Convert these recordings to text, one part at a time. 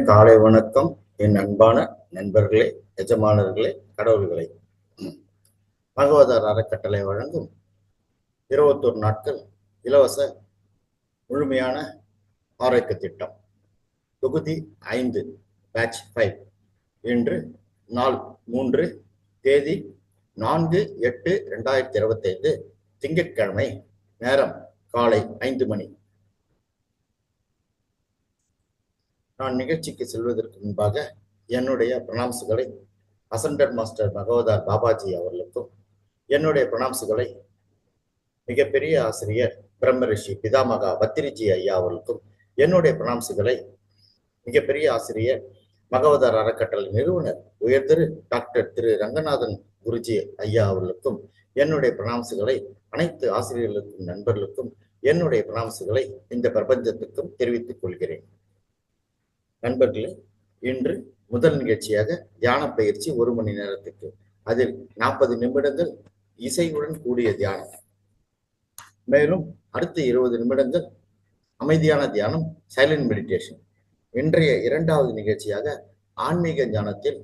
காலை வணக்கம் என் அன்பான நண்பர்களே, எஜமானர்களே, கடவுள்களே. பகவதார் அறக்கட்டளை வழங்கும் 21 நாட்கள் இலவச முழுமையான ஆரோக்கிய திட்டம் தொகுதி 5 பேட்ச் 5 இன்று நாள் 3 தேதி 4/8/2025 திங்கட்கிழமை, நேரம் காலை 5 மணி. நான் நிகழ்ச்சிக்கு செல்வதற்கு முன்பாக என்னுடைய பிரணாம்சுகளை அசண்டட் மாஸ்டர் பகவதார் பாபாஜி அவர்களுக்கும், என்னுடைய பிரணாம்சுகளை மிகப்பெரிய ஆசிரியர் பிரம்மரிஷி பிதாமகா பத்திரிஜி ஐயா அவர்களுக்கும், என்னுடைய பிரணாம்சுகளை மிகப்பெரிய ஆசிரியர் பகவதார் அறக்கட்டளை நிறுவனர் உயர்திரு டாக்டர் திரு ரங்கநாதன் குருஜி ஐயா அவர்களுக்கும், என்னுடைய பிரணாம்சுகளை அனைத்து ஆசிரியர்களுக்கும் நண்பர்களுக்கும் என்னுடைய பிரணாம்சுகளை இந்த பிரபஞ்சத்துக்கும் தெரிவித்துக் கொள்கிறேன். நண்பர்களே, இன்று முதல் நிகழ்ச்சியாக தியான பயிற்சி 1 மணி நேரத்துக்கு, அதில் 40 நிமிடங்கள் இசையுடன் கூடிய தியானம், மேலும் அடுத்த 20 நிமிடங்கள் அமைதியான தியானம், சைலண்ட் மெடிடேஷன். இன்றைய 2வது நிகழ்ச்சியாக ஆன்மீக ஞானத்தில்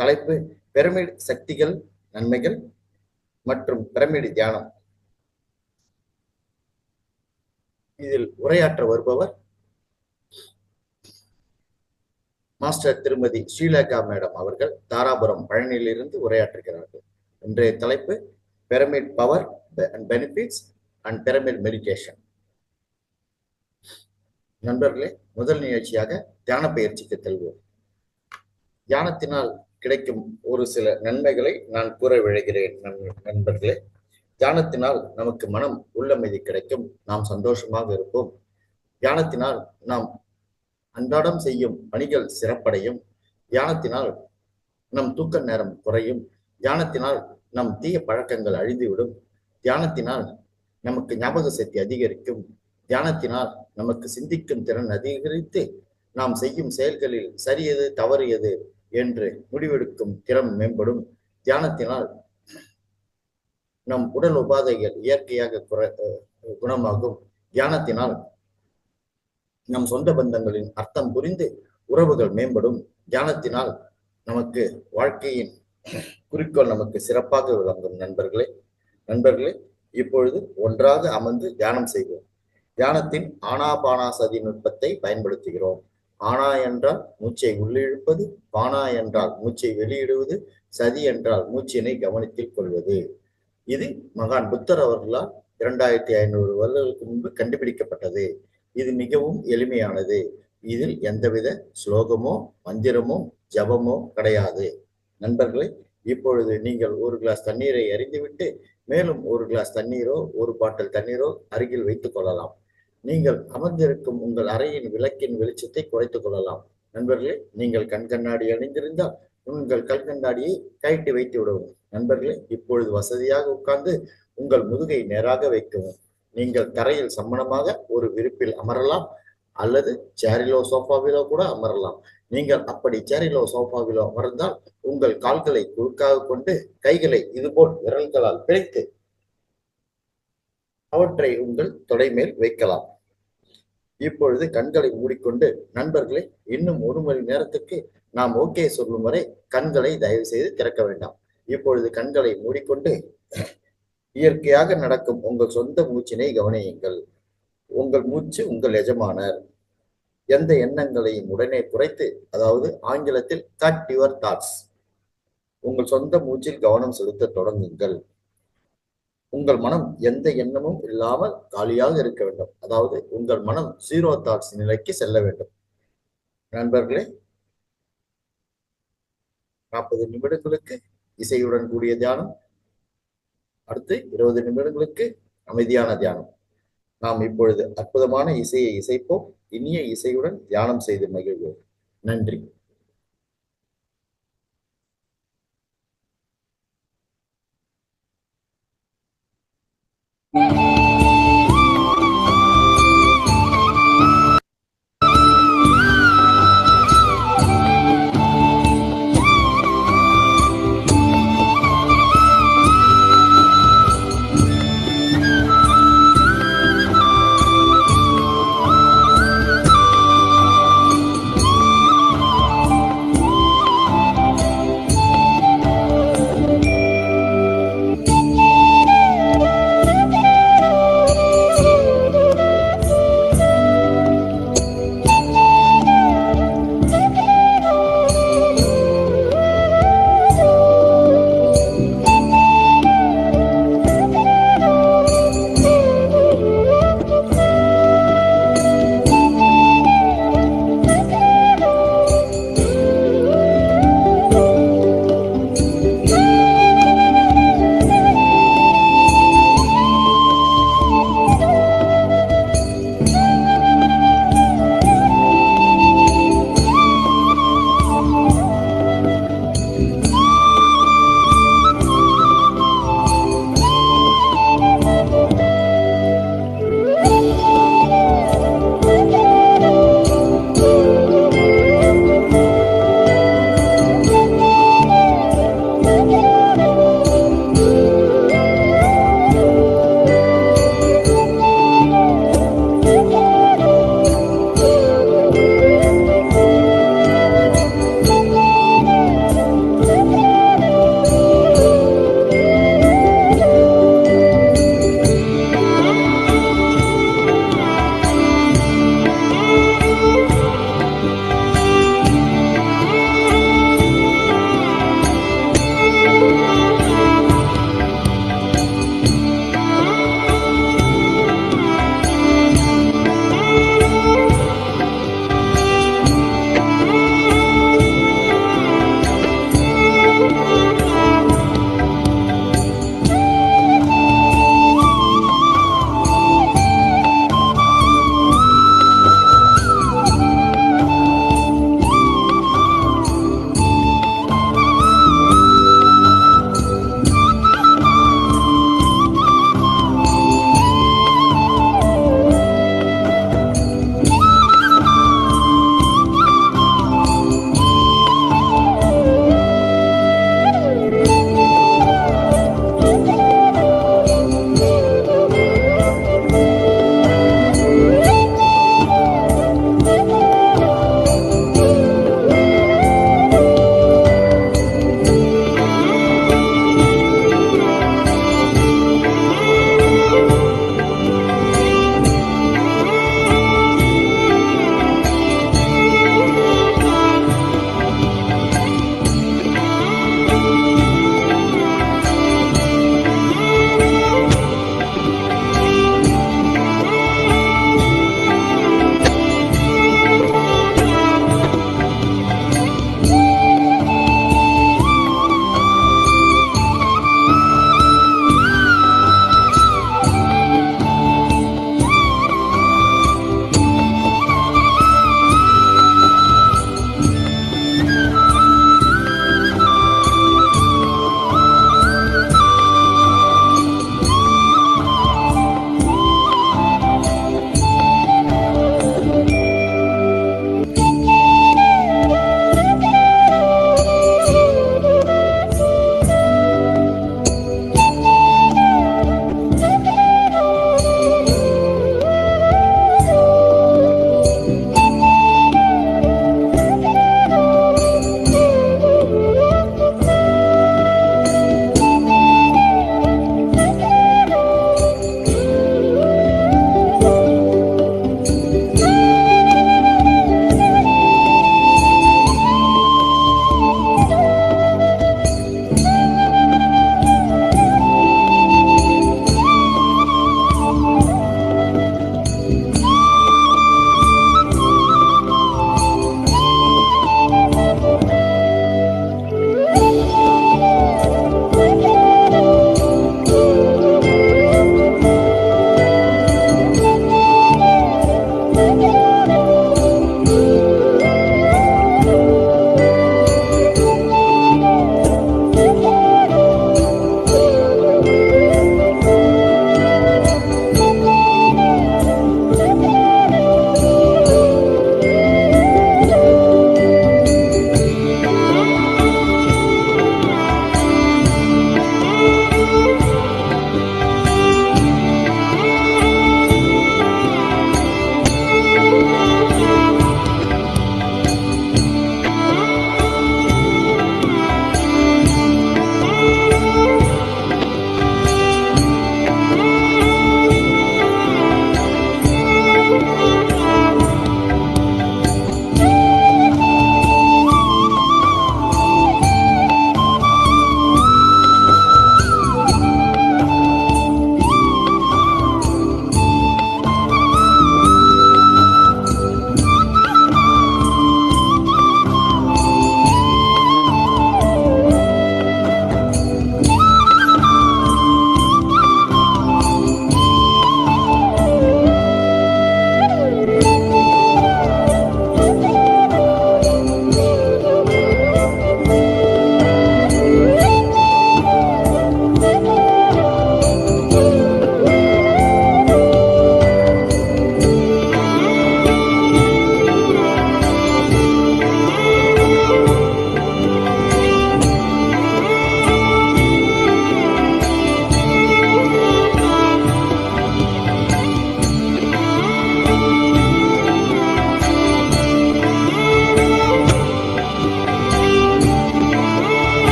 தலைப்பு பிரமிட் சக்திகள், நன்மைகள் மற்றும் பிரமிட் தியானம். இதில் உரையாற்ற வருபவர் மாஸ்டர் திருமதி ஸ்ரீலேகா மேடம் அவர்கள் தாராபுரம் பழனியிலிருந்து உரையாற்றுகிறார்கள். இன்றைய தலைப்பு pyramid power and benefits and pyramid meditation. நண்பர்களே, முதல் நிகழ்ச்சியாக தியான பயிற்சிக்கு செல்வோம். தியானத்தினால் கிடைக்கும் ஒரு சில நன்மைகளை நான் கூற விழைகிறேன். நண்பர்களே, தியானத்தினால் நமக்கு மனம் உள்ளமைதி கிடைக்கும், நாம் சந்தோஷமாக இருப்போம். தியானத்தினால் நாம் அன்றாடம் செய்யும் பணிகள் சிறப்படையும். தியானத்தினால் நம் தூக்க நேரம் குறையும். தியானத்தினால் நம் தீய பழக்கங்கள் அழிந்துவிடும். தியானத்தினால் நமக்கு ஞாபக சக்தி அதிகரிக்கும். தியானத்தினால் நமக்கு சிந்திக்கும் திறன் அதிகரித்து நாம் செய்யும் செயல்களில் சரியது தவறியது என்று முடிவெடுக்கும் திறன் மேம்படும். தியானத்தினால் நம் உடல் உபாதைகள் இயற்கையாக குணமாகும். தியானத்தினால் நம் சொந்த பந்தங்களின் அர்த்தம் புரிந்து உறவுகள் மேம்படும். தியானத்தினால் நமக்கு வாழ்க்கையின் குறிக்கோள் நமக்கு சிறப்பாக விளங்கும். நண்பர்களே, இப்பொழுது ஒன்றாக அமர்ந்து தியானம் செய்வோம். தியானத்தின் ஆனாபானாசதி நுட்பத்தை பயன்படுத்துகிறோம். ஆனா என்றால் மூச்சை உள்ளிழுப்பது, பானா என்றால் மூச்சை வெளியிடுவது, சதி என்றால் மூச்சினை கவனத்தில் கொள்வது. இது மகான் புத்தர் அவர்களால் 2500 வருடங்களுக்கு முன்பு கண்டுபிடிக்கப்பட்டது. இது மிகவும் எளிமையானது. இதில் எந்தவித ஸ்லோகமோ மந்திரமோ ஜபமோ கிடையாது. நண்பர்களே, இப்பொழுது நீங்கள் 1 கிளாஸ் தண்ணீரை அறிந்துவிட்டு மேலும் 1 கிளாஸ் தண்ணீரோ 1 பாட்டில் தண்ணீரோ அருகில் வைத்துக் கொள்ளலாம். நீங்கள் அமர்ந்திருக்கும் உங்கள் அறையின் விளக்கின் வெளிச்சத்தை குறைத்துக் கொள்ளலாம். நண்பர்களே, நீங்கள் கண்கண்ணாடி அணிந்திருந்தால் உங்கள் கண்கண்ணாடியை கழட்டி வைத்து விடவும். நண்பர்களே, இப்பொழுது வசதியாக உட்கார்ந்து உங்கள் முதுகை நேராக வைக்கவும். நீங்கள் தரையில் சம்மணமாக ஒரு விரிப்பில் அமரலாம், அல்லது சேரிலோ சோஃபாவிலோ கூட அமரலாம். நீங்கள் அப்படி சேரிலோ சோஃபாவிலோ அமர்ந்தால் உங்கள் கால்களை குறுக்காக கொண்டு கைகளை இதுபோல் விரல்களால் பிழைத்து அவற்றை உங்கள் தொடை மேல் வைக்கலாம். இப்பொழுது கண்களை மூடிக்கொண்டு, நண்பர்களே, இன்னும் 1 மணி நேரத்துக்கு நாம் ஓகே சொல்லும் வரை கண்களை தயவு செய்து திறக்க வேண்டாம். இப்பொழுது கண்களை மூடிக்கொண்டு இயற்கையாக நடக்கும் உங்கள் சொந்த மூச்சினை கவனியுங்கள். உங்கள் மூச்சு உங்கள் எஜமானர். எந்த எண்ணங்களையும் உடனே குறைத்து, அதாவது ஆங்கிலத்தில் கட் யுவர் தாட்ஸ், உங்கள் சொந்த மூச்சில் கவனம் செலுத்த தொடங்குங்கள். உங்கள் மனம் எந்த எண்ணமும் இல்லாமல் காலியாக இருக்க வேண்டும். அதாவது உங்கள் மனம் 0 தாட்ஸ் நிலைக்கு செல்ல வேண்டும். நண்பர்களே, 40 நிமிடங்களுக்கு இசையுடன் கூடிய தியானம், அடுத்து 20 நிமிடங்களுக்கு அமைதியான தியானம். நாம் இப்பொழுது அற்புதமான இசையை இசைப்போம். இனிய இசையுடன் தியானம் செய்து மகிழ்வோம். நன்றி.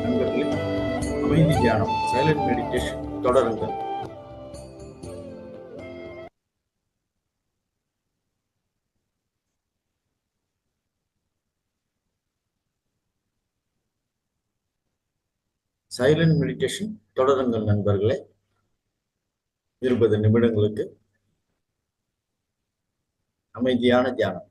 நண்பர்களே, அமைதி தியானம் சைலண்ட் மெடிடேஷன் தொடருங்கள். சைலண்ட் மெடிடேஷன் தொடருங்கள் நண்பர்களே. 20 நிமிடங்களுக்கு அமைதியான தியானம்.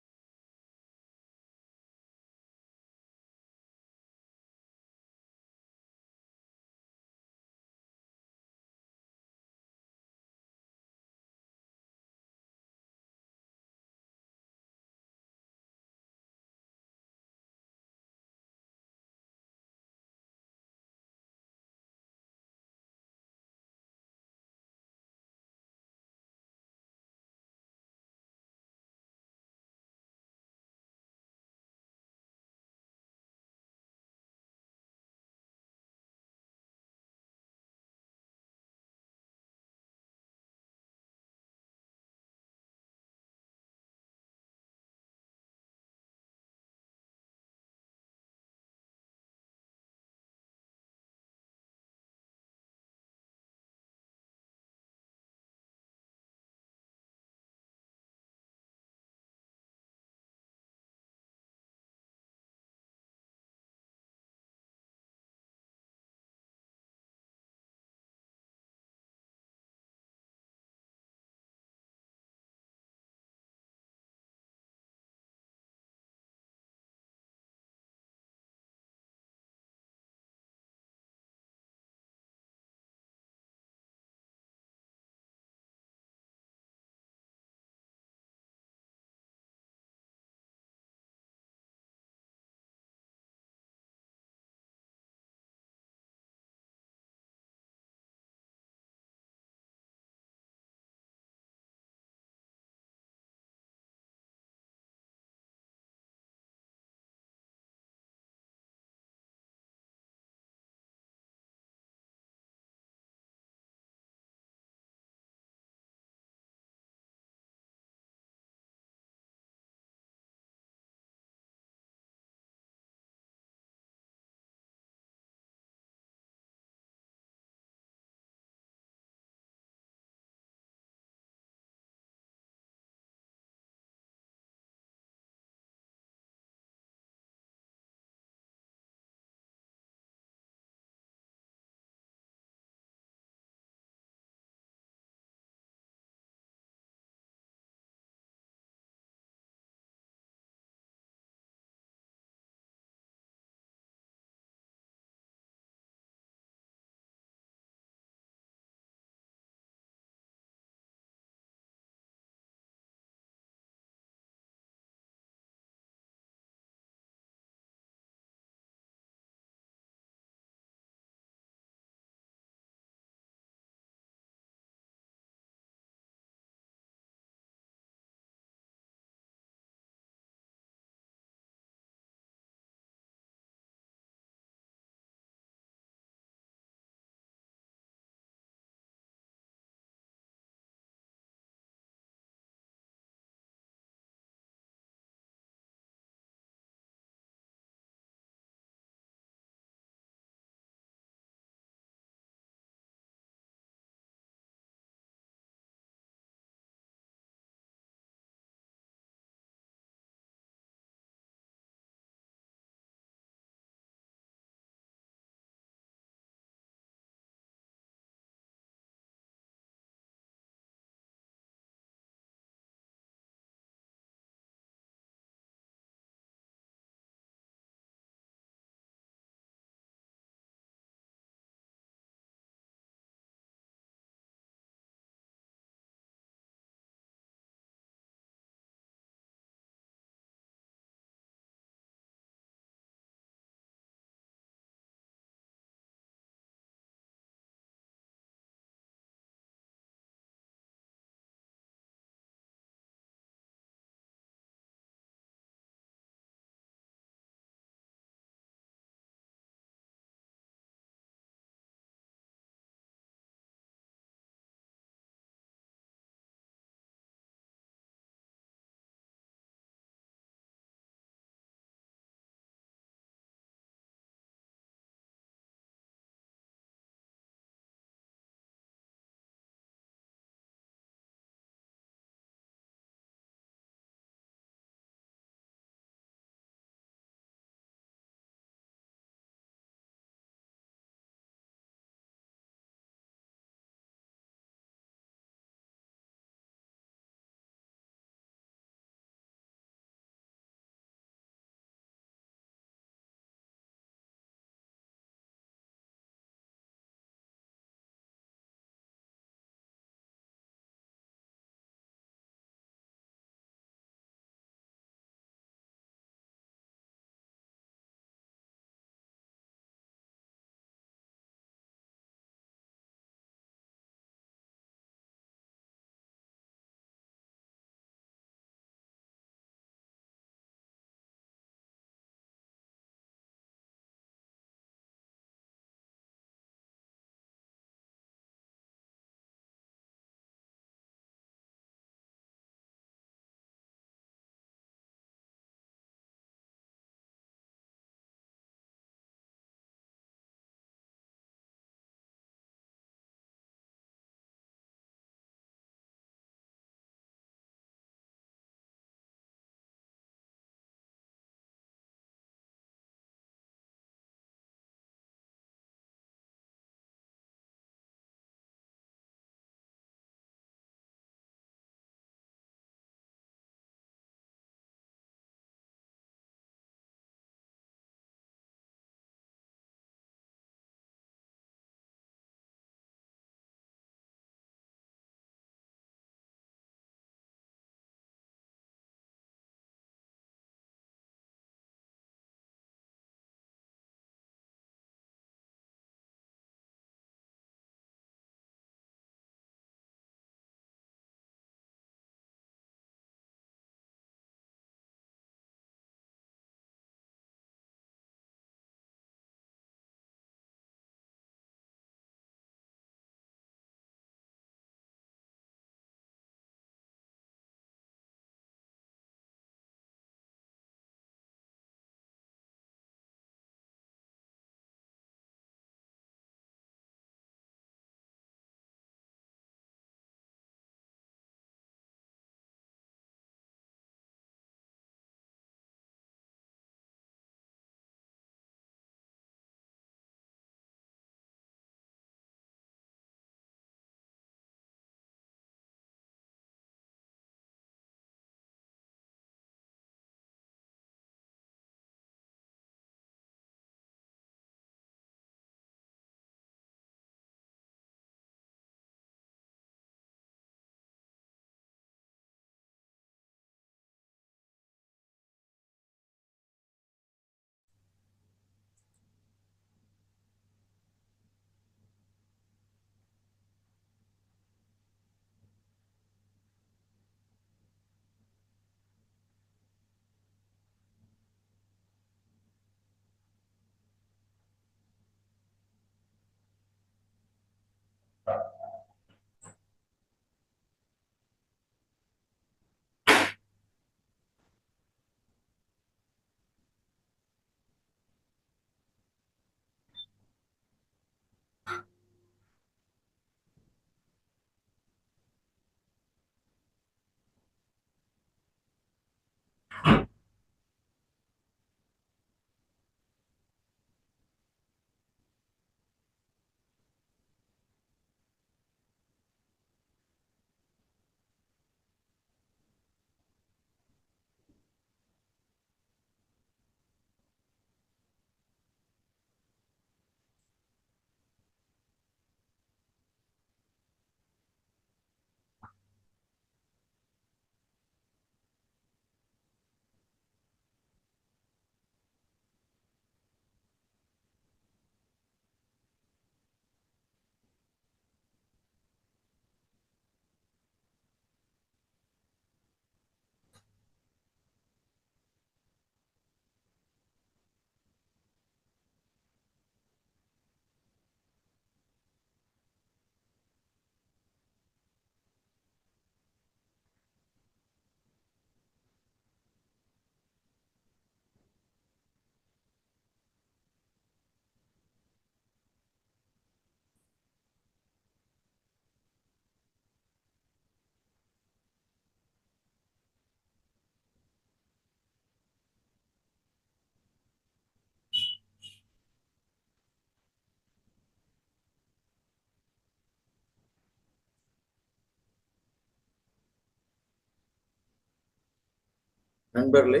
நண்பர்களே,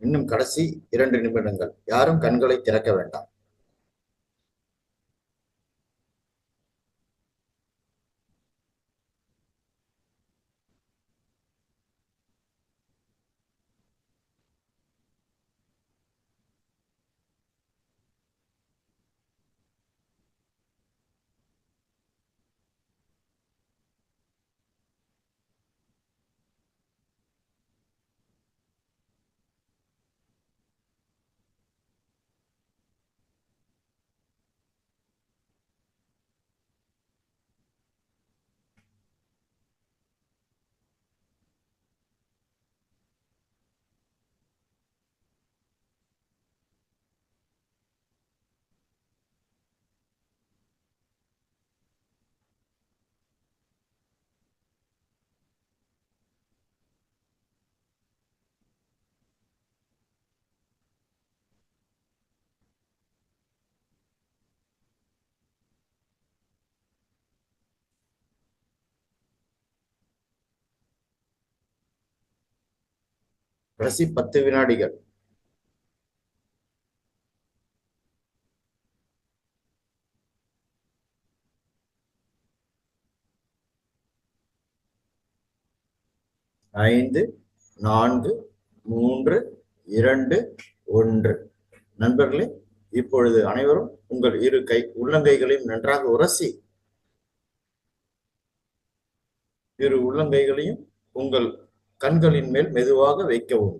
இன்னும் கடைசி 2 நிமிடங்கள். யாரும் கண்களை திறக்க வேண்டாம். கடைசி 10 வினாடிகள். ஐந்து, 4, 3, 2, 1. நண்பர்களே, இப்பொழுது அனைவரும் உங்கள் இரு உள்ளங்கைகளையும் நன்றாக உரசி, இரு உள்ளங்கைகளையும் உங்கள் கண்களின் மேல் மெதுவாக வைக்கவும்.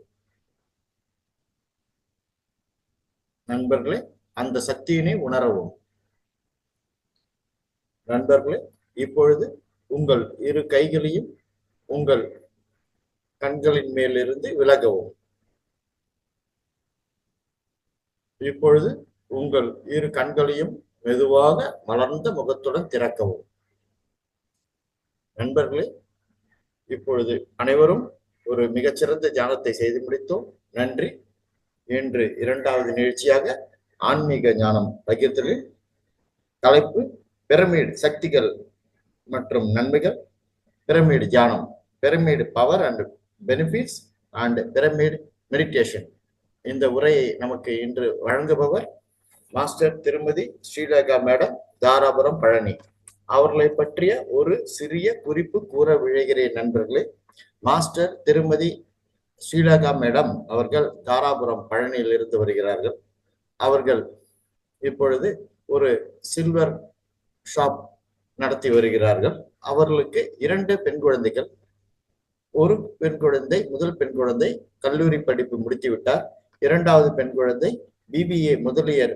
நண்பர்களே, அந்த சக்தியினை உணரவும். நண்பர்களே, இப்பொழுது உங்கள் இரு கைகளையும் உங்கள் கண்களின் மேலிருந்து விலகவும். இப்பொழுது உங்கள் இரு கண்களையும் மெதுவாக மலர்ந்த முகத்துடன் திறக்கவும். நண்பர்களே, இப்பொழுது அனைவரும் ஒரு மிகச்சிறந்த தியானத்தை செய்து முடித்தோம். நன்றி. இன்று 2வது நிகழ்ச்சியாக ஆன்மீக ஞானம் பகிர்தலில் தலைப்பு பிரமிட் சக்திகள் மற்றும் நன்மைகள், பிரமிட் தியானம், pyramid power and benefits and pyramid meditation. இந்த உரையை நமக்கு இன்று வழங்குபவர் மாஸ்டர் திருமதி ஸ்ரீலேகா மேடம், தாராபுரம், பழனி. அவர்களை பற்றிய ஒரு சிறிய குறிப்பு கூற விழைகிறேன். நண்பர்களே, மாஸ்டர் திருமதி ஸ்ரீலேகா மேடம் அவர்கள் தாராபுரம், பழனியில் இருந்து வருகிறார்கள். அவர்கள் இப்பொழுது ஒரு சில்வர் ஷாப் நடத்தி வருகிறார்கள். அவர்களுக்கு 2 பெண் குழந்தைகள். ஒரு பெண் குழந்தை, முதல் பெண் குழந்தை கல்லூரி படிப்பு முடித்து விட்டார். 2வது பெண் குழந்தை BBA முதல் இயர்,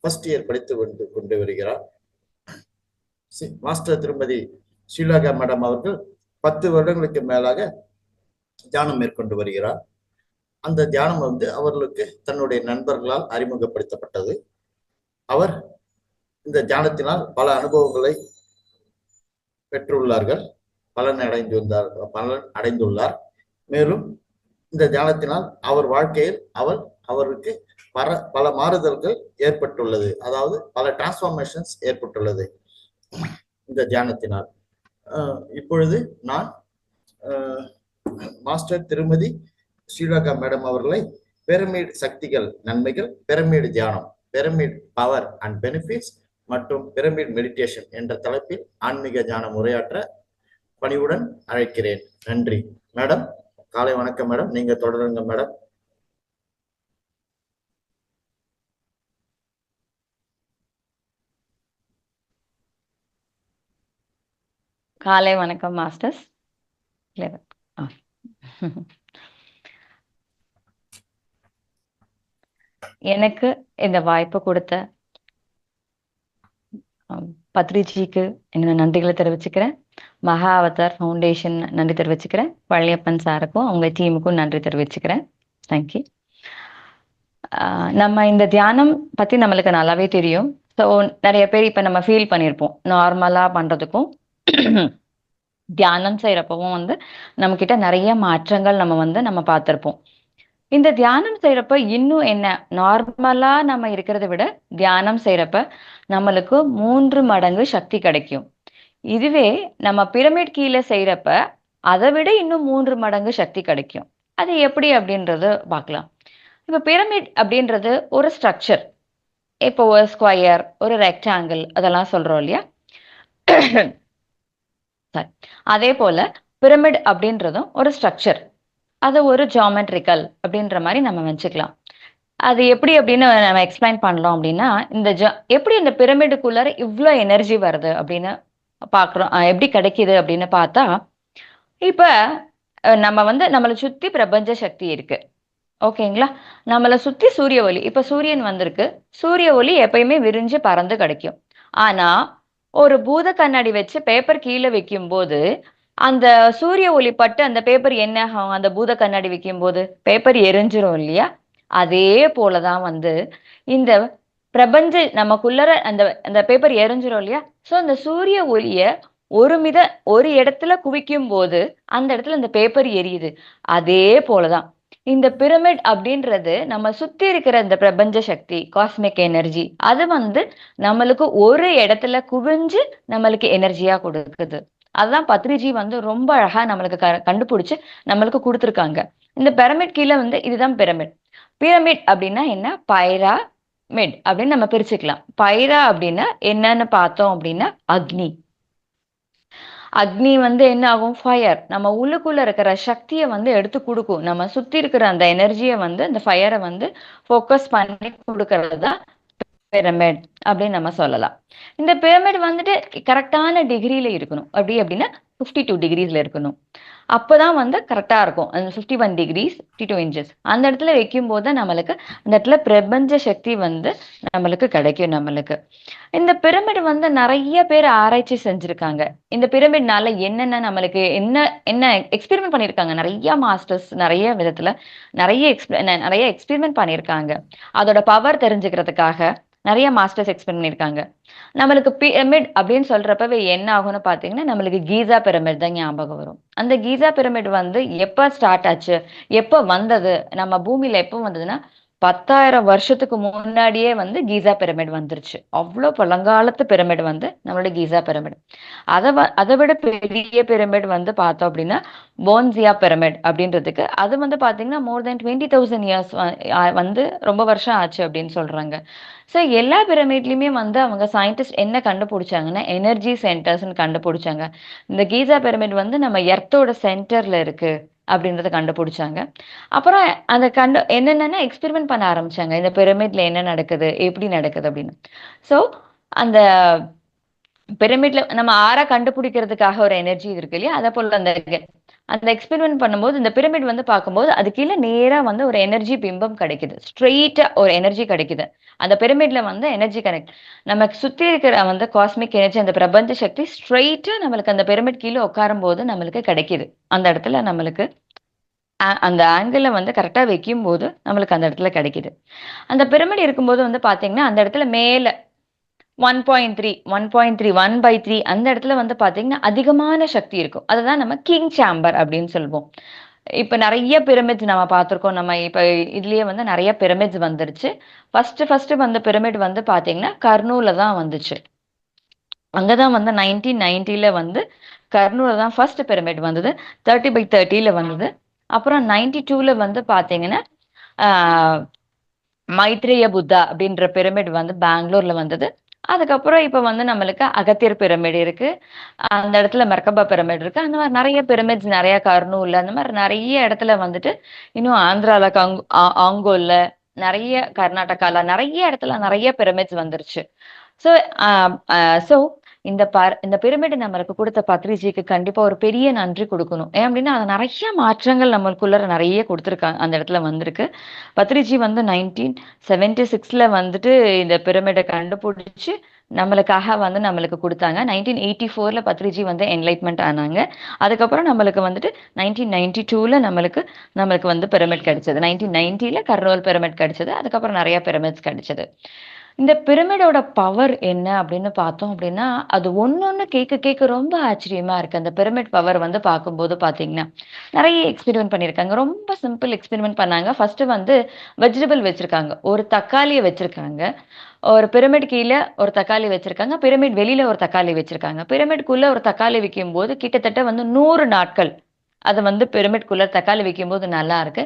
ஃபர்ஸ்ட் இயர் படித்து கொண்டு வருகிறார். மாஸ்டர் திருமதி ஸ்ரீலேகா மேடம் அவர்கள் 10 வருடங்களுக்கு மேலாக தியானம் மேற்கொண்டு வருகிறார். அந்த தியானம் அவர்களுக்கு தன்னுடைய நண்பர்களால் அறிமுகப்படுத்தப்பட்டது. அவர் இந்த தியானத்தினால் பல அனுபவங்களை பெற்றுள்ளார்கள், பலன் அடைந்துள்ளார். மேலும் இந்த தியானத்தினால் அவர் வாழ்க்கையில் அவருக்கு பல மாறுதல்கள் ஏற்பட்டுள்ளது. அதாவது பல டிரான்ஸ்பார்மேஷன்ஸ் ஏற்பட்டுள்ளது இந்த தியானத்தினால். இப்பொழுது நான் மாஸ்டர் திருமதி ஸ்ரீலேகா மேடம் அவர்களை பிரமிட் சக்திகள், நன்மைகள், பிரமிட் தியானம், பிரமிட் பவர் அண்ட் பெனிஃபிட்ஸ் மற்றும் பிரமிட் மெடிடேஷன் என்ற தலைப்பில் ஆன்மீக தியானம் உரையாற்ற பணிவுடன் அழைக்கிறேன். நன்றி மேடம். காலை வணக்கம் மேடம். நீங்க தொடருங்க மேடம். காலை வணக்கம் மாஸ்டர்ஸ். எனக்கு இந்த வாய்ப்பு கொடுத்த பத்ரிஜிக்கு என்ன நன்றிகளை தெரிவிச்சுக்கிறேன். மகா அவதார் ஃபவுண்டேஷன் நன்றி தெரிவிச்சுக்கிறேன். பழனியப்பன் சாருக்கும் அவங்க டீமுக்கும் நன்றி தெரிவிச்சுக்கிறேன். தேங்க்யூ. நம்ம இந்த தியானம் பத்தி நம்மளுக்கு நல்லாவே தெரியும். ஸோ நிறைய பேர் இப்ப நம்ம ஃபீல் பண்ணியிருப்போம், நார்மலா பண்றதுக்கும் தியானம் செய்யறப்பவும் நம்ம கிட்ட நிறைய மாற்றங்கள் நம்ம பார்த்திருப்போம். இந்த தியானம் செய்யறப்ப இன்னும் என்ன, நார்மலா நம்ம இருக்கிறத விட தியானம் செய்யறப்ப நம்மளுக்கு 3 மடங்கு சக்தி கிடைக்கும். இதுவே நம்ம பிரமிட் கீழே செய்யறப்ப அதை விட இன்னும் 3 மடங்கு சக்தி கிடைக்கும். அது எப்படி அப்படின்றது பார்க்கலாம். இப்போ பிரமிட் அப்படின்றது ஒரு ஸ்ட்ரக்சர். இப்போ ஒரு ஸ்கொயர், ஒரு ரெக்டாங்கிள் அதெல்லாம் சொல்றோம் இல்லையா? சரி. அதே போல பிரமிட் அப்படின்றதும் ஒரு ஸ்ட்ரக்சர். அது ஒரு ஜியோமெட்ரிக்கல் அப்படின்ற மாதிரி நம்ம வச்சுக்கலாம். அது எப்படி அப்படின்னு நம்ம எக்ஸ்பிளைன் பண்ணலாம் அப்படின்னா, எப்படி இந்த பிரமிடுக்குள்ளார இவ்ளோ எனர்ஜி வருது அப்படின்னு பார்க்குறோம். எப்படி கிடைக்குது அப்படின்னு பார்த்தா, இப்ப நம்ம வந்து நம்மள சுத்தி பிரபஞ்ச சக்தி இருக்கு. ஓகேங்களா? நம்மள சுத்தி சூரிய ஒளி. இப்ப சூரியன் வந்திருக்கு. சூரிய ஒளி எப்பயுமே விரிஞ்சு பறந்து கிடைக்கும். ஆனா, ஒரு பூத கண்ணாடி வச்சு பேப்பர் கீழ வைக்கும்போது, அந்த சூரிய ஒளி பட்டு அந்த பேப்பர் என்ன ஆகும்? அந்த பூத கண்ணாடி வைக்கும்போது, பேப்பர் எரிஞ்சிரும் இல்லையா? அதே போல தான் வந்து இந்த நமக்குள்ளற அந்த அந்த பேப்பர் எரிஞ்சிரும் இல்லையா? ஸோ அந்த சூரிய ஒளிய ஒரு இடத்துல குவிக்கும்போது, அந்த இடத்துல அந்த பேப்பர் எரியுது. அதே போல தான். இந்த பிரமிட் அப்படின்றது நம்ம சுத்தி இருக்கிற இந்த பிரபஞ்ச சக்தி, காஸ்மிக் எனர்ஜி அது வந்து நம்மளுக்கு ஒரு இடத்துல குவிஞ்சு நம்மளுக்கு எனர்ஜியா கொடுக்குது. அதான் பத்ரிஜி வந்து ரொம்ப அழகா நம்மளுக்கு கண்டுபிடிச்சு நம்மளுக்கு குடுத்துருக்காங்க. இந்த பிரமிட் கீழ வந்து இதுதான் பிரமிட். பிரமிட் அப்படின்னா என்ன? மிட் அப்படின்னு நம்ம பிரிச்சுக்கலாம். பைரா அப்படின்னா என்னன்னு பார்த்தோம் அப்படின்னா அக்னி. அக்னி வந்து என்ன ஆகும்? ஃபயர். நம்ம உள்ளுக்குள்ள இருக்கிற சக்திய வந்து எடுத்து குடுக்கும். நம்ம சுத்தி இருக்கிற அந்த எனர்ஜிய வந்து அந்த ஃபயர வந்து ஃபோக்கஸ் பண்ணி குடுக்கறது தான் பிரமிட் அப்படின்னு நம்ம சொல்லலாம். இந்த பிரமிட் வந்துட்டு கரெக்டான டிகிரில இருக்கணும். அப்படின்னா 52 டிகிரீஸ்ல இருக்கணும். அப்பதான் வந்து கரெக்டா இருக்கும். அந்த 51 டிகிரீஸ் 52 இன்ச்சஸ். அந்த இடத்துல வைக்கும்போது தான் நம்மளுக்கு அந்த இடத்துல பிரபஞ்ச சக்தி வந்து நம்மளுக்கு கிடைக்கும் நம்மளுக்கு. இந்த பிரமிட் வந்து நெறைய பேர் ஆராய்ச்சி செஞ்சிருக்காங்க. இந்த பிரமிட்னால என்னென்ன நம்மளுக்கு என்ன என்ன எக்ஸ்பெரிமென்ட் பண்ணியிருக்காங்க. நெறைய மாஸ்டர்ஸ் நெறைய விதத்துல நெறைய எக்ஸ்பெரிமென்ட் பண்ணியிருக்காங்க. அதோட பவர் தெரிஞ்சுக்கிறதுக்காக நெறைய மாஸ்டர்ஸ் எக்ஸ்பெரிமென்ட் பண்ணியிருக்காங்க. நம்மளுக்கு பிரமிட் அப்படின்னு சொல்றப்பவே என்ன ஆகும்னு பார்த்தீங்கன்னா, நம்மளுக்கு கீசா பிரமிட் தான் ஞாபகம் வரும். அந்த கீசா பிரமிட் வந்து எப்ப ஸ்டார்ட் ஆச்சு? எப்ப வந்தது? நம்ம பூமியில எப்ப வந்ததுன்னா, 10,000 வருஷத்துக்கு முன்னாடியே வந்து கீசா பிரமிட் வந்துருச்சு. அவ்ளோ பழங்காலத்து பிரமிட் வந்து நம்மளோட கீசா பிரமிட். அத விட பெரிய பிரமிட் வந்து பார்த்தோம் அப்படின்னா, போன்சியா பிரமிட் அப்படின்றதுக்கு அது வந்து பார்த்தீங்கன்னா, மோர் தென் 20,000 இயர்ஸ் வந்து ரொம்ப வருஷம் ஆச்சு அப்படின்னு சொல்றாங்க. ஸோ எல்லா பிரமிட்லயுமே வந்து அவங்க சயின்டிஸ்ட் என்ன கண்டுபிடிச்சாங்கன்னா, எனர்ஜி சென்டர்ஸ்ன்னு கண்டுபிடிச்சாங்க. இந்த கீசா பிரமிட் வந்து நம்ம எர்த்தோட சென்டர்ல இருக்கு அப்படின்றத கண்டுபிடிச்சாங்க. அப்புறம் அந்த என்னென்னன்னா எக்ஸ்பெரிமென்ட் பண்ண ஆரம்பிச்சாங்க. இந்த பிரமிட்ல என்ன நடக்குது? எப்படி நடக்குது? அப்படின்னு. ஸோ அந்த பிரமிட்ல நம்ம கண்டுபிடிக்கிறதுக்காக ஒரு எனர்ஜி இருக்கு இல்லையா? அத போல அந்த எக்ஸ்பெரிமென்ட் பண்ணும்போது இந்த பிரமிட் வந்து பார்க்கும்போது, அது கீழ நேரா வந்து ஒரு எனர்ஜி பிம்பம் கிடைக்குது. ஸ்ட்ரெய்ட்டா ஒரு எனர்ஜி கிடைக்குது. அந்த பிரமிட்ல வந்து எனர்ஜி கனெக்ட் நமக்கு சுத்தி இருக்கிற வந்து காஸ்மிக் எனர்ஜி அந்த பிரபஞ்ச சக்தி ஸ்ட்ரெய்ட்டா நம்மளுக்கு அந்த பிரமிட் கீழ உட்காரும்போது நம்மளுக்கு கிடைக்குது. அந்த இடத்துல நம்மளுக்கு அந்த ஆங்கிள்ல வந்து கரெக்ட்டா வைக்கும்போது நம்மளுக்கு அந்த இடத்துல கிடைக்குது. அந்த பிரமிட் இருக்கும்போது வந்து பார்த்தீங்கன்னா, அந்த இடத்துல மேல 1.3 1.3 1/3 அந்த இடத்துல வந்து பார்த்தீங்கன்னா, அதிகமான சக்தி இருக்கும். அததான் நம்ம கிங் சேம்பர் அப்படின்னு சொல்வோம். இப்ப நெறைய பிரமிட்ஸ் நம்ம பார்த்திருக்கோம். நம்ம இப்ப இதுலயே வந்து நெறைய பிரமிட்ஸ் வந்துருச்சு. ஃபர்ஸ்ட் வந்த பிரமிட் வந்து பார்த்தீங்கன்னா, கர்னூல்ல தான் வந்துச்சு. அங்க தான் வந்து 1990ல வந்து கர்னூல்ல தான் ஃபர்ஸ்ட் பிரமிட் வந்தது. 30/30ல வந்தது. அப்புறம் 92ல வந்து பார்த்தீங்கன்னா, ஆ மைத்ரேய புத்தா அப்படின்ற பிரமிட் வந்து பெங்களூர்ல வந்தது. அதுக்கப்புறம் இப்ப வந்து நம்மளுக்கு அகத்தியர் பிரமிட் இருக்கு. அந்த இடத்துல மெர்கபா பிரமிட் இருக்கு. அந்த மாரி நெறைய பிரமிட்ஸ் நெறைய கர்னூல்ல அந்த மாரி நெறைய இடத்துல வந்துட்டு இன்னும் ஆந்திரால ஆங்கோல்ல நெறைய கர்நாடகால நெறைய இடத்துல நெறைய பிரமிட்ஸ் வந்துருச்சு. ஸோ அ அ ஸோ இந்த பிரமிட் நம்மளுக்கு குடுத்த பத்ரிஜிக்கு கண்டிப்பா ஒரு பெரிய நன்றி குடுக்கணும். ஏன் அப்டின்னா, அது நெறைய மாற்றங்கள் நம்மளுக்குள்ள நெறைய குடுத்துருக்காங்க. அந்த இடத்துல வந்திருக்கு. பத்ரிஜி வந்து 1976ல வந்துட்டு இந்த பிரமிட கண்டுபிடிச்சு, நம்மளுக்காக வந்து நம்மளுக்கு குடுத்தாங்க. 1984ல பத்ரிஜி வந்து என்லைட்மென்ட் ஆனாங்க. அதுக்கப்புறம் நம்மளுக்கு வந்துட்டு 1992ல நம்மளுக்கு வந்து பிரமிட் கிடைச்சது. 1990ல கர்னூல் பிரமிட் கிடைச்சது. அதுக்கப்புறம் நெறைய பிரமிட்ஸ் கிடைச்சது. இந்த பிரமிடோட பவர் என்ன அப்படின்னு பார்த்தோம் அப்படின்னா, அது ஒண்ணொண்ணு கேட்க ரொம்ப ஆச்சரியமா இருக்கு. அந்த பிரமிட் பவர் வந்து பார்க்கும்போது பார்த்தீங்கன்னா, நெறைய எக்ஸ்பெரிமென்ட் பண்ணியிருக்காங்க. ரொம்ப சிம்பிள் எக்ஸ்பெரிமென்ட் பண்ணாங்க. ஃபர்ஸ்ட் வந்து வெஜிடபிள் வச்சிருக்காங்க. ஒரு தக்காளிய வச்சிருக்காங்க. ஒரு பிரமிட் கீழ ஒரு தக்காளி வச்சிருக்காங்க. பிரமிட் வெளியில ஒரு தக்காளி வச்சிருக்காங்க. பிரமிட்குள்ள ஒரு தக்காளி வைக்கும்போது கிட்டத்தட்ட வந்து 100 நாட்கள் அது வந்து பிரமிட்குள்ள தக்காளி வைக்கும்போது நல்லா இருக்கு.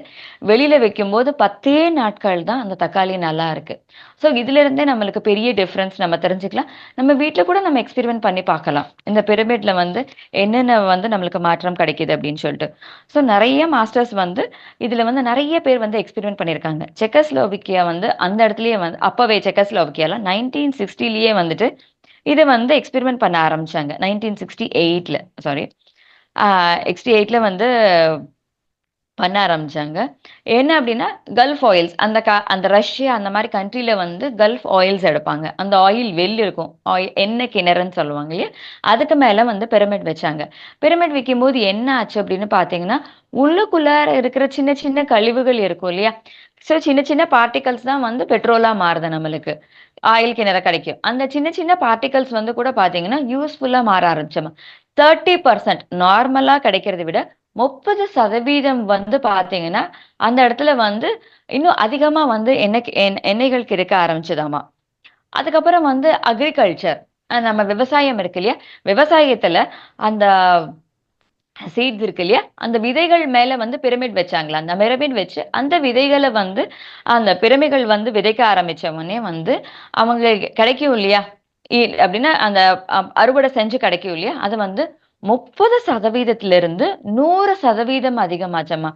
வெளியில வைக்கும்போது 10 நாட்கள் தான் அந்த தக்காளி நல்லா இருக்கு. ஸோ இதுல இருந்தே நம்மளுக்கு பெரிய டிஃபரன்ஸ் நம்ம தெரிஞ்சுக்கலாம். நம்ம வீட்ல கூட நம்ம எக்ஸ்பெரிமெண்ட் பண்ணி பார்க்கலாம். இந்த பிரமிட்ல வந்து என்னென்ன வந்து நம்மளுக்கு மாற்றம் கிடைக்குது அப்படின்னு சொல்லிட்டு. ஸோ நெறைய மாஸ்டர்ஸ் வந்து இதுல வந்து நெறைய பேர் வந்து எக்ஸ்பெரிமெண்ட் பண்ணியிருக்காங்க. செக்கோஸ்லோவேக்கியா வந்து அந்த இடத்துலயே வந்து அப்பவே செக்கோஸ்லோவேக்கியால 1960லயே வந்துட்டு இத வந்து எக்ஸ்பெரிமெண்ட் பண்ண ஆரம்பிச்சாங்க. 1968ல சாரி. 68ல வந்து பண்ண ஆரம்பிச்சாங்க. என்ன அப்டின்னா, கல்ஃப் ஆயில்ஸ் அந்த ரஷ்யா அந்த மாரி கண்ட்ரில வந்து கல்ஃப் ஆயில்ஸ் எடுப்பாங்க. அந்த ஆயில் இருக்கும். எண்ணெய் கிணறுன்னு சொல்லுவாங்க இல்லையா? அதுக்கு மேல வந்து பிரமிட் வச்சாங்க. பிரமிட் வைக்கும்போது என்ன ஆச்சு அப்டின்னு பார்த்தீங்கன்னா, உள்ளுக்குள்ளார இருக்கிற சின்ன சின்ன கழிவுகள் இருக்கும் இல்லையா? ஸோ சின்ன சின்ன பார்ட்டிகிள்ஸ் தான் வந்து பெட்ரோலா மாறுது நம்மளுக்கு. ஆயில் கிணறு கிடைக்கும். அந்த சின்ன சின்ன பார்ட்டிகிள்ஸ் வந்து கூட பார்த்தீங்கன்னா, யூஸ்ஃபுல்லா மாற ஆரம்பிச்சோம். 30% நார்மலா கிடைக்கிறத விட 30% வந்து பார்த்தீங்கன்னா, அந்த இடத்துல வந்து இன்னும் அதிகமா வந்து எண்ணெய்கள் கிடைக்க ஆரம்பிச்சதாமா. அதுக்கப்புறம் வந்து அக்ரிகல்ச்சர் நம்ம விவசாயம் இருக்கு இல்லையா? விவசாயத்துல அந்த சீட்ஸ் இருக்கு இல்லையா? அந்த விதைகள் மேல வந்து பிரமிட் வச்சாங்களாம். அந்த பிரமிட் வச்சு அந்த விதைகள வந்து அந்த பிரமிகள் வந்து விதைக்க ஆரம்பிச்ச உடனே வந்து அவங்க கிடைக்கும் இல்லையா? அப்டின்னா அந்த அறுவடை செஞ்சு கிடைக்கும் இல்லையா? அது வந்து 30% 100% அதிகமாச்சாம்மா.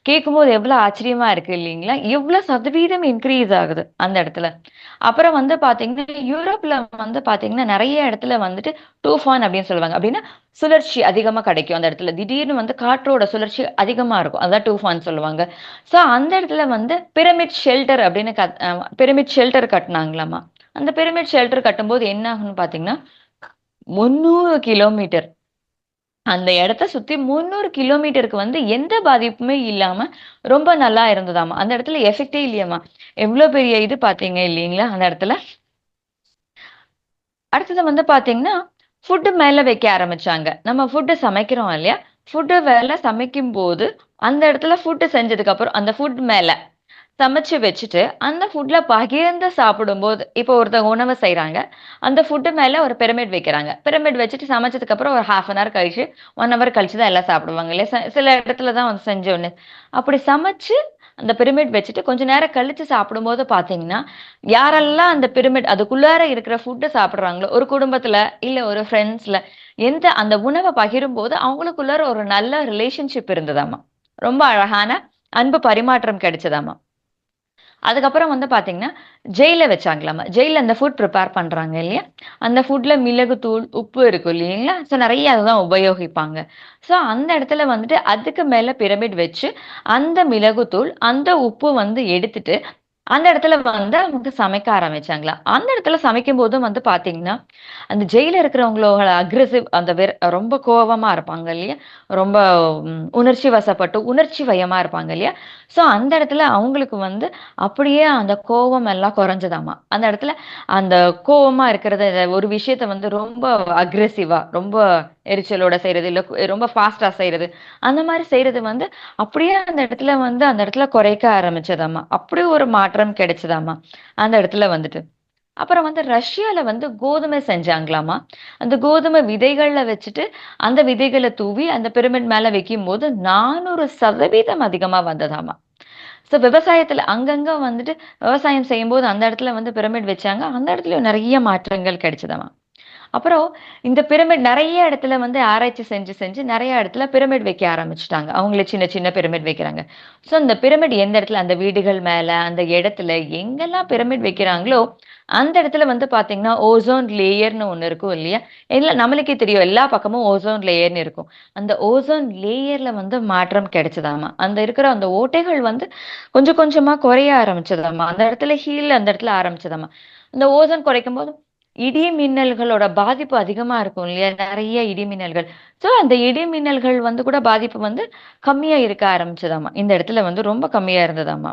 கேட்கும்போது எவ்வளோ ஆச்சரியமா இருக்கு இல்லீங்களா? இவ்ளோ சதவீதம் இன்கிரீஸ் ஆகுது அந்த இடத்துல. அப்புறம் வந்து பார்த்தீங்கன்னா, யூரோப்ல வந்து பார்த்தீங்கன்னா, நெறைய இடத்துல வந்துட்டு டூஃபான் அப்டின்னு சொல்லுவாங்க. அப்டின்னா சுழற்சி அதிகமா கிடைக்கும் அந்த இடத்துல. திடீர்னு வந்து காற்றோட சுழற்சி அதிகமா இருக்கும். அதான் டூஃபான் சொல்லுவாங்க. ஸோ அந்த இடத்துல வந்து பிரமிட் ஷெல்டர் அப்படின்னு பிரமிட் ஷெல்டர் கட்டுனாங்களாமா. அந்த பிரமிட் ஷெல்டர் கட்டும்போது என்ன ஆகும்னு பார்த்தீங்கன்னா, 300 கிலோமீட்டர் அந்த இடத்த சுத்தி 300 கிலோமீட்டருக்கு வந்து எந்த பாதிப்புமே இல்லாம ரொம்ப நல்லா இருந்ததாமா. அந்த இடத்துல எஃபெக்ட்டே இல்லையாமா. எவ்ளோ பெரிய இது பார்த்தீங்க இல்லீங்களா? அந்த இடத்துல. அடுத்தது வந்து பார்த்தீங்கன்னா, ஃபுட் மேல வைக்க ஆரம்பிச்சாங்க. நம்ம ஃபுட் சமைக்கிறோம் இல்லையா? ஃபுட் மேல சமைக்கும்போது, அந்த இடத்துல ஃபுட் செஞ்சதுக்கு அப்புறம், அந்த ஃபுட் மேல சமைச்சு வச்சுட்டு, அந்த ஃபுட்ல பகிர்ந்து சாப்பிடும்போது இப்போ ஒருத்தவங்க உணவு செய்றாங்க. அந்த ஃபுட் மேல ஒரு பிரமிட் வைக்கிறாங்க. பிரமிட் வச்சுட்டு சமைச்சதுக்கு அப்புறம் ஒரு 1/2 அன் ஹவர் கழிச்சு, 1 ஹவர் கழிச்சு தான் எல்லாம் சாப்பிடுவாங்க இல்லையா? சில இடத்துல தான் வந்து செஞ்ச உடனே. அப்படி சமைச்சு அந்த பிரமிட் வச்சுட்டு கொஞ்ச நேரம் கழிச்சு சாப்பிடும்போது பார்த்தீங்கன்னா, யாரெல்லாம் அந்த பிரமிட் அதுக்குள்ளார இருக்கிற ஃபுட்ட சாப்பிடுறாங்களோ, ஒரு குடும்பத்துல, இல்ல ஒரு ஃப்ரெண்ட்ஸ்ல அந்த உணவ பகிரும்போது அவங்களுக்குள்ளார ஒரு நல்ல ரிலேஷன்ஷிப் இருந்ததாமா. ரொம்ப அழகான அன்பு பரிமாற்றம் கிடைச்சதாமா. அதுக்கப்புறம் வந்து பார்த்தீங்கன்னா, ஜெயில்ல வச்சாங்களாமா. ஜெயில்ல அந்த ஃபுட் ப்ரிப்பேர் பண்றாங்க இல்லையா? அந்த ஃபுட்ல மிளகுத்தூள், உப்பு இருக்கும் இல்லைங்களா? ஸோ நெறைய அதுதான் உபயோகிப்பாங்க. ஸோ அந்த இடத்துல வந்துட்டு அதுக்கு மேல பிரமிட் வச்சு, அந்த மிளகுத்தூள், அந்த உப்பு வந்து எடுத்துட்டு அந்த இடத்துல வந்து அவங்க சமைக்க ஆரம்பிச்சாங்களாம். அந்த இடத்துல சமைக்கும்போதும் வந்து பார்த்தீங்கன்னா, அந்த ஜெயில்ல இருக்கிறவங்களோட அக்ரெசிவ் அந்த ரொம்ப கோவமா இருப்பாங்க இல்லையா? ரொம்ப உணர்ச்சி வசப்பட்டு, உணர்ச்சி வயமா இருப்பாங்க இல்லையா? ஸோ அந்த இடத்துல அவங்களுக்கு வந்து அப்படியே அந்த கோவம் எல்லாம் குறைஞ்சதாமா. அந்த இடத்துல அந்த கோவமா இருக்கிறத ஒரு விஷயத்த வந்து ரொம்ப அக்ரெசிவா, ரொம்ப எரிச்சலோட செய்றது, இல்ல ரொம்ப ஃபாஸ்ட்டா செய்றது, அந்த மாரி செய்றது வந்து அப்படியே அந்த இடத்துல குறைக்க ஆரம்பிச்சதாமா. அப்படி ஒரு மாற்றம் கிடைச்சதாமா. அந்த இடத்துல வந்துட்டு. அப்புறம் வந்து ரஷ்யால வந்து கோதுமை செஞ்சாங்களாமா. அந்த கோதுமை விதைகள்ல வச்சுட்டு, அந்த விதைகள தூவி அந்த பிரமிட் மேல வைக்கும்போது 400% அதிகமா வந்ததாமா. ஸோ விவசாயத்துல அங்கங்க வந்துட்டு விவசாயம் செய்யும்போது அந்த இடத்துல வந்து பிரமிட் வச்சாங்க. அந்த இடத்துலயும் நெறைய மாற்றங்கள் கிடைச்சதாமா. அப்புறம் இந்த பிரமிட் நெறைய இடத்துல வந்து ஆராய்ச்சி செஞ்சு, செஞ்சு நெறைய இடத்துல பிரமிட் வைக்க ஆரம்பிச்சுட்டாங்க. அவங்களே சின்ன, சின்ன பிரமிட் வைக்கிறாங்க. ஸோ அந்த பிரமிட் எந்த இடத்துல அந்த வீடுகள் மேல, அந்த இடத்துல எங்கெல்லாம் பிரமிட் வைக்கிறாங்களோ, அந்த இடத்துல வந்து பார்த்தீங்கன்னா, ஓசோன் லேயர்ன்னு ஒண்ணு இருக்கும் இல்லையா? நம்மளுக்கே தெரியும். எல்லா பக்கமும் ஓசோன் லேயர்ன்னு இருக்கும். அந்த ஓசோன் லேயர்ல வந்து மாற்றம் கிடைச்சதாமா. அந்த இருக்கிற அந்த ஓட்டைகள் வந்து கொஞ்சம் கொஞ்சமா குறைய ஆரம்பிச்சதாமா. அந்த இடத்துல ஆரம்பிச்சதாமா. இந்த ஓசோன் குறைக்கும்போது இடி மின்னல்களோட பாதிப்பு அதிகமா இருக்கும் இல்லையா? நெறைய இடி மின்னல்கள். ஸோ அந்த இடி மின்னல்கள் வந்து கூட பாதிப்பு வந்து கம்மியா இருக்க ஆரம்பிச்சதாமா. இந்த இடத்துல வந்து ரொம்ப கம்மியா இருந்ததாமா.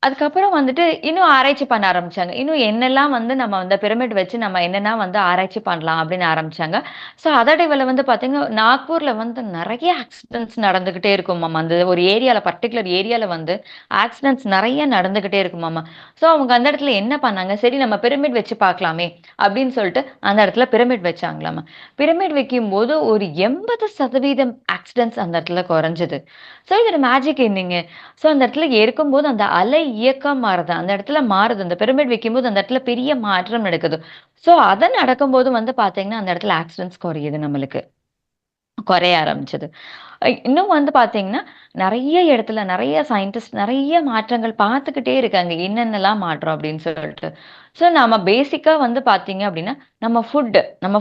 அதுக்கப்புறம் வந்துட்டு இன்னும் ஆராய்ச்சி பண்ண ஆரம்பிச்சாங்க. இன்னும் என்னெல்லாம் வந்து நம்ம அந்த பிரமிட் வச்சு நம்ம என்னென்ன வந்து ஆராய்ச்சி பண்ணலாம் அப்படின்னு ஆரம்பிச்சாங்க. ஸோ அதடைவுல வந்து பார்த்தீங்கன்னா, நாக்பூர்ல வந்து நெறைய ஆக்சிடென்ட்ஸ் நடந்துகிட்டே இருக்குமாமா. அந்த ஒரு ஏரியால பர்ட்டிகுலர் ஏரியால வந்து ஆக்சிடென்ட்ஸ் நெறைய நடந்துகிட்டே இருக்குமாமா. ஸோ அவங்க அந்த இடத்துல என்ன பண்ணாங்க, சரி நம்ம பிரமிட் வச்சு பார்க்கலாமே அப்படின்னு சொல்லிட்டு அந்த இடத்துல பிரமிட் வச்சாங்களாமா. பிரமிட் வைக்கும்போது ஒரு 80% ஆக்சிடென்ட்ஸ் அந்த இடத்துல குறைஞ்சது. ஸோ இது ஒரு மேஜிக் என்னங்க. ஸோ அந்த இடத்துல இருக்கும்போது அந்த அலை இயக்கம் மாறுது. அந்த இடத்துல மாறுது. அந்த பிரமிட் வைக்கும்போது அந்த இடத்துல பெரிய மாற்றம் நடக்குது. ஸோ அத நடக்கும்போது வந்து பார்த்தீங்கன்னா, அந்த இடத்துல ஆக்சிடென்ட்ஸ் குறையுது நம்மளுக்கு. குறைய ஆரம்பிச்சது. இன்னும் வந்து பார்த்தீங்கன்னா, நெறைய இடத்துல நெறைய சயின்டிஸ்ட் நெறைய மாற்றங்கள் பார்த்துக்கிட்டே இருக்காங்க. என்னென்னலாம் மாற்றம் அப்படின்னு சொல்லிட்டு. ஸோ நம்ம பேசிக்கா வந்து பார்த்தீங்க அப்படின்னா, நம்ம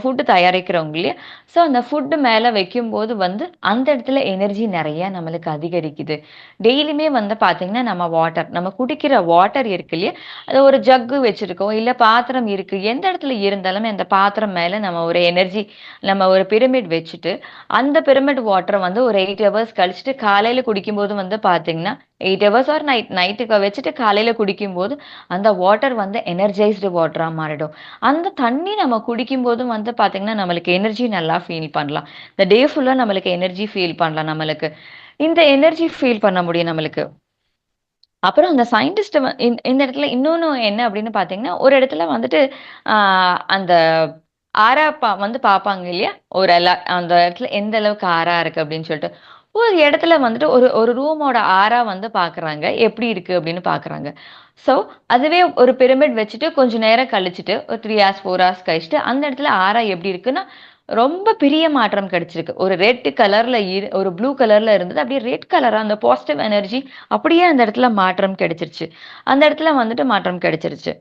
ஃபுட் தயாரிக்கிறோம் இல்லையா? ஸோ அந்த ஃபுட் மேல வைக்கும்போது வந்து, அந்த இடத்துல எனர்ஜி நெறைய நம்மளுக்கு அதிகரிக்குது. டெய்லியுமே வந்து பார்த்தீங்கன்னா, நம்ம குடிக்கிற வாட்டர் இருக்கு இல்லையா? அது ஒரு ஜக்கு வச்சிருக்கோம், இல்ல பாத்திரம் இருக்கு. எந்த இடத்துல இருந்தாலுமே அந்த பாத்திரம் மேல நம்ம ஒரு பிரமிட் வச்சுட்டு அந்த பிரமிட் வாட்டர வந்து ஒரு 8 ஹவர்ஸ் கழிச்சுட்டு காலையில குடிக்கும்போது வந்து பார்த்தீங்கன்னா, 8 ஹவர்ஸ் ஆர் நைட்டுக்கு வச்சுட்டு காலையில குடிக்கும்போது, அந்த வாட்டர் வந்து எனர்ஜைஸ்டு வாட்டரா மாறிடும். அந்த தண்ணி நம்ம குடிக்கும்போது வந்து பார்த்தீங்கன்னா, நம்மளுக்கு எனர்ஜி நல்லா ஃபீல் பண்ணலாம். இந்த டே ஃபுல்லா நம்மளுக்கு எனர்ஜி ஃபீல் பண்ணலாம் நம்மளுக்கு. இந்த எனர்ஜி ஃபீல் பண்ண முடியும் நம்மளுக்கு. அப்புறம் அந்த சயின்டிஸ்ட் இந்த இடத்துல இன்னொன்னு என்ன அப்படின்னு பார்த்தீங்கன்னா, ஒரு இடத்துல வந்துட்டு ஆ அந்த ஆரா வந்து பார்ப்பாங்க இல்லையா? அந்த இடத்துல எந்த அளவுக்கு ஆரா இருக்கு அப்படின்னு சொல்லிட்டு. ஒரு இடத்துல வந்துட்டு ஒரு ஒரு ரூமோட ஆரா வந்து பார்க்குறாங்க. எப்படி இருக்கு அப்படின்னு பார்க்குறாங்க. ஸோ, அதுவே ஒரு பிரமிட் வச்சுட்டு கொஞ்ச நேரம் கழிச்சுட்டு, ஒரு 3 ஹார்ஸ், 4 ஹார்ஸ் கழிச்சுட்டு, அந்த இடத்துல ஆரா எப்படி இருக்குன்னா, ரொம்ப பெரிய மாற்றம் கிடைச்சிருக்கு. ஒரு ப்ளூ கலர்ல இருந்தது. அப்படியே ரெட் கலரா அந்த பாசிட்டிவ் எனர்ஜி அப்படியே அந்த இடத்துல மாற்றம் கிடைச்சிருச்சு. அந்த இடத்துல வந்துட்டு மாற்றம் கிடைச்சிருச்சு.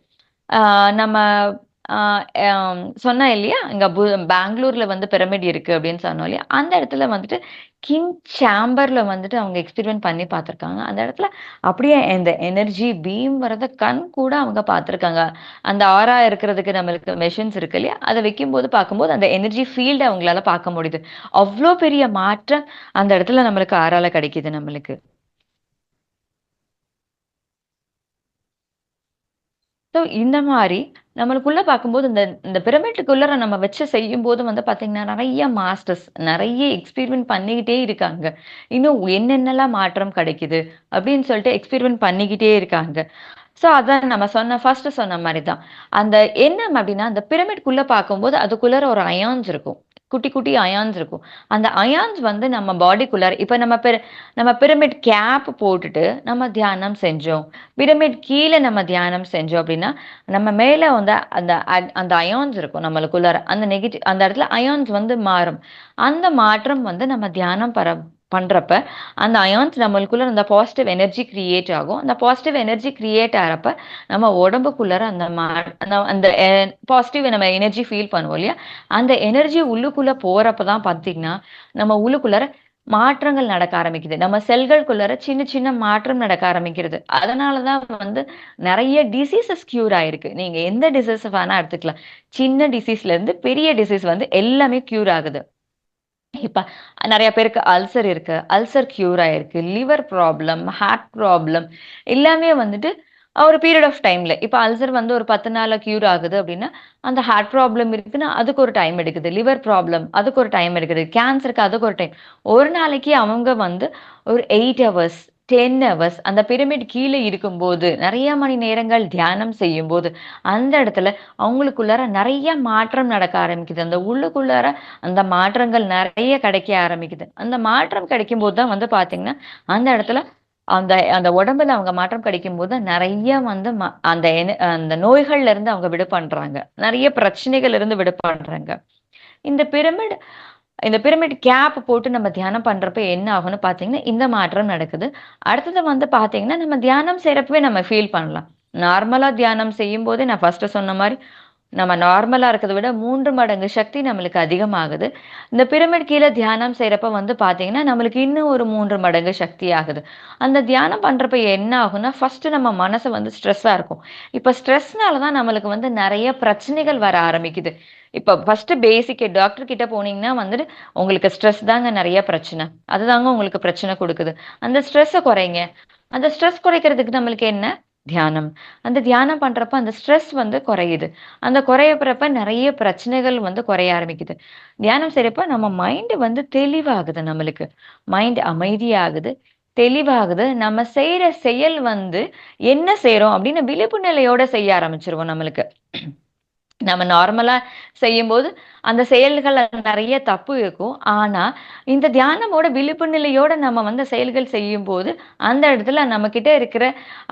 ஆ நம்ம ஆ சொன்னேன் இல்லையா? பெங்களூர்ல வந்து பிரமிட் இருக்கு அப்படின்னு சொன்னோம் இல்லையா? அந்த இடத்துல வந்துட்டு கிங் சேம்பர்ல வந்துட்டு அவங்க எக்ஸ்பெரிமென்ட் பண்ணி பார்த்துருக்காங்க. அந்த இடத்துல அப்படியே இந்த எனர்ஜி பீம் வரத கண் கூட அவங்க பார்த்துருக்காங்க. அந்த ஆரா இருக்கிறதுக்கு நம்மளுக்கு மெஷின்ஸ் இருக்கு இல்லையா? அத வைக்கும்போது பார்க்கும்போது அந்த எனர்ஜி ஃபீல்ட அவங்களால பார்க்க முடியுது. அவ்ளோ பெரிய மாற்றம் அந்த இடத்துல நம்மளுக்கு ஆரால கிடைக்குது நம்மளுக்கு. ஸோ இந்த மாரி நம்மளுக்குள்ள பார்க்கும்போது, இந்த இந்த பிரமிட்டுக்குள்ளற நம்ம வச்சு செய்யும்போது வந்து பார்த்தீங்கன்னா, நெறைய மாஸ்டர்ஸ் நெறைய எக்ஸ்பெரிமென்ட் பண்ணிக்கிட்டே இருக்காங்க. இன்னும் என்னென்னலாம் மாற்றம் கிடைக்குது அப்படின்னு சொல்லிட்டு எக்ஸ்பெரிமென்ட் பண்ணிக்கிட்டே இருக்காங்க. ஸோ அதான் நம்ம ஃபர்ஸ்ட்டு சொன்ன மாரி தான். அந்த எண்ணம் அப்டின்னா, அந்த பிரமிட்குள்ள பார்க்கும்போது அதுக்குள்ளார ஒரு அயான்ஸ் இருக்கும். குட்டி, குட்டி அயான்ஸ் இருக்கும். அந்த அயான்ஸ் வந்து நம்ம பாடிக்குள்ளார இப்ப நம்ம பிரமிட் கேப் போட்டுட்டு நம்ம தியானம் செஞ்சோம். பிரமிட் கீழ நம்ம தியானம் செஞ்சோம் அப்டின்னா, நம்ம மேல வந்து அந்த அயான்ஸ் இருக்கும் நம்மளுக்குள்ளார. அந்த இடத்துல அயான்ஸ் வந்து மாறும். அந்த மாற்றம் வந்து நம்ம தியானம் பண்றப்ப அந்த அயான்ஸ் நம்மளுக்குள்ள அந்த பாசிட்டிவ் எனர்ஜி கிரியேட் ஆகும். அந்த பாசிட்டிவ் எனர்ஜி கிரியேட் ஆறப்ப, நம்ம உடம்புக்குள்ளார அந்த பாசிட்டிவ் நம்ம எனர்ஜி ஃபீல் பண்ணுவோம் இல்லையா? அந்த எனர்ஜி உள்ளுக்குள்ள போறப்ப தான் பார்த்தீங்கன்னா, நம்ம உள்ளுக்குள்ளார மாற்றங்கள் நடக்க ஆரம்பிக்குது. நம்ம செல்களுக்குள்ளார சின்ன சின்ன மாற்றம் நடக்க ஆரம்பிக்கிறது. அதனால தான் வந்து நெறைய டிசீஸஸ் கியூர் ஆயிருக்கு. நீங்க எந்த டிசீஸ் வேணா எடுத்துக்கலாம். சின்ன டிசீஸ்ல இருந்து பெரிய டிசீஸ் வந்து எல்லாமே கியூர் ஆகுது. இப்ப நெறைய பேருக்கு அல்சர் இருக்கு. அல்சர் கியூர் ஆயிருக்கு. லிவர் ப்ராப்ளம், ஹார்ட் ப்ராப்ளம் எல்லாமே வந்துட்டு ஒரு பீரியட் ஆஃப் டைம்ல. இப்ப அல்சர் வந்து ஒரு 10 நாள்ல கியூர் ஆகுது அப்டின்னா, அந்த ஹார்ட் ப்ராப்ளம் இருக்குன்னா, அதுக்கு ஒரு டைம் எடுக்குது. லிவர் ப்ராப்ளம் அதுக்கு ஒரு டைம் எடுக்குது. கேன்சருக்கு அதுக்கு ஒரு டைம். ஒரு நாளைக்கு அவங்க வந்து ஒரு 8 ஹவர்ஸ், 10 ஹவர்ஸ் அந்த பிரமிட் கீழ இருக்கும்போது, நெறைய மணி நேரங்கள் தியானம் செய்யும்போது, அந்த இடத்துல அவங்களுக்குள்ளார நெறைய மாற்றம் நடக்க ஆரம்பிக்குது. அந்த உள்ளுக்குள்ளார அந்த மாற்றங்கள் நெறைய கிடைக்க ஆரம்பிக்குது. அந்த மாற்றம் கிடைக்கும்போது தான் வந்து பார்த்தீங்கன்னா, அந்த இடத்துல அந்த அந்த உடம்புல அவங்க மாற்றம் கிடைக்கும்போது நெறைய வந்து அந்த நோய்கள்ல இருந்து அவங்க விடுபடுறாங்க. நெறைய பிரச்சனைகள்ல இருந்து விடுபடுறாங்க. இந்த பிரமிட் இந்த பிரமிட் கேப் போட்டு நம்ம தியானம் பண்றப்ப என்ன ஆகும்னு பார்த்தீங்கன்னா, இந்த மாற்றம் நடக்குது. அடுத்தது வந்து பார்த்தீங்கன்னா, நம்ம தியானம் செய்றப்பவே நம்ம ஃபீல் பண்ணலாம். நார்மலா தியானம் செய்யும்போதே நான் ஃபர்ஸ்ட்டு சொன்ன மாரி நம்ம நார்மலா இருக்கிறத விட 3 மடங்கு சக்தி நம்மளுக்கு அதிகமாகுது. இந்த பிரமிட் கீழ தியானம் செய்றப்ப வந்து பார்த்தீங்கன்னா, நம்மளுக்கு இன்னும் ஒரு 3 மடங்கு சக்தி ஆகுது. அந்த தியானம் பண்றப்ப என்ன ஆகும்னா, ஃபர்ஸ்ட்டு நம்ம மனசு வந்து ஸ்ட்ரெஸ்ஸா இருக்கும். இப்ப ஸ்ட்ரெஸ்னால தான் நம்மளுக்கு வந்து நெறைய பிரச்சனைகள் வர ஆரம்பிக்குது. இப்ப ஃபர்ஸ்ட்டு டாக்டர் கிட்ட போனீங்கன்னா வந்துட்டு, உங்களுக்கு ஸ்ட்ரெஸ் தாங்க நெறைய பிரச்சனை. அதுதாங்க உங்களுக்கு பிரச்சனை குடுக்குது. அந்த ஸ்ட்ரெஸ்ஸ குறைங்க. அந்த ஸ்ட்ரெஸ் குறைக்கிறதுக்கு நம்மளுக்கு என்ன? தியானம். அந்த தியானம் பண்றப்ப அந்த ஸ்ட்ரெஸ் வந்து குறையுது. அந்த குறையறப்ப நெறைய பிரச்சனைகள் வந்து குறைய ஆரம்பிக்குது. தியானம் செய்றப்ப நம்ம மைண்ட் வந்து தெளிவாகுது நம்மளுக்கு. மைண்ட் அமைதியாகுது, தெளிவாகுது. நம்ம செய்ற செயல் வந்து என்ன செய்றோம் அப்படின்னு விழிப்பு நிலையோட செய்ய ஆரம்பிச்சுருவோம் நம்மளுக்கு. நம்ம நார்மலா செய்யும்போது, அந்த செயல்கள்ல நெறைய தப்பு இருக்கும். ஆனா, இந்த தியானமோட விழிப்பு நிலையோட நம்ம வந்து செயல்கள் செய்யும்போது, அந்த இடத்துல நம்மகிட்ட இருக்கிற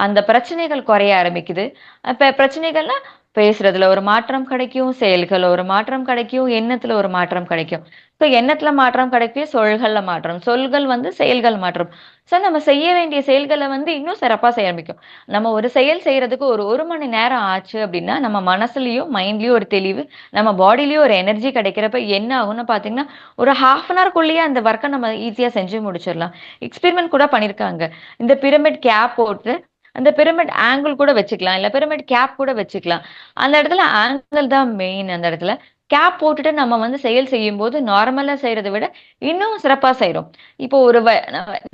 அந்த பிரச்சனைகள் குறைய ஆரம்பிக்குது. அப்ப பிரச்சனைகள்னா, பேசுறதுல ஒரு மாற்றம் கிடைக்கும், செயல்கள்ல ஒரு மாற்றம் கிடைக்கும், எண்ணத்துல ஒரு மாற்றம் கிடைக்கும். இப்ப எண்ணத்துல மாற்றம் கிடைக்கும், சொல்கள்ல மாற்றம். சொல்கள் வந்து செயல்கள் மாற்றம். ஸோ நம்ம செய்ய வேண்டிய செயல்கள வந்து இன்னும் சிறப்பா செய்ய ஆரம்பிக்கும். நம்ம ஒரு செயல் செய்றதுக்கு ஒரு 1 மணி நேரம் ஆச்சு அப்டின்னா, நம்ம மனசுலயும், மைண்ட்லயும் ஒரு தெளிவு, நம்ம பாடிலயும் ஒரு எனர்ஜி கிடைக்கிறப்ப என்ன ஆகும்னு பார்த்தீங்கன்னா, ஒரு 1/2 அன் ஹவர்க்குள்ளயே அந்த வொர்க்க நம்ம ஈஸியா செஞ்சு முடிச்சிடலாம். எக்ஸ்பெரிமென்ட் கூட பண்ணியிருக்காங்க. இந்த பிரமிட் கேப் போட்டு, அந்த பிரமிட் ஆங்கிள் கூட வச்சுக்கலாம். இல்ல பிரமிட் கேப் கூட வச்சுக்கலாம். அந்த இடத்துல ஆங்கிள் தான் மெயின் அந்த இடத்துல. கேப் போட்டுட்டு நம்ம வந்து செயல் செய்யும்போது, நார்மலா செய்றத விட இன்னும் சிறப்பா செய்றோம். இப்போ ஒரு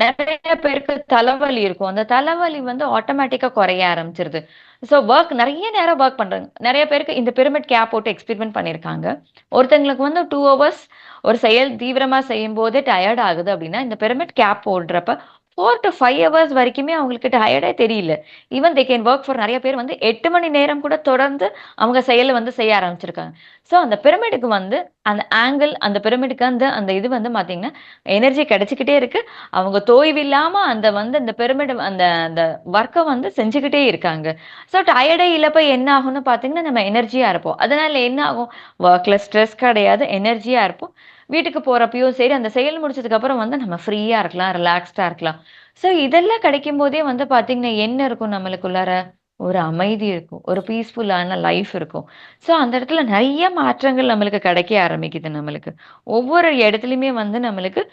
நெறைய பேருக்கு தலைவலி இருக்கும். அந்த தலைவலி வந்து ஆட்டோமேட்டிக்கா குறைய ஆரம்பிச்சுருது. ஸோ நெறைய நேரம் வொர்க் பண்றாங்க. நெறைய பேருக்கு இந்த பிரமிட் கேப் போட்டு எக்ஸ்பெரிமென்ட் பண்ணியிருக்காங்க. ஒருத்தங்களுக்கு வந்து 2 ஹவர்ஸ் ஒரு செயல் தீவிரமா செய்யும்போதே டயர்ட் ஆகுது அப்டின்னா, இந்த பிரமிட் கேப் போடுறப்ப 4 டூ 5 ஹவர்ஸ் வரைக்குமே அவங்களுக்கு டயர்டே தெரியல. Even they can work for நெறைய பேர் வந்து 8 மணி நேரம் கூட தொடர்ந்து அவங்க செயல வந்து செய்ய ஆரம்பிச்சிருக்காங்க. ஸோ அந்த பிரமிடுக்கு வந்து அந்த ஆங்கிள், அந்த பிரமிடுக்கு அந்த அந்த இது வந்து பார்த்தீங்கன்னா, எனர்ஜி கிடைச்சுக்கிட்டே இருக்கு. அவங்க தோய்வில்லாம அந்த வந்து அந்த பிரமிட் அந்த அந்த வொர்க்க வந்து செஞ்சுகிட்டே இருக்காங்க. ஸோ டயர்டே இல்லப்ப என்ன ஆகும்னு பார்த்தீங்கன்னா, நம்ம எனர்ஜியா இருப்போம். அதனால என்ன ஆகும்? வொர்க்ல ஸ்ட்ரெஸ் கிடையாது. எனர்ஜியா இருப்போம். வீட்டுக்கு போறப்பயும் சரி, அந்த செயல் முடிச்சதுக்கு அப்புறம் வந்து நம்ம ஃப்ரீயா இருக்கலாம், ரிலாக்ஸ்டா இருக்கலாம். ஸோ இதெல்லாம் கிடைக்கும்போதே வந்து பார்த்தீங்கன்னா, என்ன இருக்கும் நம்மளுக்குள்ளார? ஒரு அமைதி இருக்கும். ஒரு பீஸ்ஃபுல்லான லைஃப் இருக்கும். ஸோ அந்த இடத்துல நெறைய மாற்றங்கள் நம்மளுக்கு கிடைக்க ஆரம்பிக்குது நம்மளுக்கு. ஒவ்வொரு இடத்துலயுமே வந்து நம்மளுக்கு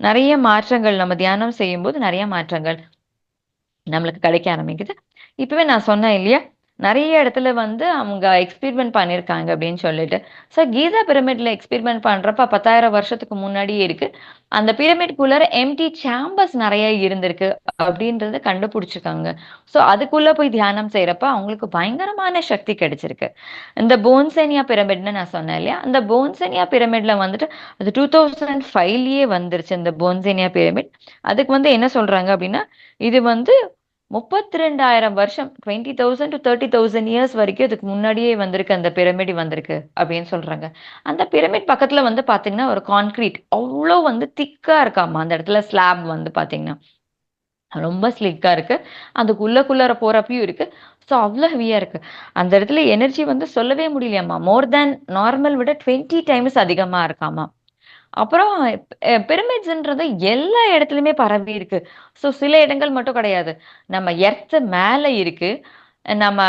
நெறைய மாற்றங்கள் நம்ம தியானம் செய்யும்போது நெறைய மாற்றங்கள் நம்மளுக்கு கிடைக்க ஆரம்பிக்குது. இப்பவே நான் சொன்னேன் இல்லையா? நெறைய இடத்துல வந்து அவங்க எக்ஸ்பெரிமென்ட் பண்ணியிருக்காங்க அப்படின்னு சொல்லிட்டு. ஸோ கீசா பிரமிட்ல எக்ஸ்பெரிமென்ட் பண்றப்ப 10,000 வருஷத்துக்கு முன்னாடியே இருக்கு. அந்த பிரமிட்குள்ளார எம்ப்டி சேம்பர்ஸ் நெறைய இருந்திருக்கு அப்படின்றத கண்டுபிடிச்சிருக்காங்க. ஸோ அதுக்குள்ள போய் தியானம் செய்றப்ப அவங்களுக்கு பயங்கரமான சக்தி கிடைச்சிருக்கு. இந்த போன்சேனியா பிரமிட்ன்னு நான் சொன்னேன் இல்லையா? அந்த போன்சேனியா பிரமிட்ல வந்துட்டு அது 2005லயே வந்துருச்சு இந்த போன்சேனியா பிரமிட். அதுக்கு வந்து என்ன சொல்றாங்க அப்படின்னா, இது வந்து 32,000 வருஷம் 20,000 டூ 30,000 இயர்ஸ் வரைக்கும் இதுக்கு முன்னாடியே வந்திருக்கு. அந்த பிரமிட் வந்திருக்கு அப்படின்னு சொல்றாங்க. அந்த பிரமிட் பக்கத்துல வந்து பார்த்தீங்கன்னா, ஒரு கான்கிரீட் அவ்ளோ வந்து திக்கா இருக்காமா. அந்த இடத்துல ஸ்லாப் வந்து பார்த்தீங்கன்னா. ரொம்ப ஸ்லிக்கா இருக்கு. அதுக்குள்ளக்குள்ளார போறப்பயும் இருக்கு. ஸோ அவ்ளோ ஹெவியா இருக்கு. அந்த இடத்துல எனர்ஜி வந்து சொல்லவே முடியலையாமா. மோர் தேன் நார்மல் விட 20 டைம்ஸ் அதிகமா இருக்காமா. அப்புறம் பிரமிட்ஸ்ன்றது எல்லா இடத்துலயுமே பரவி இருக்கு. ஸோ சில இடங்கள் மட்டும் கிடையாது. நம்ம எர்த் மேல இருக்கு. நம்ம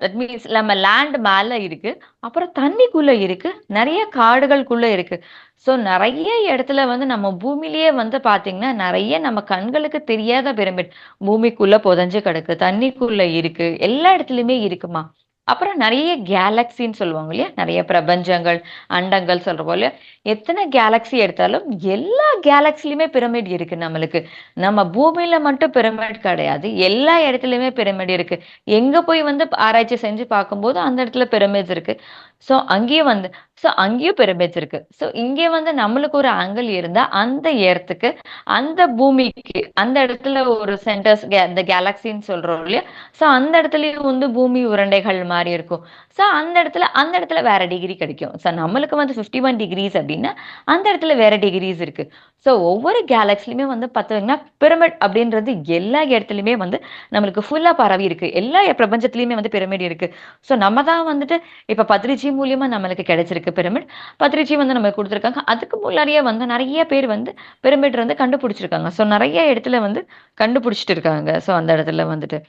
தட் மீன்ஸ் நம்ம லேண்ட் மேல இருக்கு. அப்புறம் தண்ணிக்குள்ள இருக்கு. நெறைய காடுகளுக்குள்ள இருக்கு. ஸோ நெறைய இடத்துல வந்து நம்ம பூமியிலேயே வந்து பார்த்தீங்கன்னா, நெறைய நம்ம கண்களுக்கு தெரியாத பிரமிட் பூமிக்குள்ள புதைஞ்சு கிடக்கு. தண்ணிக்குள்ள இருக்கு. எல்லா இடத்துலயுமே இருக்குமா. அப்புறம் நெறைய கேலக்ஸின்னு சொல்லுவாங்க இல்லையா? நெறைய பிரபஞ்சங்கள், அண்டங்கள் சொல்றோம் இல்லையா? எத்தன கேலக்ஸி எடுத்தாலும் எல்லா கேலக்ஸிலயுமே பிரமிட் இருக்கு நம்மளுக்கு. நம்ம பூமியில மட்டும் பிரமிட் கிடையாது. எல்லா இடத்துலயுமே பிரமிட் இருக்கு. எங்க போய் வந்து ஆராய்ச்சி செஞ்சு பார்க்கும்போது, அந்த இடத்துல பிரமிட்ஸ் இருக்கு. ஸோ அங்கேயும் வந்து அங்கேயும் பிரமிட்ஸ் இருக்கு. ஸோ இங்கே வந்து நம்மளுக்கு ஒரு ஆங்கிள் இருந்தா, அந்த எர்த்துக்கு, அந்த பூமிக்கு, அந்த இடத்துல ஒரு சென்டர்ஸ் இந்த கேலக்ஸின்னு சொல்றோம் இல்லையா? ஸோ அந்த இடத்துலயும் வந்து பூமி உருண்டைகள் மாரி இருக்கும். ஸோ அந்த இடத்துல வேற டிகிரி கிடைக்கும். ஸோ நம்மளுக்கு வந்து 51 டிகிரீஸ் அப்டின்னா, அந்த இடத்துல வேற டிகிரீஸ் இருக்கு. ஸோ ஒவ்வொரு கேலக்ஸிலயுமே வந்து பார்த்தீங்கன்னா, பிரமிட் அப்படின்றது எல்லா இடத்துலயுமே வந்து நம்மளுக்கு ஃபுல்லா பரவி இருக்கு. எல்லா பிரபஞ்சத்திலயுமே வந்து பிரமிட் இருக்கு. ஸோ நம்ம தான் வந்துட்டு இப்ப பத்ரிஜி மூலியமா நம்மளுக்கு கிடைச்சிருக்கு பிரமிட். பத்ரிஜி வந்து நமக்கு குடுத்துருக்காங்க. அதுக்கு முன்னாடியே வந்து நெறைய பேர் வந்து பிரமிட் வந்து கண்டுபிடிச்சிருக்காங்க. ஸோ நெறைய இடத்துல வந்து கண்டுபிடிச்சிட்டு இருக்காங்க. ஸோ அந்த இடத்துல வந்துட்டு.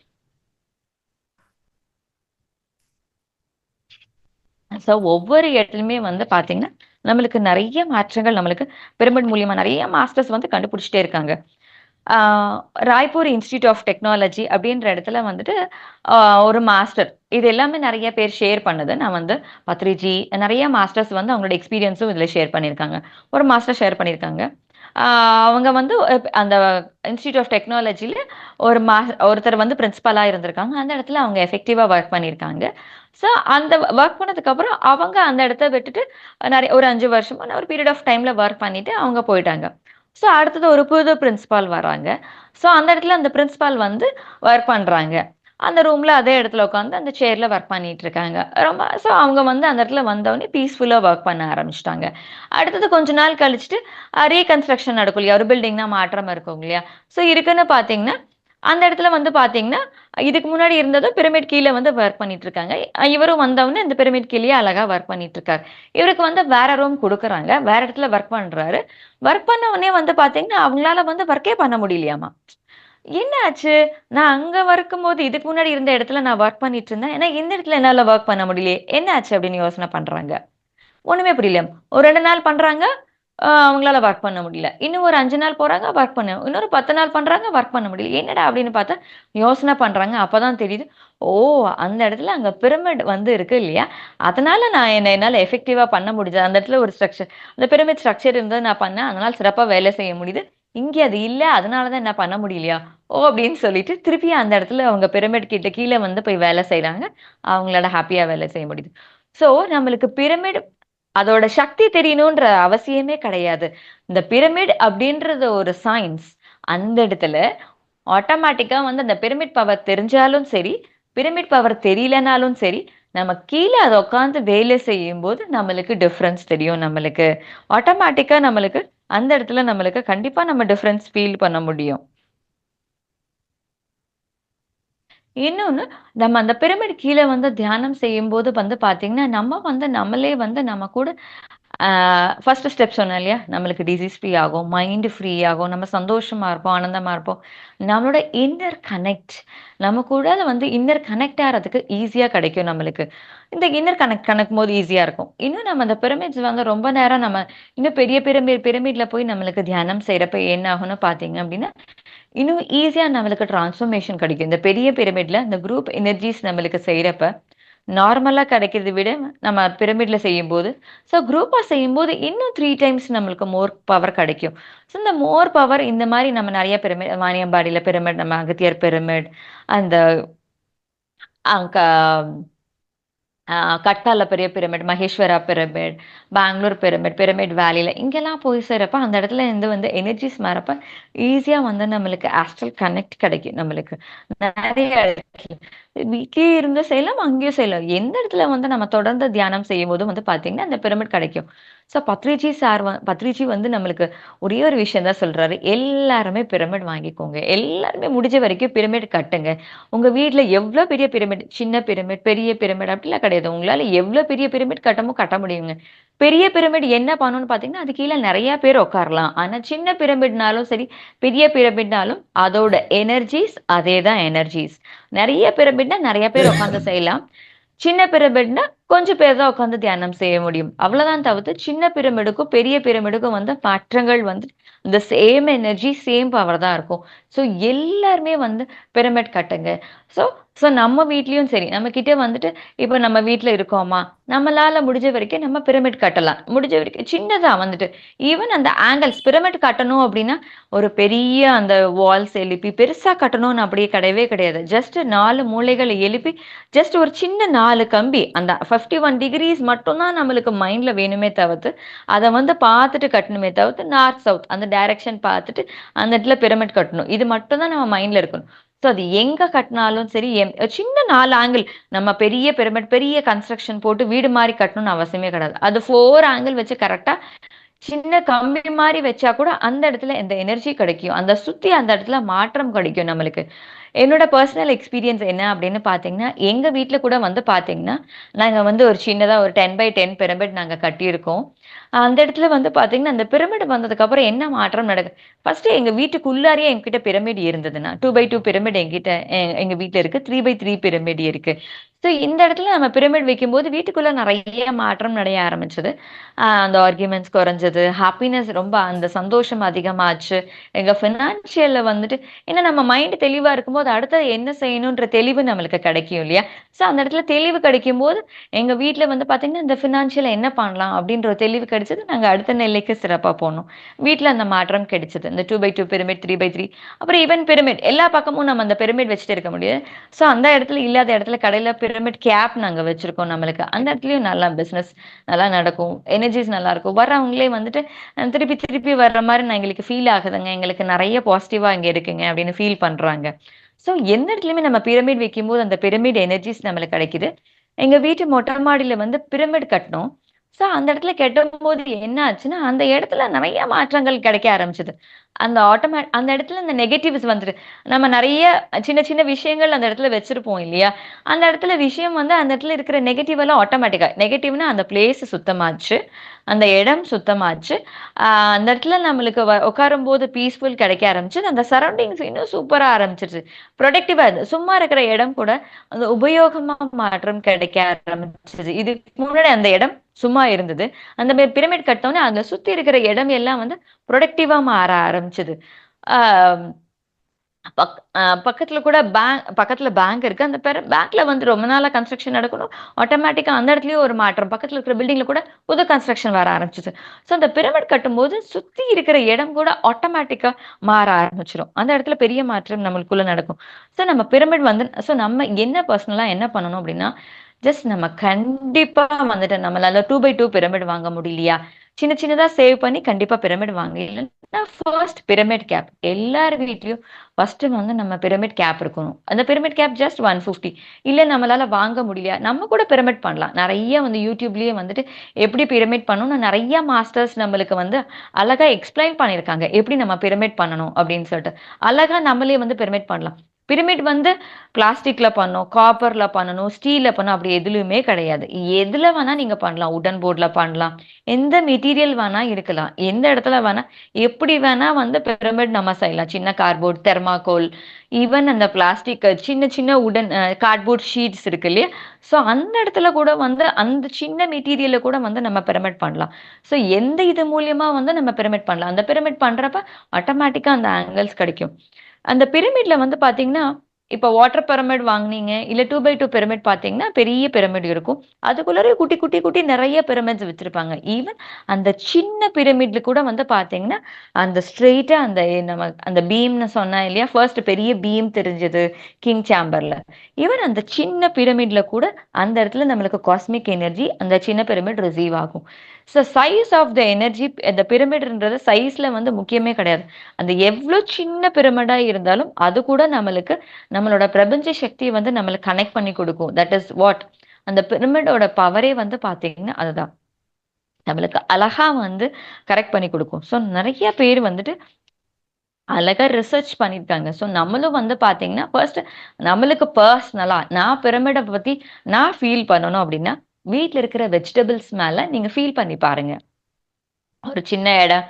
ஸோ ஒவ்வொரு இடத்துலயுமே வந்து பார்த்தீங்கன்னா, நம்மளுக்கு நெறைய மாற்றங்கள் நம்மளுக்கு பிரமிட் மூலியமா நெறைய மாஸ்டர்ஸ் வந்து கண்டுபிடிச்சிட்டே இருக்காங்க. ஆ ராய்ப்பூர் இன்ஸ்டிடியூட் ஆஃப் டெக்னாலஜி அப்படின்ற இடத்துல வந்துட்டு ஆ ஒரு மாஸ்டர். இது எல்லாமே நெறைய பேர் ஷேர் பண்ணது. நான் வந்து பத்ரிஜி நெறைய மாஸ்டர்ஸ் வந்து அவங்களோட எக்ஸ்பீரியன்ஸும் இதுல ஷேர் பண்ணியிருக்காங்க. ஒரு மாஸ்டர் ஷேர் பண்ணியிருக்காங்க. அவங்க வந்து அந்த இன்ஸ்டிடியூட் ஆஃப் டெக்னாலஜில ஒருத்தர் வந்து பிரின்சிபலா இருந்திருக்காங்க. அந்த இடத்துல அவங்க எஃபெக்டிவா ஒர்க் பண்ணியிருக்காங்க. ஸோ அந்த ஒர்க் பண்ணதுக்கு அப்புறம் அவங்க அந்த இடத்த விட்டுட்டு நிறைய ஒரு 5 வருஷமா ஒரு பீரியட் ஆஃப் டைம்ல ஒர்க் பண்ணிட்டு அவங்க போயிட்டாங்க. ஸோ அடுத்தது ஒரு புது பிரின்சிபால் வராங்க. ஸோ அந்த இடத்துல அந்த பிரின்சிபால் வந்து ஒர்க் பண்றாங்க. அந்த ரூம்ல அதே இடத்துல உட்காந்து அந்த சேர்ல ஒர்க் பண்ணிட்டு இருக்காங்க. ரொம்ப ஸோ அவங்க வந்து அந்த இடத்துல வந்தோடனே பீஸ்ஃபுல்லா ஒர்க் பண்ண ஆரம்பிச்சுட்டாங்க. அடுத்தது கொஞ்ச நாள் கழிச்சுட்டு ரீகன்ஸ்ட்ரக்ஷன் நடக்கும் இல்லையா? ஒரு பில்டிங்னா மாற்றம் இருக்கும் இல்லையா? ஸோ இருக்குன்னு பார்த்தீங்கன்னா, அந்த இடத்துல வந்து பார்த்தீங்கன்னா, இதுக்கு முன்னாடி இருந்ததும் பிரமிட் கீழ வந்து ஒர்க் பண்ணிட்டு இருக்காங்க. இவரும் வந்தவுடனே இந்த பிரமிட் கீழயே அழகா ஒர்க் பண்ணிட்டு இருக்காரு. இவருக்கு வந்து வேற ரூம் குடுக்குறாங்க. வேற இடத்துல ஒர்க் பண்றாரு. ஒர்க் பண்ண உடனே வந்து பார்த்தீங்கன்னா, அவங்களால வந்து ஒர்க்கே பண்ண முடியலையாமா. என்ன ஆச்சு? நான் அங்க இருக்கும்போது இதுக்கு முன்னாடி இருந்த இடத்துல நான் ஒர்க் பண்ணிட்டு இருந்தேன். ஆனா இந்த இடத்துல என்னால ஒர்க் பண்ண முடியலையே! என்ன ஆச்சு? அப்படின்னு யோசனை பண்றாங்க. ஒண்ணுமே புரியல. ஒரு 2 நாள் பண்றாங்க. அவங்களால வொர்க் பண்ண முடியல. இன்னும் ஒரு 5 நாள் போறாங்க, வொர்க் பண்ண இன்னொரு 10 நாள் பண்றாங்க, வொர்க் பண்ண முடியல. என்னடா அப்படின்னு பார்த்தா, யோசனை பண்றாங்க. அப்பதான் தெரியுது, ஓ! அந்த இடத்துல அங்க பிரமிட் வந்து இருக்கு இல்லையா? அதனால என்னால எஃபெக்டிவா பண்ண முடிஞ்சது. அந்த இடத்துல ஒரு ஸ்ட்ரக்சர் அந்த பிரமிட் ஸ்ட்ரக்சர் இருந்தது நான் பண்ணேன். அதனால சிறப்பா வேலை செய்ய முடியுது. இங்க அது இல்ல. அதனால தான் என்ன பண்ண முடியலையா? ஓ! அப்படின்னு சொல்லிட்டு திருப்பி அந்த இடத்துல அவங்க பிரமிட் கிட்ட கீழ வந்து போய் வேலை செய்றாங்க. அவங்களால ஹேப்பியா வேலை செய்ய முடியுது. ஸோ நம்மளுக்கு பிரமிட் அதோட சக்தி தெரியணுன்ற அவசியமே கிடையாது. இந்த பிரமிட் அப்படின்றது ஒரு சயின்ஸ். அந்த இடத்துல ஆட்டோமேட்டிக்கா வந்து அந்த பிரமிட் பவர் தெரிஞ்சாலும் சரி, பிரமிட் பவர் தெரியலனாலும் சரி, நம்ம கீழ அத உட்கார்ந்து வேலை செய்யும்போது நம்மளுக்கு டிஃபரன்ஸ் தெரியும் நம்மளுக்கு. ஆட்டோமேட்டிக்கா நம்மளுக்கு அந்த இடத்துல நம்மளுக்கு கண்டிப்பா நம்ம டிஃபரன்ஸ் ஃபீல் பண்ண முடியும். இன்னொன்னு, நம்ம அந்த பிரமிட் கீழ வந்து தியானம் செய்யும்போது வந்து பார்த்தீங்கன்னா, நம்ம வந்து நம்மளே வந்து நம்ம கூட ஆ ஃபர்ஸ்ட் ஸ்டெப் சொன்னேன் இல்லையா? நம்மளுக்கு டிசீஸ் ஃப்ரீ ஆகும். மைண்ட் ஃப்ரீ ஆகும். நம்ம சந்தோஷமா இருப்போம், ஆனந்தமா இருப்போம். நம்மளோட இன்னர் கனெக்ட் நம்ம கூட வந்து இன்னர் கனெக்ட் ஆறதுக்கு ஈஸியா கிடைக்கும் நம்மளுக்கு. இந்த இன்னர் கனெக்ட் கனக்கும்போது ஈஸியா இருக்கும். இன்னும் நம்ம அந்த பிரமிட்ஸ் வந்து ரொம்ப நேரம் நம்ம இன்னும் பெரிய பிரமிட்ல போய் நம்மளுக்கு தியானம் செய்றப்ப என்ன ஆகும்னு பார்த்தீங்க அப்டின்னா, இன்னும் ஈஸியா நம்மளுக்கு டிரான்ஸ்ஃபர்மேஷன் கிடைக்கும். இந்த பெரிய பிரமிட்ல இந்த குரூப் எனர்ஜிஸ் நம்மளுக்கு செய்றப்ப, நார்மலா கிடைக்கிறத விட நம்ம பிரமிட்ல செய்யும்போது, ஸோ குரூப்பா செய்யும்போது இன்னும் 3 டைம்ஸ் நம்மளுக்கு மோர் பவர் கிடைக்கும். ஸோ இந்த மோர் பவர் இந்த மாரி நம்ம நெறைய பிரமிட் வாணியம்பாடியில பிரமிட், நம்ம அகத்தியர் பிரமிட், அந்த அங்க ஆ கட்டால பெரிய pyramid, Maheshwara pyramid, Bangalore pyramid, pyramid வேலில இங்கெல்லாம் போய் சேர்றப்ப, அந்த இடத்துல இருந்து வந்து எனர்ஜிஸ் மாறப்ப, ஈஸியா வந்து நம்மளுக்கு ஆஸ்ட்ரல் கனெக்ட் கிடைக்கும் நம்மளுக்கு. நெறைய இடத்துல. வீட்லயே இருந்து செய்யலாம், அங்கேயும் செய்யலாம். எந்த இடத்துல வந்து நம்ம தொடர்ந்து தியானம் செய்யும்போதும் வந்து பார்த்தீங்கன்னா, அந்த பிரமிட் கிடைக்கும். ஸோ பத்ரிஜி வந்து நம்மளுக்கு ஒரே ஒரு விஷயம் தான் சொல்றாரு. எல்லாருமே பிரமிட் வாங்கிக்கோங்க. எல்லாருமே முடிஞ்ச வரைக்கும் பிரமிட் கட்டுங்க. உங்க வீட்ல எவ்ளோ பெரிய பிரமிட், சின்ன பிரமிட், பெரிய பிரமிட் அப்படிலாம் கிடையாது. உங்களால எவ்ளோ பெரிய பிரமிட் கட்ட முடியுங்க. பெரிய பிரமிட் என்ன பண்ணும்னு பார்த்தீங்கன்னா, அது கீழ நெறைய பேர் உட்காரலாம். ஆனா சின்ன பிரமிட்னாலும் சரி, பெரிய பிரமிட்னாலும் அதோட எனர்ஜிஸ் அதே தான் எனர்ஜிஸ். நெறைய பிரமிட்னா நெறைய பேர் உட்கார்ந்து செய்யலாம். சின்ன பிரமிட்னா கொஞ்சம் பேர் தான் உட்கார்ந்து தியானம் செய்ய முடியும். அவ்வளவுதான் தவிர்த்து சின்ன பிரமிடுக்கும், பெரிய பிரமிடுக்கும் வந்து மாற்றங்கள் வந்து இந்த சேம் எனர்ஜி, சேம் பவர் தான் இருக்கும். ஸோ எல்லாருமே வந்து பிரமிட் கட்டுங்க. ஸோ ஸோ நம்ம வீட்லயும் சரி, நம்ம கிட்ட வந்துட்டு இப்ப நம்ம வீட்ல இருக்கோமா, நம்மளால முடிஞ்ச வரைக்கும் நம்ம பிரமிட் கட்டலாம். முடிஞ்ச வரைக்கும் சின்னதா வந்துட்டு ஈவன் அந்த ஆங்கிள்ஸ் பிரமிட் கட்டணும் அப்டின்னா, ஒரு பெரிய அந்த வால்ஸ் எழுப்பி பெருசா கட்டணும்னு அப்படியே கிடையவே கிடையாது. ஜஸ்ட் 4 மூலைகள எழுப்பி ஜஸ்ட் ஒரு சின்ன 4 கம்பி அந்த 51 டிகிரீஸ் மட்டும் தான் நம்மளுக்கு மைண்ட்ல வேணுமே தவிர்த்து, அத வந்து பார்த்துட்டு கட்டணுமே தவிர்த்து நார்த், சவுத் அந்த டைரக்ஷன் பார்த்துட்டு அந்த இடத்துல பிரமிட் கட்டணும். இது மட்டும் தான் நம்ம மைண்ட்ல இருக்கணும். ஸோ அது எங்க கட்டினாலும் சரி, சின்ன 4 ஆங்கிள் நம்ம பெரிய பிரமிட் பெரிய கன்ஸ்ட்ரக்ஷன் போட்டு வீடு மாரி கட்டணும்னு அவசியமே கிடையாது. அது 4 ஆங்கிள் வச்சு கரெக்ட்டா சின்ன கம்பி மாரி வச்சா கூட அந்த இடத்துல இந்த எனர்ஜி கிடைக்கும். அந்த சுத்தி அந்த இடத்துல மாற்றம் கிடைக்கும் நம்மளுக்கு. என்னோட பெர்சனல் எக்ஸ்பீரியன்ஸ் என்ன அப்படின்னு பார்த்தீங்கன்னா, எங்க வீட்ல கூட வந்து பார்த்தீங்கன்னா, நாங்க வந்து ஒரு சின்னதா ஒரு 10x10 பிரமிட் நாங்க கட்டியிருக்கோம். அந்த இடத்துல வந்து பார்த்தீங்கன்னா, அந்த பிரமிட் வந்ததுக்கப்புறம் என்ன மாற்றம் ஃபர்ஸ்ட்டு எங்க வீட்டுக்குள்ளாரயே என்கிட்ட பிரமிட் இருந்ததுண்ணா. 2x2 பிரமிட் எங்க வீட்ல இருக்கு. 3x3 பிரமிட் இருக்கு. ஸோ இந்த இடத்துல நம்ம பிரமிட் வைக்கும்போது வீட்டுக்குள்ள நிறைய மாற்றம் அடைய ஆரம்பிச்சது. அந்த ஆர்கியூமெண்ட்ஸ் குறைஞ்சது, ஹாப்பினஸ் ரொம்ப அந்த சந்தோஷம் அதிகமாச்சு. எங்க ஃபினான்ஷியல்ல வந்துட்டு ஏன்னா நம்ம மைண்ட் தெளிவா இருக்கும்போது அடுத்தது என்ன செய்யணுன்ற தெளிவு நம்மளுக்கு கிடைக்கும் இல்லையா? ஸோ அந்த இடத்துல தெளிவு கிடைக்கும்போது, எங்க வீட்ல வந்து பார்த்தீங்கன்னா, இந்த ஃபினான்ஷியல்ல என்ன பண்ணலாம் அப்படின்ற ஒரு தெளிவு கிடைச்சது. நாங்க அடுத்த நிலைக்கு சிறப்பா போனோம். வீட்ல அந்த மாற்றம் கிடைச்சது. இந்த 2x2 பிரமிட், 3x3 அப்புறம் ஈவன் பிரமிட் எல்லா பக்கமும் நம்ம அந்த பிரமிட் வச்சுட்டு இருக்க முடியாது. ஸோ அந்த இடத்துல இல்லாத இடத்துல கடையில பிரமிட் கேப் நாங்க வச்சிருக்கோம் நம்மளுக்கு. அந்த இடத்துலயும் நல்லா பிசினஸ் நல்லா நடக்கும். எனர்ஜிஸ் நல்லா இருக்கும். வர்றவங்களே வந்துட்டு திருப்பி திருப்பி வர்ற மாரி நான் எங்களுக்கு ஃபீல் ஆகுதுங்க. எங்களுக்கு நெறைய பாசிட்டிவா இங்க இருக்குங்க அப்படின்னு ஃபீல் பண்றாங்க. ஸோ எந்த இடத்துலயுமே நம்ம பிரமிட் வைக்கும்போது அந்த பிரமிட் எனர்ஜிஸ் நம்மளுக்கு கிடைக்குது. எங்க வீட்டு மொட்டை மாடியில வந்து பிரமிட் கட்டுனோம். ஸோ அந்த இடத்துல கட்டும்போது என்ன ஆச்சுன்னா, அந்த இடத்துல நெறைய மாற்றங்கள் கிடைக்க ஆரம்பிச்சது. அந்த இடத்துல இந்த நெகட்டிவ்ஸ் வந்துட்டு நம்ம நெறைய சின்ன சின்ன விஷயங்கள் அந்த இடத்துல வச்சிருப்போம் இல்லையா? அந்த இடத்துல விஷயம் வந்து அந்த இடத்துல இருக்கிற நெகட்டிவ் எல்லாம் ஆட்டோமேட்டிக்கா நெகட்டிவ்னா அந்த பிளேஸ் சுத்தமாச்சு. அந்த இடம் சுத்தமாச்சு. ஆ அந்த இடத்துல நம்மளுக்கு உட்காரும்போது பீஸ்ஃபுல் கிடைக்க ஆரம்பிச்சது. அந்த சரவுண்டிங்ஸ் இன்னும் சூப்பரா ஆரம்பிச்சுருச்சு. ப்ரொடக்டிவா இருந்தது. சும்மா இருக்கிற இடம் கூட அந்த உபயோகமா மாற்றம் கிடைக்க ஆரம்பிச்சது. இதுக்கு முன்னாடி அந்த இடம் சும்மா இருந்தது. அந்த மாரி பிரமிட் கட்னோனே அதுல சுத்தி இருக்கிற இடம் எல்லாம் வந்து புரொடக்டிவா மாற ஆரம்பிச்சது. ஆ பக்கத்துல கூட பக்கத்துல பேங்க் இருக்கு. அந்த பேங்க்ல வந்து ரொம்ப நாளா கன்ஸ்ட்ரக்ஷன் நடக்கணும். ஆட்டோமேட்டிக்கா அந்த இடத்துலயும் ஒரு மாற்றம். பக்கத்துல இருக்கிற பில்டிங்ல கூட புது கன்ஸ்ட்ரக்ஷன் வர ஆரம்பிச்சுச்சு. ஸோ அந்த பிரமிட் கட்டும்போது சுத்தி இருக்கிற இடம் கூட ஆட்டோமேட்டிக்கா மாற ஆரம்பிச்சுரும். அந்த இடத்துல பெரிய மாற்றம் நம்மளுக்குள்ள நடக்கும். ஸோ நம்ம பிரமிட் வந்து நம்ம என்ன பர்சனலா என்ன பண்ணணும் அப்டின்னா, ஜஸ்ட் நம்ம கண்டிப்பா வந்துட்டு நம்மளால 2x2 பிரமிட் வாங்க முடியலையா? சின்ன சின்னதா சேவ் பண்ணி கண்டிப்பா பிரமிட் வாங்க. இல்லன்னா ஃபர்ஸ்ட் பிரமிட் கேப் எல்லார் வீட்லயும் ஃபர்ஸ்ட் வந்து நம்ம பிரமிட் கேப் இருக்கணும். அந்த பிரமிட் கேப் ஜஸ்ட் 150 இல்ல நம்மளால வாங்க முடியலையா? நம்ம கூட பிரமிட் பண்ணலாம். நெறைய வந்து YouTubeலயே வந்துட்டு எப்படி பிரமிட் பண்ணணும்னு நெறைய மாஸ்டர்ஸ் நம்மளுக்கு வந்து அழகா எக்ஸ்பிளைன் பண்ணியிருக்காங்க. எப்படி நம்ம பிரமிட் பண்ணணும் அப்படின்னு சொல்லிட்டு. அழகா நம்மளே வந்து பிரமிட் பண்ணலாம். பிரமிட் வந்து பிளாஸ்டிக்ல பண்ணணும், காப்பர்ல பண்ணணும், ஸ்டீல்ல பண்ணணும் அப்படி எதுலயுமே கிடையாது. எதுல வேணா நீங்க பண்ணலாம். வுட்டன் போர்ட்ல பண்ணலாம். எந்த மெட்டீரியல் வேணா இருக்கலாம். எந்த இடத்துல வேணா எப்படி வேணா வந்து பிரமிட் நம்ம செய்யலாம். சின்ன கார்ட்போர்ட், தெர்மாகோல், ஈவன் அந்த பிளாஸ்டிக் சின்ன சின்ன வுடன் கார்ட்போர்ட் ஷீட்ஸ் இருக்கு இல்லையா? ஸோ அந்த இடத்துல கூட வந்து அந்த சின்ன மெட்டீரியல்ல கூட வந்து நம்ம பிரமிட் பண்ணலாம். ஸோ எந்த இது மூலியமா வந்து நம்ம பிரமிட் பண்ணலாம். அந்த பிரமிட் பண்றப்ப ஆட்டோமேட்டிக்கா அந்த ஆங்கிள்ஸ் கிடைக்கும். அந்த பிரமிட்ல வந்து பார்த்தீங்கன்னா, இப்ப வாட்டர் பிரமிட் வாங்குனீங்க, இல்ல 2x2 பிரமிட் பார்த்தீங்கன்னா, பெரிய பிரமிட் இருக்கும். அதுக்குள்ளாரயே குட்டி, குட்டி, குட்டி நெறைய பிரமிட்ஸ் வச்சிருப்பாங்க. ஈவன் அந்த சின்ன பிரமிட்ல கூட வந்து பார்த்தீங்கன்னா, அந்த ஸ்ட்ரெய்ட்டா அந்த நம்ம அந்த பீம்ன்னு சொன்னேன் இல்லையா? ஃபர்ஸ்ட் பெரிய பீம் தெரிஞ்சது கிங் சேம்பர்ல. ஈவன் அந்த சின்ன பிரமிட்ல கூட அந்த இடத்துல நம்மளுக்கு காஸ்மிக் எனர்ஜி அந்த சின்ன பிரமிட் ரிசீவ் ஆகும். So size of the energy அந்த பிரமிட்ன்றது சைஸ்ல வந்து முக்கியமே கிடையாது. அந்த எவ்ளோ சின்ன பிரமிடா இருந்தாலும், அது கூட நம்மளுக்கு நம்மளோட பிரபஞ்ச சக்திய வந்து நம்மளுக்கு கனெக்ட் பண்ணி குடுக்கும். தட் இஸ் வாட் அந்த பிரமிடோட பவரே வந்து பார்த்தீங்கன்னா, அதுதான். நம்மளுக்கு அழகா வந்து கரெக்ட் பண்ணி குடுக்கும். ஸோ நெறைய பேர் வந்துட்டு அழகா ரிசர்ச் பண்ணியிருக்காங்க. ஸோ நம்மளும் வந்து பார்த்தீங்கன்னா, ஃபர்ஸ்ட் நம்மளுக்கு பெர்சனலா நான் பிரமிட பத்தி நான் ஃபீல் பண்ணணும் அப்டின்னா, வீட்ல இருக்கிற வெஜிடபிள்ஸ் மேல நீங்க ஃபீல் பண்ணி பாருங்க. ஒரு சின்ன இடம்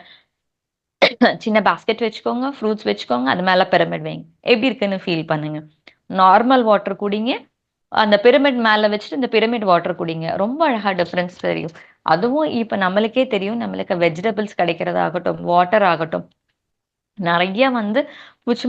சின்ன பாஸ்கெட் வச்சுக்கோங்க, ஃப்ரூட்ஸ் வச்சுக்கோங்க. அது மேல பிரமிட் வைங்க. எப்படி இருக்குன்னு ஃபீல் பண்ணுங்க. நார்மல் வாட்டர் குடிங்க. அந்த பிரமிட் மேல வச்சுட்டு இந்த பிரமிட் வாட்டர் குடிங்க. ரொம்ப அழகா டிஃபரன்ஸ் தெரியும். அதுவும் இப்ப நம்மளுக்கே தெரியும். நம்மளுக்கு வெஜிடபிள்ஸ் கிடைக்கிறதாகட்டும், வாட்டர் ஆகட்டும். நெறைய வந்து பூச்சி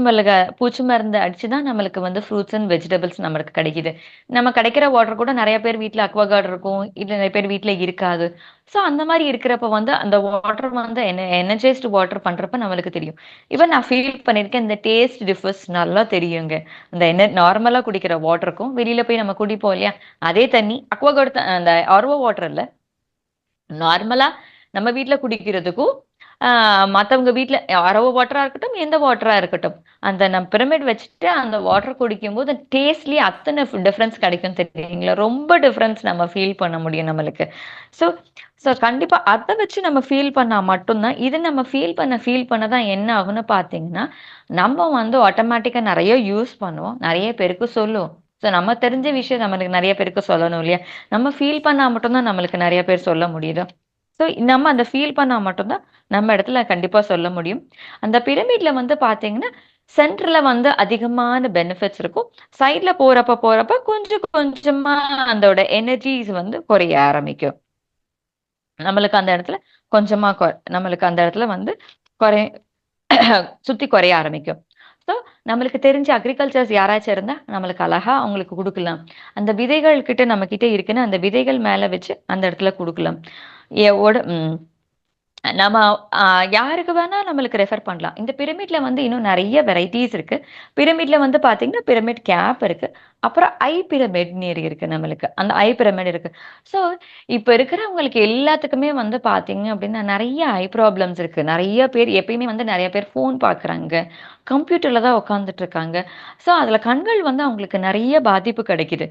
மருந்து அடிச்சு தான் நம்மளுக்கு வந்து ஃப்ரூட்ஸ் அண்ட் வெஜிடபிள்ஸ் நம்மளுக்கு கிடைக்குது. நம்ம கிடைக்கிற வாட்டர் கூட நெறைய பேர் வீட்ல அக்வாகார்ட் இருக்கும். இல்ல நெறைய பேர் வீட்ல இருக்காது. ஸோ அந்த மாரி இருக்கிறப்ப வந்து அந்த வாட்டர் வந்து எனர்ஜைஸ்டு வாட்டர் பண்றப்ப நம்மளுக்கு தெரியும். ஈவன் நான் ஃபீல் பண்ணியிருக்கேன். இந்த டேஸ்ட் டிஃபர்ஸ் நல்லா தெரியுங்க. அந்த நார்மலா குடிக்கிற வாட்டருக்கும், வெளியில போய் நம்ம குடிப்போம் இல்லையா? அதே தண்ணி அக்வாகார்ட் அந்த ஆர்ஓ வாட்டர் இல்ல. நார்மலா நம்ம வீட்ல குடிக்கிறதுக்கும், ஆ மத்தவங்க வீட்ல ஆர்ஓ வாட்டரா இருக்கட்டும், எந்த வாட்டரா இருக்கட்டும். அந்த பிரமிட் வச்சுட்டு அந்த வாட்டர் குடிக்கும்போது டேஸ்ட்லயே அத்தன டிஃபரன்ஸ் கிடைக்கும் தெரியுங்களா? ரொம்ப டிஃபரன்ஸ் நம்ம ஃபீல் பண்ண முடியும் நம்மளுக்கு. ஸோ ஸோ கண்டிப்பா அத வச்சு நம்ம ஃபீல் பண்ணா மட்டும் தான் இது நம்ம ஃபீல் பண்ண தான் என்ன ஆகும்னு பார்த்தீங்கன்னா, நம்ம வந்து ஆட்டோமேட்டிக்கா நெறைய யூஸ் பண்ணுவோம். நெறைய பேருக்கு சொல்லுவோம். ஸோ நம்ம தெரிஞ்ச விஷயம் நம்மளுக்கு நெறைய பேருக்கு சொல்லணும் இல்லையா? நம்ம ஃபீல் பண்ணா மட்டும் தான் நம்மளுக்கு நெறைய பேர் சொல்ல முடியுது. ஸோ நம்ம அந்த ஃபீல் பண்ணா மட்டும் தான் நம்ம இடத்துல கண்டிப்பா சொல்ல முடியும். அந்த பிரமிட்ல வந்து பார்த்தீங்கன்னா, சென்டர்ல வந்து அதிகமான பெனிஃபிட்ஸ் இருக்கும். சைட்ல போறப்ப கொஞ்சம் கொஞ்சமா அதோட எனர்ஜிஸ் வந்து குறைய ஆரம்பிக்கும். நம்மளுக்கு அந்த இடத்துல கொஞ்சமா நம்மளுக்கு அந்த இடத்துல வந்து குறை சுத்தி குறைய ஆரம்பிக்கும். ஸோ நம்மளுக்கு தெரிஞ்ச அக்ரிகல்ச்சர்ஸ் யாராச்சும் இருந்தா நம்மளுக்கு அழகா அவங்களுக்கு குடுக்கலாம். அந்த விதைகள் கிட்ட நம்ம கிட்ட இருக்குன்னு அந்த விதைகள் மேல வச்சு அந்த இடத்துல குடுக்கலாம். எ ஒட ம். நம்ம யாருக்கு வேணா நம்மளுக்கு ரெஃபர் பண்ணலாம். இந்த பிரமிட்ல வந்து இன்னும் நெறைய வெரைட்டீஸ் இருக்கு. பிரமிட்ல வந்து பார்த்தீங்கன்னா, பிரமிட் கேப் இருக்கு. அப்புறம் ஐ பிரமிட்ன்னு இருக்கு நம்மளுக்கு. அந்த ஐ பிரமிட் இருக்கு. ஸோ இப்ப இருக்கிறவங்களுக்கு எல்லாத்துக்குமே வந்து பார்த்தீங்க அப்டின்னா, நெறைய ஐ ப்ராப்ளம்ஸ் இருக்கு. நெறைய பேர் எப்பயுமே வந்து நெறைய பேர் ஃபோன் பார்க்குறாங்க. கம்ப்யூட்டர்ல தான் உட்கார்ந்துட்டு இருக்காங்க. ஸோ அதுல கண்கள் வந்து அவங்களுக்கு நெறைய பாதிப்பு கிடைக்குது.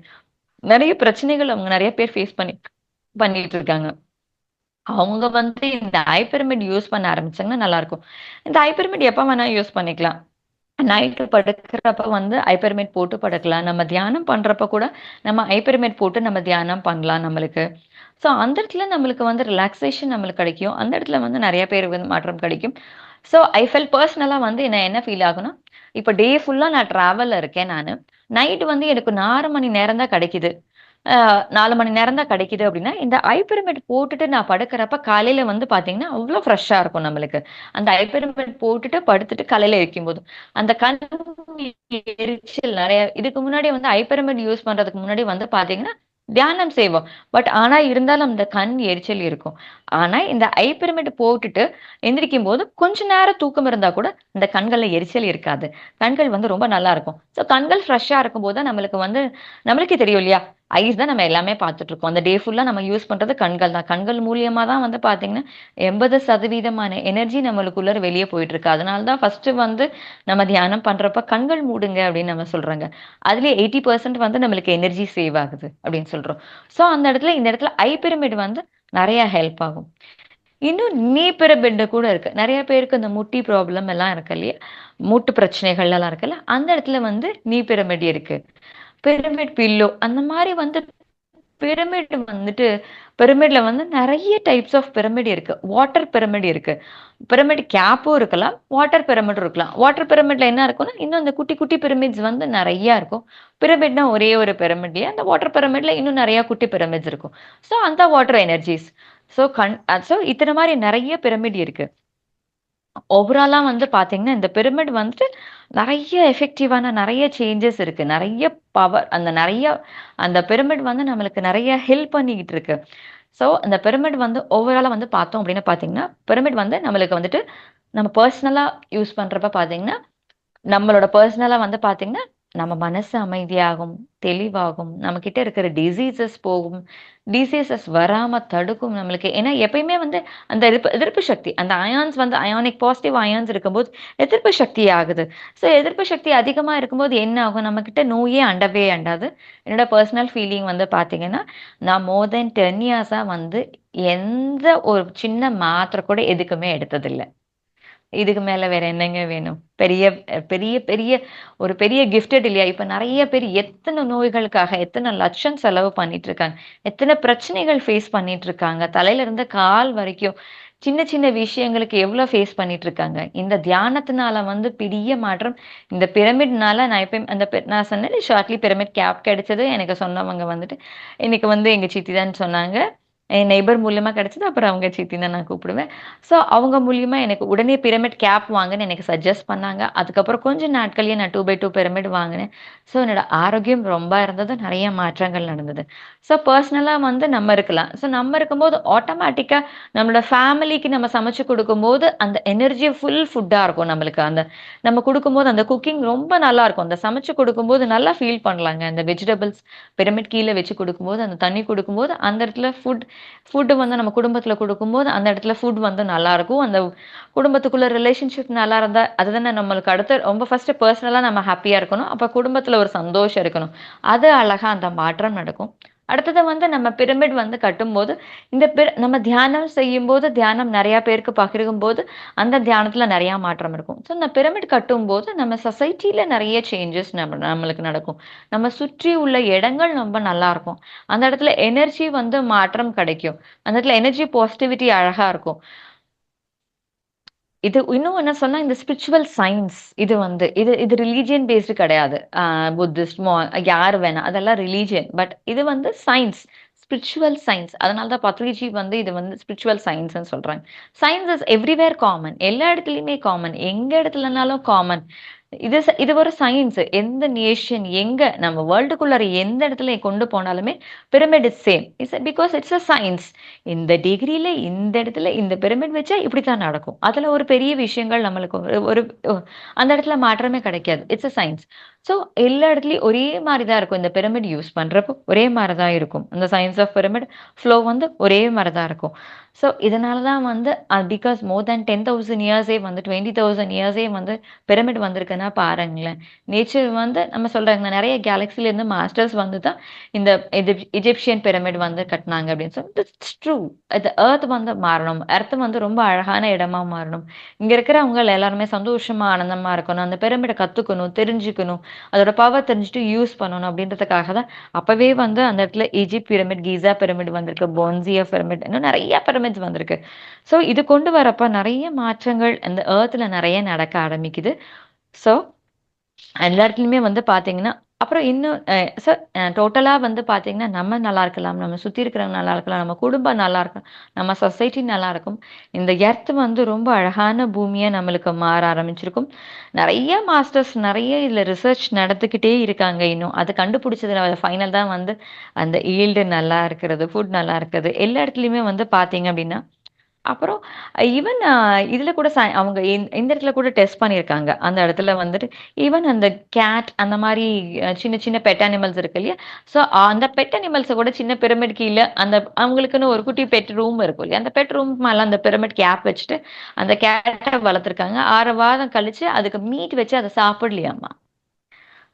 நெறைய பிரச்சனைகள் அவங்க நெறைய பேர் பண்ணிட்டு இருக்காங்க. அவங்க வந்து இந்த ஐ பிரமிட் யூஸ் பண்ண ஆரம்பிச்சாங்கன்னா நல்லாருக்கும். இந்த ஐ பிரமிட் எப்ப வேணா யூஸ் பண்ணிக்கலாம். நைட்டு படுக்கிறப்ப வந்து ஐ பிரமிட் போட்டு படுக்கலாம். நம்ம தியானம் பண்றப்ப கூட நம்ம ஐ பிரமிட் போட்டு நம்ம தியானம் பண்ணலாம் நம்மளுக்கு. ஸோ அந்த இடத்துல நம்மளுக்கு வந்து ரிலாக்சேஷன் நம்மளுக்கு கிடைக்கும். அந்த இடத்துல வந்து நெறைய பேர் வந்து மாற்றம் கிடைக்கும். ஸோ ஐ ஃபெல் பெர்சனலா வந்து என்ன என்ன ஃபீல் ஆகும்னா, இப்ப டே ஃபுல்லா நான் டிராவல்ல இருக்கேன் நானு. நைட் வந்து எனக்கு 4 மணி நேரம் தான் கிடைக்குது. அ 4 மணி நேரம் தான் கிடைக்குது அப்படின்னா, இந்த ஐ பிரமிட் போட்டுட்டு நான் படுக்கிறப்ப காலையில வந்து பார்த்தீங்கன்னா, அவ்ளோ ஃப்ரெஷ்ஷா இருக்கும் நம்மளுக்கு. அந்த ஐ பிரமிட் போட்டுட்டு படுத்துட்டு காலையில எந்திரிக்கும்போது. அந்த கண் எரிச்சல் நெறைய இதுக்கு முன்னாடி வந்து ஐ பிரமிட் யூஸ் பண்றதுக்கு முன்னாடி வந்து பார்த்தீங்கன்னா, தியானம் செய்வோம். பட் ஆனா இருந்தாலும் அந்த கண் எரிச்சல் இருக்கும். ஆனா இந்த ஐ பிரமிட் போட்டுட்டு எந்திரிக்கும்போது கொஞ்ச நேரம் தூக்கம் இருந்தா கூட, இந்த கண்கள்ல எரிச்சல் இருக்காது. கண்கள் வந்து ரொம்ப நல்லா இருக்கும். ஸோ கண்கள் ஃப்ரெஷ்ஷா இருக்கும்போது தான் நம்மளுக்கு வந்து நம்மளுக்கே தெரியும் இல்லையா? ஐஸ் தான் நம்ம எல்லாமே பார்த்துட்டுருக்கோம். அந்த டே ஃபுல்லா நம்ம யூஸ் பண்றது கண்கள் தான். கண்கள் மூலியமா தான் வந்து பார்த்தீங்கன்னா, 80% எனர்ஜி நம்மளுக்குள்ளார வெளிய போயிட்டுருக்கு. அதனால தான் ஃபர்ஸ்ட்டு வந்து நம்ம தியானம் பண்றப்ப கண்கள் மூடுங்க அப்படின்னு நம்ம சொல்றாங்க. அதுலயே 80% வந்து நம்மளுக்கு எனர்ஜி சேவ் ஆகுது அப்படின்னு சொல்றோம். ஸோ அந்த இடத்துல இந்த இடத்துல ஐ பிரமிட் வந்து நெறைய ஹெல்ப் ஆகும். இன்னும் நீ பிரமிட் கூட இருக்கு. நெறைய பேருக்கு இந்த முட்டி ப்ராப்ளம் எல்லாம் இருக்கு இல்லையா? மூட்டு பிரச்சனைகள் எல்லாம் இருக்குல்ல, அந்த இடத்துல வந்து நீ பிரமிட் இருக்கு. பிரமிட் பில்லோ அந்த மாரி வந்து பிரமிட் வந்துட்டு பிரமிட்ல வந்து நெறைய டைப்ஸ் ஆஃப் பிரமிட் இருக்கு. வாட்டர் பிரமிட் இருக்கு. பிரமிட் கேப்பும் இருக்கலாம். வாட்டர் பிரமிடும் இருக்கலாம். வாட்டர் பிரமிட்ல என்ன இருக்கும்னா, இன்னும் அந்த குட்டி குட்டி பிரமிட்ஸ் வந்து நெறைய இருக்கும். பிரமிட்னா ஒரே ஒரு பிரமிட்லயே அந்த வாட்டர் பிரமிட்ல இன்னும் நெறைய குட்டி பிரமிட்ஸ் இருக்கும். ஸோ அந்த வாட்டர் எனர்ஜீஸ். ஸோ இத்தன மாரி நெறைய பிரமிட் இருக்கு. ஓவராலா வந்து பார்த்தீங்கன்னா, இந்த பிரமிட் வந்துட்டு நெறைய எஃபெக்டிவான நெறைய சேஞ்சஸ் இருக்கு. நெறைய பவர் அந்த நெறைய அந்த பிரமிட் வந்து நம்மளுக்கு நெறைய ஹெல்ப் பண்ணிக்கிட்டு இருக்கு. ஸோ, அந்த பிரமிட் வந்து ஓவராலா வந்து பார்த்தோம் அப்படின்னு பார்த்தீங்கன்னா, பிரமிட் வந்து நம்மளுக்கு வந்துட்டு நம்ம பெர்சனலா யூஸ் பண்றப்ப பார்த்தீங்கன்னா, நம்மளோட பெர்சனலா வந்து பார்த்தீங்கன்னா, நம்ம மனசு அமைதியாகும், தெளிவாகும், நம்மகிட்ட இருக்கிற டிசீசஸ் போகும். டிசீசஸ் வராம தடுக்கும் நம்மளுக்கு. ஏன்னா, எப்பயுமே வந்து அந்த எதிர்ப்பு எதிர்ப்பு சக்தி அந்த அயான்ஸ் வந்து அயானிக் பாசிட்டிவ் அயான்ஸ் இருக்கும்போது எதிர்ப்பு சக்தி ஆகுது. ஸோ, எதிர்ப்பு சக்தி அதிகமா இருக்கும்போது என்ன ஆகும்? நம்மகிட்ட நோயே அண்டவே அண்டாது. என்னோட பெர்சனல் ஃபீலிங் வந்து பார்த்தீங்கன்னா, நான் மோர் தென் 10 இயர்ஸா வந்து எந்த ஒரு சின்ன மாத்திரை கூட எதுக்குமே எடுத்ததில்ல. இதுக்கு மேல வேற என்னங்க வேணும்? பெரிய பெரிய பெரிய ஒரு பெரிய கிஃப்டட் இல்லையா? இப்ப நெறைய பேர் எத்தன நோய்களுக்காக, எத்தன லட்சம் செலவு பண்ணிட்டு இருக்காங்க. எத்தன பிரச்சனைகள் ஃபேஸ் பண்ணிட்டு இருக்காங்க. தலையில இருந்து கால் வரைக்கும். சின்ன சின்ன விஷயங்களுக்கு எவ்ளோ ஃபேஸ் பண்ணிட்டு இருக்காங்க. இந்த தியானத்தினால வந்து பெரிய மாற்றம். இந்த பிரமிட்னால நான் எப்பயும் நான் சொன்னேன்ல ஷார்ட்லி பிரமிட் கேப் கிடைச்சது எனக்கு சொன்னவங்க வந்துட்டு, இன்னைக்கு வந்து எங்க சித்தி தான் சொன்னாங்க. என் நெய்பர் மூலியமா கிடைச்சது. அப்புறம் அவங்க சித்தின்னு தான் நான் கூப்பிடுவேன். ஸோ, அவங்க மூலியமா எனக்கு உடனே பிரமிட் கேப் வாங்குன்னு எனக்கு சஜெஸ்ட் பண்ணாங்க. அதுக்கப்புறம் கொஞ்ச நாட்கள்லயே நான் 2/2 பிரமிட் வாங்குனேன். ஸோ, என்னோட ஆரோக்கியம் ரொம்ப இருந்தது. நெறைய மாற்றங்கள் நடந்தது. ஸோ, பெர்சனலா வந்து நம்ம இருக்கலாம். ஸோ, நம்ம இருக்கும்போது ஆட்டோமேட்டிக்கா நம்மளோட ஃபேமிலிக்கு நம்ம சமைச்சு குடுக்கும்போது, அந்த எனர்ஜி ஃபுல் ஃபுட்டா இருக்கும் நம்மளுக்கு. அந்த நம்ம குடுக்கும்போது அந்த குக்கிங் ரொம்ப நல்லாருக்கும். அந்த சமைச்சு குடுக்கும்போது நல்லா ஃபீல் பண்ணலாங்க. அந்த வெஜிடபிள்ஸ் பிரமிட் கீழ வச்சு குடுக்கும்போது, அந்த தண்ணி குடுக்கும்போது, அந்த இடத்துல ஃபுட் வந்து நம்ம குடும்பத்தில குடுக்கும்போது, அந்த இடத்துல ஃபுட் வந்து நல்லாருக்கும். அந்த குடும்பத்துக்குள்ள ரிலேஷன்ஷிப் நல்லா இருந்தா, அதுதானே நம்மளுக்கு அடுத்து ரொம்ப ஃபர்ஸ்ட்டு பெர்சனலா நம்ம ஹேப்பியா இருக்கணும். அப்ப குடும்பத்தில ஒரு சந்தோஷம் இருக்கணும். அது அழகா அந்த மாற்றம் நடக்கும். அடுத்தது வந்து நம்ம பிரமிட் வந்து கட்டும்போது, இந்த நம்ம தியானம் செய்யும்போது, தியானம் நெறைய பேருக்கு பகிரும்போது, அந்த தியானத்தில நெறையா மாற்றம் இருக்கும். ஸோ, இந்த பிரமிட் கட்டும்போது, நம்ம சொசைட்டில நெறைய சேஞ்சஸ் நம்மளுக்கு நடக்கும். நம்ம சுற்றி உள்ள இடங்கள் ரொம்ப நல்லாருக்கும். அந்த இடத்துல எனர்ஜி வந்து மாற்றம் கிடைக்கும். அந்த இடத்துல எனர்ஜி பாசிட்டிவிட்டி அழகா இருக்கும். இது இன்னும் என்ன சொன்னா, இந்த ஸ்பிரிச்சுவல் சயின்ஸ் இது வந்து இது ரிலிஜியன் பேஸ்டு கிடையாது. புத்திஸ்ட், யாரு வேணா அதெல்லாம் ரிலிஜியன். பட் இது வந்து சயின்ஸ். Spiritual science. அதனால தான் பத்ரிஜி வந்து இது வந்து ஸ்பிரிச்சுவல் சயின்ஸ்ன்னு சொல்றாங்க. Science is everywhere common. எல்லா இடத்துலயுமே காமன். எங்க இடத்துலனாலும் காமன். இது ஒரு சயின்ஸ். எந்த நேஷன் எங்க நம்ம வேர்ல்டுக்குள்ளார எந்த இடத்துல கொண்டு போனாலுமே pyramid is same. Because it's a science. இந்த டிகிரில இந்த இடத்துல இந்த பிரமிட் வச்சா இப்படித்தான் நடக்கும். அதுல ஒரு பெரிய விஷயங்கள் நம்மளுக்கு அந்த இடத்துல மாற்றமே கிடைக்காது. It's a science. ஸோ எல்லா இடத்துலயும் ஒரே மாதிரி தான் இருக்கும். இந்த பிரமிட் யூஸ் பண்றப்போ ஒரே மாதிரி தான் இருக்கும். இந்த சயின்ஸ் ஆஃப் பிரமிட் ஃப்ளோ வந்து ஒரே மாதிரி தான் இருக்கும். ஸோ இதனால தான் வந்து பிகாஸ் மோர் தேன் 10,000 இயர்ஸே வந்து 20,000 இயர்ஸே வந்து பிரமிட் வந்திருக்குன்னா பாருங்களேன். நேச்சர் வந்து நம்ம சொல்றாங்க நிறைய கேலக்சில இருந்து மாஸ்டர்ஸ் வந்து தான் இந்த எஜிப்சியன் பிரமிட் வந்து கட்டினாங்க அப்படின்னு சொல்லி இட்ஸ் ட்ரூ. இந்த எர்த் வந்து மாறணும். எர்த் வந்து ரொம்ப அழகான இடமா மாறணும். இங்க இருக்கிறவங்க எல்லாருமே சந்தோஷமா ஆனந்தமா இருக்கணும். அந்த பிரமிடை கத்துக்கணும், தெரிஞ்சுக்கணும், அதோட பவர் தெரிஞ்சுட்டு யூஸ் பண்ணணும் அப்படின்றதுக்காக தான் அப்பவே வந்து அந்த இடத்துல ஈஜிப்ட் பிரமிட், கீசா பிரமிட் வந்திருக்கு, போன்சியா பிரமிட், இன்னும் நிறைய பிரமிட்ஸ் வந்திருக்கு. ஸோ இது கொண்டு வரப்ப நிறைய மாற்றங்கள் இந்த எர்த்ல நிறைய நடக்க ஆரம்பிக்குது. ஸோ எல்லா இடத்துலயுமே வந்து பார்த்தீங்கன்னா, அப்புறம் இன்னும் டோட்டலா வந்து பார்த்தீங்கன்னா, நம்ம நல்லா இருக்கலாம், நம்ம சுத்தி இருக்கிறவங்க நல்லா இருக்கலாம், நம்ம குடும்பம் நல்லா இருக்கலாம், நம்ம சொசைட்டி நல்லா இருக்கும். இந்த எர்த் வந்து ரொம்ப அழகான பூமியா நம்மளுக்கு மாற ஆரம்பிச்சிருக்கும். நெறைய மாஸ்டர்ஸ் நெறைய இதுல ரிசர்ச் நடந்துக்கிட்டே இருக்காங்க இன்னும். அது கண்டுபிடிச்சதுல ஃபைனல் தான் வந்து அந்த ஈல்டு நல்லா இருக்கிறது, ஃபுட் நல்லா இருக்கிறது. எல்லா இடத்துலயுமே வந்து பார்த்தீங்க அப்படின்னா அப்புறம் ஈவன் இதுல கூட அவங்க இந்த இடத்துல கூட டெஸ்ட் பண்ணியிருக்காங்க. அந்த இடத்துல வந்துட்டு ஈவன் அந்த கேட் அந்த மாரி சின்ன சின்ன பெட் அனிமல்ஸ் இருக்கு இல்லையா? ஸோ அந்த பெட் அனிமல்ஸ கூட சின்ன பிரமிட் கீழ அந்த அவங்களுக்குன்னு ஒரு குட்டி பெட் ரூம் இருக்கும் இல்லையா? அந்த பெட் ரூம் மேல அந்த பிரமிட் கேப் வச்சுட்டு அந்த கேட்ட வளர்த்துருக்காங்க. 6 வாரம் கழிச்சு அதுக்கு மீட் வச்சு அத சாப்பிடலையாமா.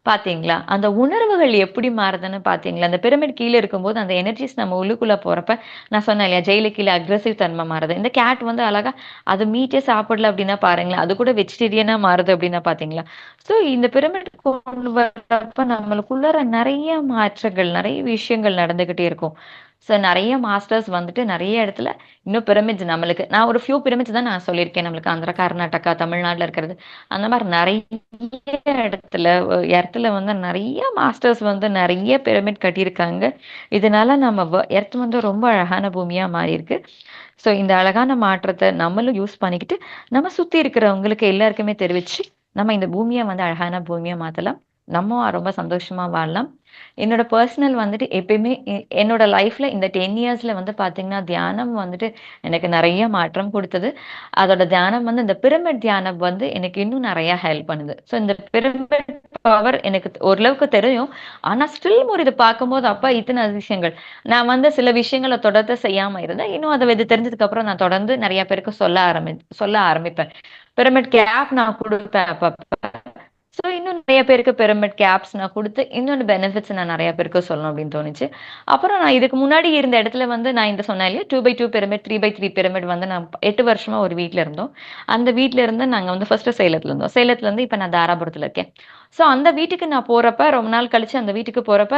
பாத்தீங்களா? அந்த உணர்வுகள் எப்படி மாறுதுன்னு பாத்தீங்களா? அந்த பிரமிட் கீழ இருக்கும்போது அந்த எனர்ஜிஸ் நம்ம உள்ளுக்குள்ள போறப்ப, நான் சொன்னேன் இல்லையா? ஜெயிலுக்கு கீழ அக்ரெசிவ் தன்மை மாறுது. இந்த கேட் வந்து அழகா அது மீட்டே சாப்பிடல அப்படின்னா பாருங்களேன். அது கூட வெஜிடேரியனா மாறுது அப்படின்னா பாத்தீங்களா? ஸோ இந்த பிரமிட் கொண்டு வரப்ப நம்மளுக்குள்ளார நெறைய மாற்றங்கள், நெறைய விஷயங்கள் நடந்துகிட்டே இருக்கும். ஸோ நெறைய மாஸ்டர்ஸ் வந்துட்டு நெறைய இடத்துல இன்னும் பிரமிட்ஸ் நம்மளுக்கு நான் ஒரு ஃபியூ பிரமிட்ஸ் தான் நான் சொல்லியிருக்கேன். நம்மளுக்கு ஆந்திரா, கர்நாடகா, தமிழ்நாட்டுல இருக்கிறது. அந்த மாரி நெறைய இடத்துல எர்த்ல வந்து நெறைய மாஸ்டர்ஸ் வந்து நெறைய பிரமிட் கட்டியிருக்காங்க. இதனால நம்ம எர்த் வந்து ரொம்ப அழகான பூமியா மாறியிருக்கு. ஸோ இந்த அழகான மாற்றத்த நம்மளும் யூஸ் பண்ணிக்கிட்டு, நம்ம சுத்தி இருக்கிறவங்களுக்கு எல்லாருக்குமே தெரிவிச்சு, நம்ம இந்த பூமிய வந்து அழகான பூமியா மாத்தலாம். நம்ம ரொம்ப சந்தோஷமா வாழலாம். என்னோட பெர்சனல் வந்துட்டு எப்பயுமே என்னோட லைஃப்ல இந்த 10 இயர்ஸ்ல வந்து பார்த்தீங்கன்னா, தியானம் வந்துட்டு எனக்கு நெறைய மாற்றம் குடுத்தது. அதோட தியானம் வந்து இந்த பிரமிட் தியானம் வந்து எனக்கு இன்னும் நெறைய ஹெல்ப் பண்ணுது. ஸோ இந்த பிரமிட் பவர் எனக்கு ஓரளவுக்கு தெரியும். ஆனா ஸ்டில் ஒரு இத பார்க்கும்போது, அப்பா இத்தன விஷயங்கள். நான் வந்து சில விஷயங்கள தொடர்ந்து செய்யாம இருந்தேன். இன்னும் அத இது தெரிஞ்சதுக்கு அப்புறம் நான் தொடர்ந்து நெறைய பேருக்கு சொல்ல ஆரம்பிப்பேன். பிரமிட் கேப் நான் குடுப்பேன் அப்பப்ப. ஸோ இன்னும் நெறைய பேருக்கு பிரமிட் கேப்ஸ் நான் குடுத்து, இன்னொன்னு பெனிஃபிட்ஸ் நான் நெறைய பேருக்கு சொல்லணும் அப்படின்னு தோணுச்சு. அப்புறம் நான் இதுக்கு முன்னாடி இருந்த இடத்துல வந்து நான் இந்த சொன்னேன் இல்லையா? 2/2 பிரமிட், 3/3 பிரமிட் வந்து நான் 8 வருஷமா ஒரு வீட்ல இருந்தோம். அந்த வீட்ல இருந்து நாங்க வந்து ஃபர்ஸ்ட்டு சேலத்துல இருந்தோம். சேலத்துல இருந்து இப்ப நான் தாராபுரத்துல இருக்கேன். ஸோ அந்த வீட்டுக்கு நான் போறப்ப, ரொம்ப நாள் கழிச்சு அந்த வீட்டுக்கு போறப்ப,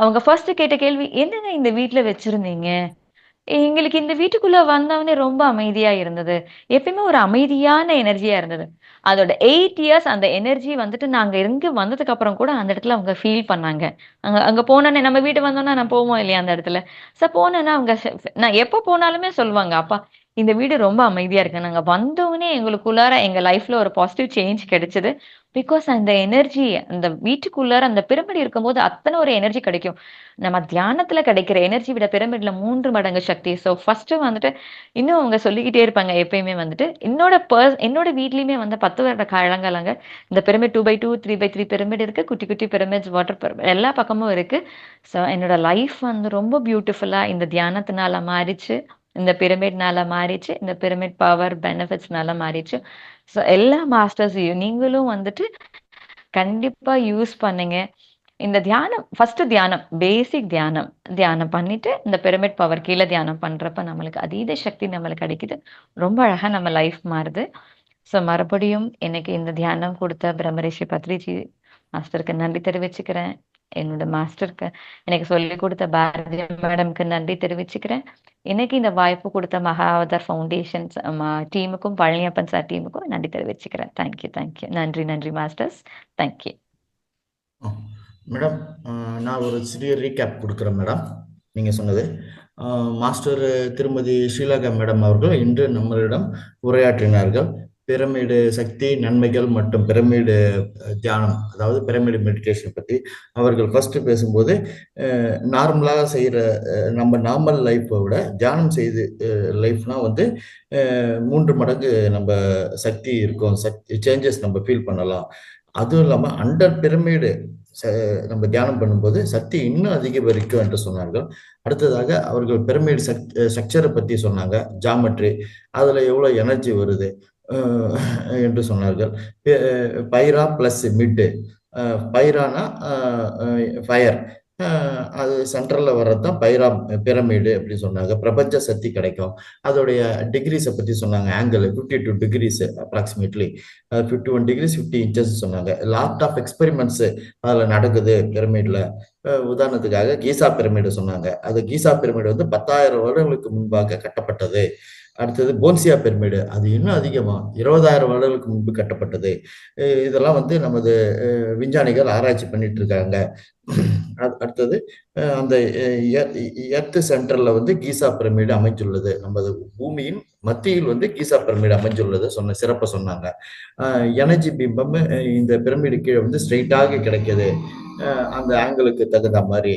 அவங்க ஃபர்ஸ்ட்டு கேட்ட கேள்வி, "என்னங்க இந்த வீட்ல வச்சிருந்தீங்க?" எங்களுக்கு இந்த வீட்டுக்குள்ள வந்தவுனே ரொம்ப அமைதியா இருந்தது. எப்பயுமே ஒரு அமைதியான எனர்ஜியா இருந்தது. அதோட 8 இயர்ஸ் அந்த எனர்ஜி வந்துட்டு நாங்க இங்க வந்ததுக்கு அப்புறம் கூட அந்த இடத்துல அவங்க ஃபீல் பண்ணாங்க. அங்க அங்க போனோனே நம்ம வீடு வந்தோனே நான் போவோம் இல்லையா அந்த இடத்துல. போனோனே அவங்க நான் எப்ப போனாலுமே சொல்லுவாங்க, "அப்பா இந்த வீடு ரொம்ப அமைதியா இருக்கு. நாங்க வந்தவுனே எங்களுக்குள்ளார எங்க லைஃப்ல ஒரு பாசிட்டிவ் சேஞ்ச் கிடைச்சது." பிகாஸ் அந்த எனர்ஜி அந்த வீட்டுக்குள்ளார அந்த பிரமிடு இருக்கும்போது அத்தன ஒரு எனர்ஜி கிடைக்கும். நம்ம தியானத்துல கிடைக்கிற எனர்ஜி விட பிரமிட்ல 3 மடங்கு சக்தி. ஃபர்ஸ்ட்டு வந்துட்டு இன்னும் அவங்க சொல்லிக்கிட்டே இருப்பாங்க எப்பயுமே வந்துட்டு. என்னோட வீட்லயுமே வந்து 10 வருட காலங்களாங்க இந்த பிரமிட் 2/2, 3/3 பிரமிட் இருக்கு. குட்டி குட்டி பிரமிட்ஸ், வாட்டர் பிரமிட் எல்லா பக்கமும் இருக்கு. என்னோட லைஃப் வந்து ரொம்ப பியூட்டிஃபுல்லா இந்த தியானத்தினால மாறிச்சு. இந்த பிரமிட்னால மாறிச்சு. இந்த பிரமிட் பவர், பெனிஃபிட்ஸ்னால மாறிச்சு. எல்லா மாஸ்டர்ஸையும் நீங்களும் வந்துட்டு கண்டிப்பா யூஸ் பண்ணுங்க. இந்த தியானம் ஃபர்ஸ்ட் தியானம், பேசிக் தியானம். தியானம் பண்ணிட்டு, இந்த பிரமிட் பவர் கீழ தியானம் பண்றப்ப நம்மளுக்கு அதீத சக்தி நம்மளுக்கு கிடைக்குது. ரொம்ப அழகா நம்ம லைஃப் மாறுது. மறுபடியும் எனக்கு இந்த தியானம் குடுத்த பிரம்மரிஷி பத்ரிஜி மாஸ்டருக்கு நன்றி தெரிவிச்சுக்கிறேன். என்னோட மாஸ்டருக்கு எனக்கு சொல்லிக் கொடுத்த பாரதி மேடம்க்கு நன்றி தெரிவிச்சுக்கிறேன். இன்னைக்கு இந்த வாய்ப்பு கொடுத்த மகாவதார் ஃபவுண்டேஷன்ஸ் டீமுக்கும் பழனியப்பன் சார் டீமுக்கும் நன்றி தெரிவிச்சுக்கிறேன். Thank you thank you. நன்றி நன்றி மாஸ்டர்ஸ். தேங்க்யூ. மேடம், நான் ஒரு சிறிய ரீகேப் கொடுக்குறேன் மேடம். நீங்கள் சொன்னது மாஸ்டர் திருமதி ஸ்ரீலகா மேடம் அவர்கள் இன்று நம்மளிடம் உரையாற்றினார்கள். பிரமிடு சக்தி நன்மைகள் மற்றும் பிரமிடு தியானம், அதாவது பிரமிடு மெடிடேஷன் பற்றி அவர்கள் ஃபர்ஸ்ட் பேசும்போது நார்மலாக செய்கிற நம்ம நார்மல் லைஃப்பை விட தியானம் செய்து லைஃப்னா வந்து 3 மடங்கு நம்ம சக்தி இருக்கும், சேஞ்சஸ் நம்ம ஃபீல் பண்ணலாம். அதுவும் இல்லாமல் அண்டர் பிரமிடு நம்ம தியானம் பண்ணும்போது சக்தி இன்னும் அதிகரிக்கும் என்று சொன்னார்கள். அடுத்ததாக அவர்கள் பிரமிடு ஸ்ட்ரக்சரை பற்றி சொன்னாங்க, ஜாமெட்ரி, அதில் எவ்வளோ எனர்ஜி வருது என்று சொன்னார்கள். பைரா பிளஸ் மிட்டு, பைரானா ஃபயர், அது சென்ட்ரலில் வர்றது தான் பைரா பிரமிடு அப்படின்னு சொன்னாங்க. பிரபஞ்ச சக்தி கிடைக்கும். அதோடைய டிகிரிஸை பற்றி சொன்னாங்க, angle 52 degrees approximately 51 degrees 50 inches சொன்னாங்க. லாட் ஆஃப் எக்ஸ்பெரிமெண்ட்ஸ் அதில் நடக்குது பிரமிடில். உதாரணத்துக்காக கீசா பிரமிடு சொன்னாங்க. அது கீசா பிரமிடு வந்து 10,000 வருடங்களுக்கு முன்பாக கட்டப்பட்டது. அடுத்தது போன்சியா பிரமிடு, அது இன்னும் அதிகமாக 20,000 வருடங்களுக்கு முன்பு கட்டப்பட்டது. இதெல்லாம் வந்து நமது விஞ்ஞானிகள் ஆராய்ச்சி பண்ணிட்டு இருக்காங்க. அடுத்தது அந்த எர்த் சென்டர்ல வந்து கீசா பிரமிடு அமைஞ்சுள்ளது. நமது பூமியின் மத்தியில் வந்து கீசா பிரமிடு அமைஞ்சுள்ளது சிறப்பை சொன்னாங்க. எனர்ஜி பிம்பம் இந்த பிரமிடு கீழே வந்து ஸ்ட்ரெயிட்டாக கிடைக்குது, அந்த ஆங்கிளுக்கு தகுந்த மாதிரி.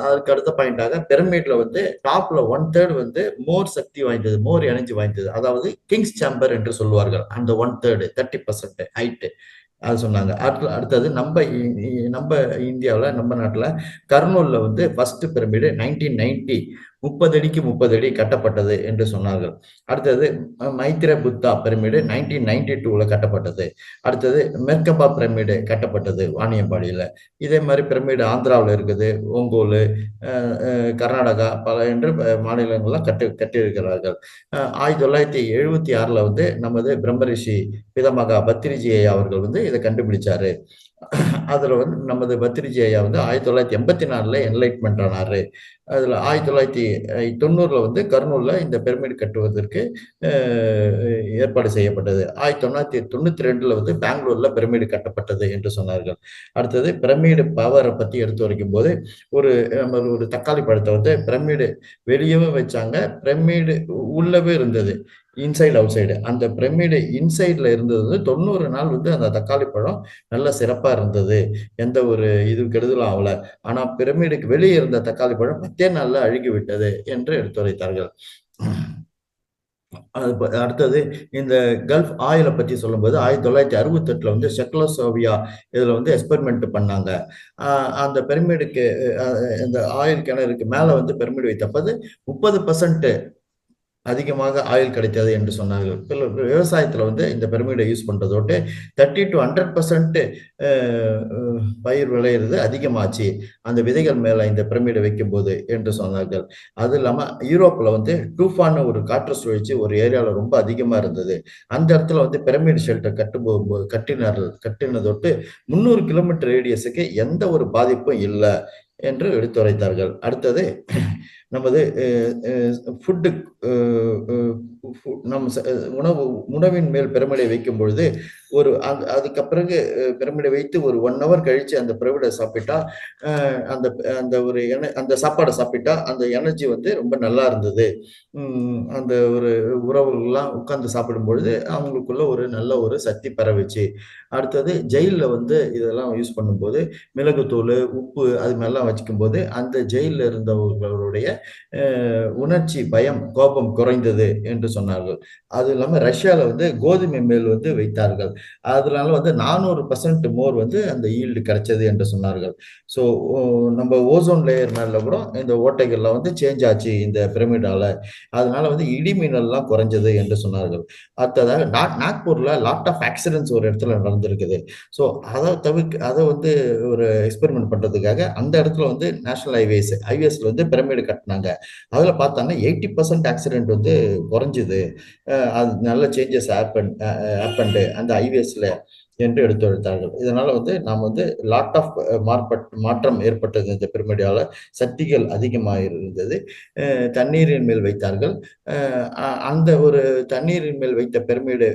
அதுக்கு அடுத்த பாயிண்டாக பிரமிட்ல வந்து டாப்ல 1/3 வந்து மோர் சக்தி வாய்ந்தது, மோர் எனர்ஜி வாய்ந்தது, அதாவது கிங்ஸ் சேம்பர் என்று சொல்லுவார்கள். அந்த 1/3 30% ஹைட்டு, அது சொன்னாங்க. அடுத்தது நம்ம இந்தியாவில், நம்ம நாட்டில் கர்னூல்ல வந்து ஃபர்ஸ்ட் பிரமிடு 1990 30 அடிக்கு 30 அடி கட்டப்பட்டது என்று சொன்னார்கள். அடுத்தது மைத்திர புத்தா பிரமிடு 1992ல கட்டப்பட்டது. அடுத்தது மெர்கபா பிரமிடு கட்டப்பட்டது வாணியம்பாடியில். இதே மாதிரி பிரமிடு ஆந்திராவில் இருக்குது, ஒங்கோல், கர்நாடகா பல என்று மாநிலங்கள்லாம் கட்டியிருக்கிறார்கள். 1976ல் வந்து நமது பிரம்மரிஷி பிதமகா பத்திரிஜி ஐயா அவர்கள் வந்து இதை கண்டுபிடிச்சாரு. அதுல வந்து நமது பத்திரிஜி ஐயா வந்து 1984ல என்லைட்மெண்ட் ஆனாரு. அதுல 1990ல வந்து கர்னூல்ல இந்த பிரமிடு கட்டுவதற்கு ஏற்பாடு செய்யப்பட்டது. 1992ல வந்து பெங்களூர்ல பிரமிடு கட்டப்பட்டது என்று சொன்னார்கள். அடுத்தது பிரமிடு பவரை பத்தி எடுத்து வரைக்கும் போது நம்ம ஒரு தக்காளி பழத்தை வந்து பிரமிடு வெளியவும் வச்சாங்க, பிரமிடு உள்ளவே இருந்தது, இன்சைடு அவுட் சைடு. அந்த பிரமிடு இன்சைட்ல இருந்தது 90 நாள் வந்து அந்த தக்காளி பழம் நல்ல சிறப்பா இருந்தது, எந்த ஒரு இது கெடுதலும் ஆகல. ஆனா பிரமிடுக்கு வெளியே இருந்த தக்காளி பழம் 10 நாள்ல அழுகி விட்டது என்று எடுத்துரைத்தார்கள். அடுத்தது இந்த கல்ஃப் ஆயிலை பற்றி சொல்லும்போது 1968ல வந்து செக்கோஸ்லோவாக்கியா இதுல வந்து எக்ஸ்பெரிமெண்ட் பண்ணாங்க. அந்த பிரமிடுக்கு இந்த ஆயில் கிணறுக்கு மேல வந்து பிரமிடு வைத்தப்பது 30% அதிகமாக ஆயில் கிடைத்தது என்று சொன்னார்கள். விவசாயத்துல வந்து இந்த பிரமிடை யூஸ் பண்றதோட்டு 30 to 100% பயிர் விளையிறது அதிகமாச்சு அந்த விதைகள் மேல இந்த பிரமிடை வைக்கும் போது என்று சொன்னார்கள். அது இல்லாம யூரோப்ல வந்து டூஃபான் ஒரு காற்று சுழற்சி ஒரு ஏரியாவில் ரொம்ப அதிகமா இருந்தது. அந்த இடத்துல வந்து பிரமிடு ஷெல்டர் கட்டினதொட்டு 300 கிலோமீட்டர் ரேடியஸுக்கு எந்த ஒரு பாதிப்பும் இல்லை என்று எடுத்துரைத்தார்கள். அடுத்தது நமது ஃபுட்டு, நம் உணவின் மேல் பிரமிடை வைக்கும் பொழுது அதுக்கு பிறகு பிரமிடை வைத்து ஒரு 1 hour கழிச்சு அந்த பிரமிடை சாப்பிட்டா அந்த சாப்பாடை சாப்பிட்டா அந்த எனர்ஜி வந்து ரொம்ப நல்லா இருந்தது. அந்த ஒரு உறவுகள்லாம் உட்கார்ந்து சாப்பிடும் பொழுது அவங்களுக்குள்ள ஒரு நல்ல ஒரு சக்தி பரவிச்சு. அடுத்தது ஜெயிலில் வந்து இதெல்லாம் யூஸ் பண்ணும்போது மிளகுத்தூள், உப்பு அது மாதிரிலாம் வச்சுக்கும் போது அந்த ஜெயிலில் இருந்தவர்களுடைய உணர்ச்சி, பயம், கோபம் குறைந்தது என்று சொன்னார்கள். அது இல்லாமல் ரஷ்யாவில் வந்து கோதுமை மேல் வந்து வைத்தார்கள். அதனால வந்து 400% மோர் வந்து அந்த ஈல்டு கிடைச்சது என்று சொன்னார்கள். ஸோ நம்ம ஓசோன் லேயர் மேல கூட இந்த ஓட்டைகள்லாம் வந்து சேஞ்ச் ஆச்சு இந்த பிரமிடால. அதனால வந்து இடி மின்னல்லாம் குறைஞ்சது என்று சொன்னார்கள். அடுத்ததாக நாக்பூர்ல லாட் ஆஃப் ஆக்சிடென்ட்ஸ் ஒரு இடத்துல நடந்திருக்குது. ஸோ அதை வந்து ஒரு எக்ஸ்பெரிமெண்ட் பண்றதுக்காக அந்த இடத்துல வந்து நேஷனல் ஹைவேஸ்ல வந்து பிரமிடு கட்டினாங்க. அதுல பார்த்தாங்கன்னா 80% ஆக்சிடென்ட் வந்து குறைஞ்சுது. அது நல்ல சேஞ்சஸ் ஹேப்பன்டு அந்த ஹைவேஸ்ல. என்று எடுத்துரைத்தார்கள். இதனால வந்து நாம் வந்து லாட் ஆஃப் மாற்றம் ஏற்பட்டது. இந்த பிரமிடால சக்திகள் அதிகமாக இருந்தது. தண்ணீரின் மேல் வைத்தார்கள். அந்த ஒரு தண்ணீரின் மேல் வைத்த பிரமிடு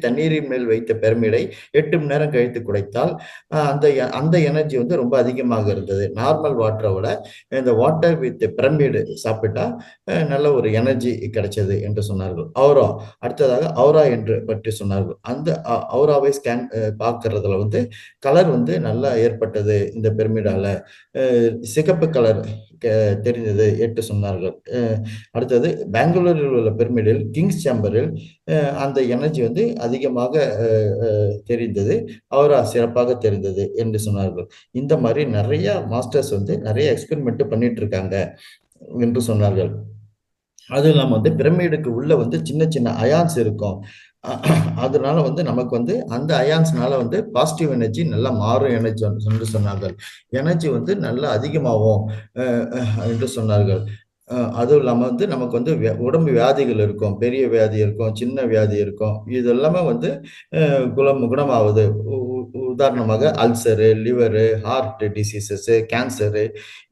தண்ணீரின் மேல் வைத்த பிரமிடை 8 மணி நேரம் கழித்து குடைத்தால் அந்த எனர்ஜி வந்து ரொம்ப அதிகமாக இருந்தது. நார்மல் வாட்டரை விட இந்த வாட்டர் வித் பிரமிடு சாப்பிட்டா நல்ல ஒரு எனர்ஜி கிடைச்சது என்று சொன்னார்கள். அவுரா, அடுத்ததாக அவுரா என்று பற்றி சொன்னார்கள். அந்த அவுராவை ஸ்கேன் பார்க்கறதுல வந்து கலர் வந்து நல்லா ஏற்பட்டது. இந்த பிரமிடால சிகப்பு கலர் தெரிந்தது என்று சொன்னார்கள். அடுத்தது பெங்களூரில் உள்ள பிரமிடில் கிங்ஸ் சேம்பரில் அந்த எனர்ஜி வந்து அதிகமாக தெரிந்தது. அவுரா சிறப்பாக தெரிந்தது என்று சொன்னார்கள். இந்த மாதிரி நிறைய மாஸ்டர்ஸ் வந்து நிறைய எக்ஸ்பெரிமெண்ட் பண்ணிட்டு இருக்காங்க என்று சொன்னார்கள். அது இல்லாம வந்து பிரமிடுக்கு உள்ள வந்து சின்ன சின்ன அயான்ஸ் இருக்கும். அதனால வந்து நமக்கு வந்து அந்த அயான்ஸ்னால வந்து பாசிட்டிவ் எனர்ஜி நல்லா மாறும் எனர்ஜி என்று சொன்னார்கள். எனர்ஜி வந்து நல்லா அதிகமாகும் என்று சொன்னார்கள். அதுவும் இல்லாம வந்து நமக்கு வந்து உடம்பு வியாதிகள் இருக்கும். பெரிய வியாதி இருக்கும், சின்ன வியாதி இருக்கும். இது எல்லாமே வந்து குணமாகுது. உதாரணமாக ulcer, liver, heart diseases, cancer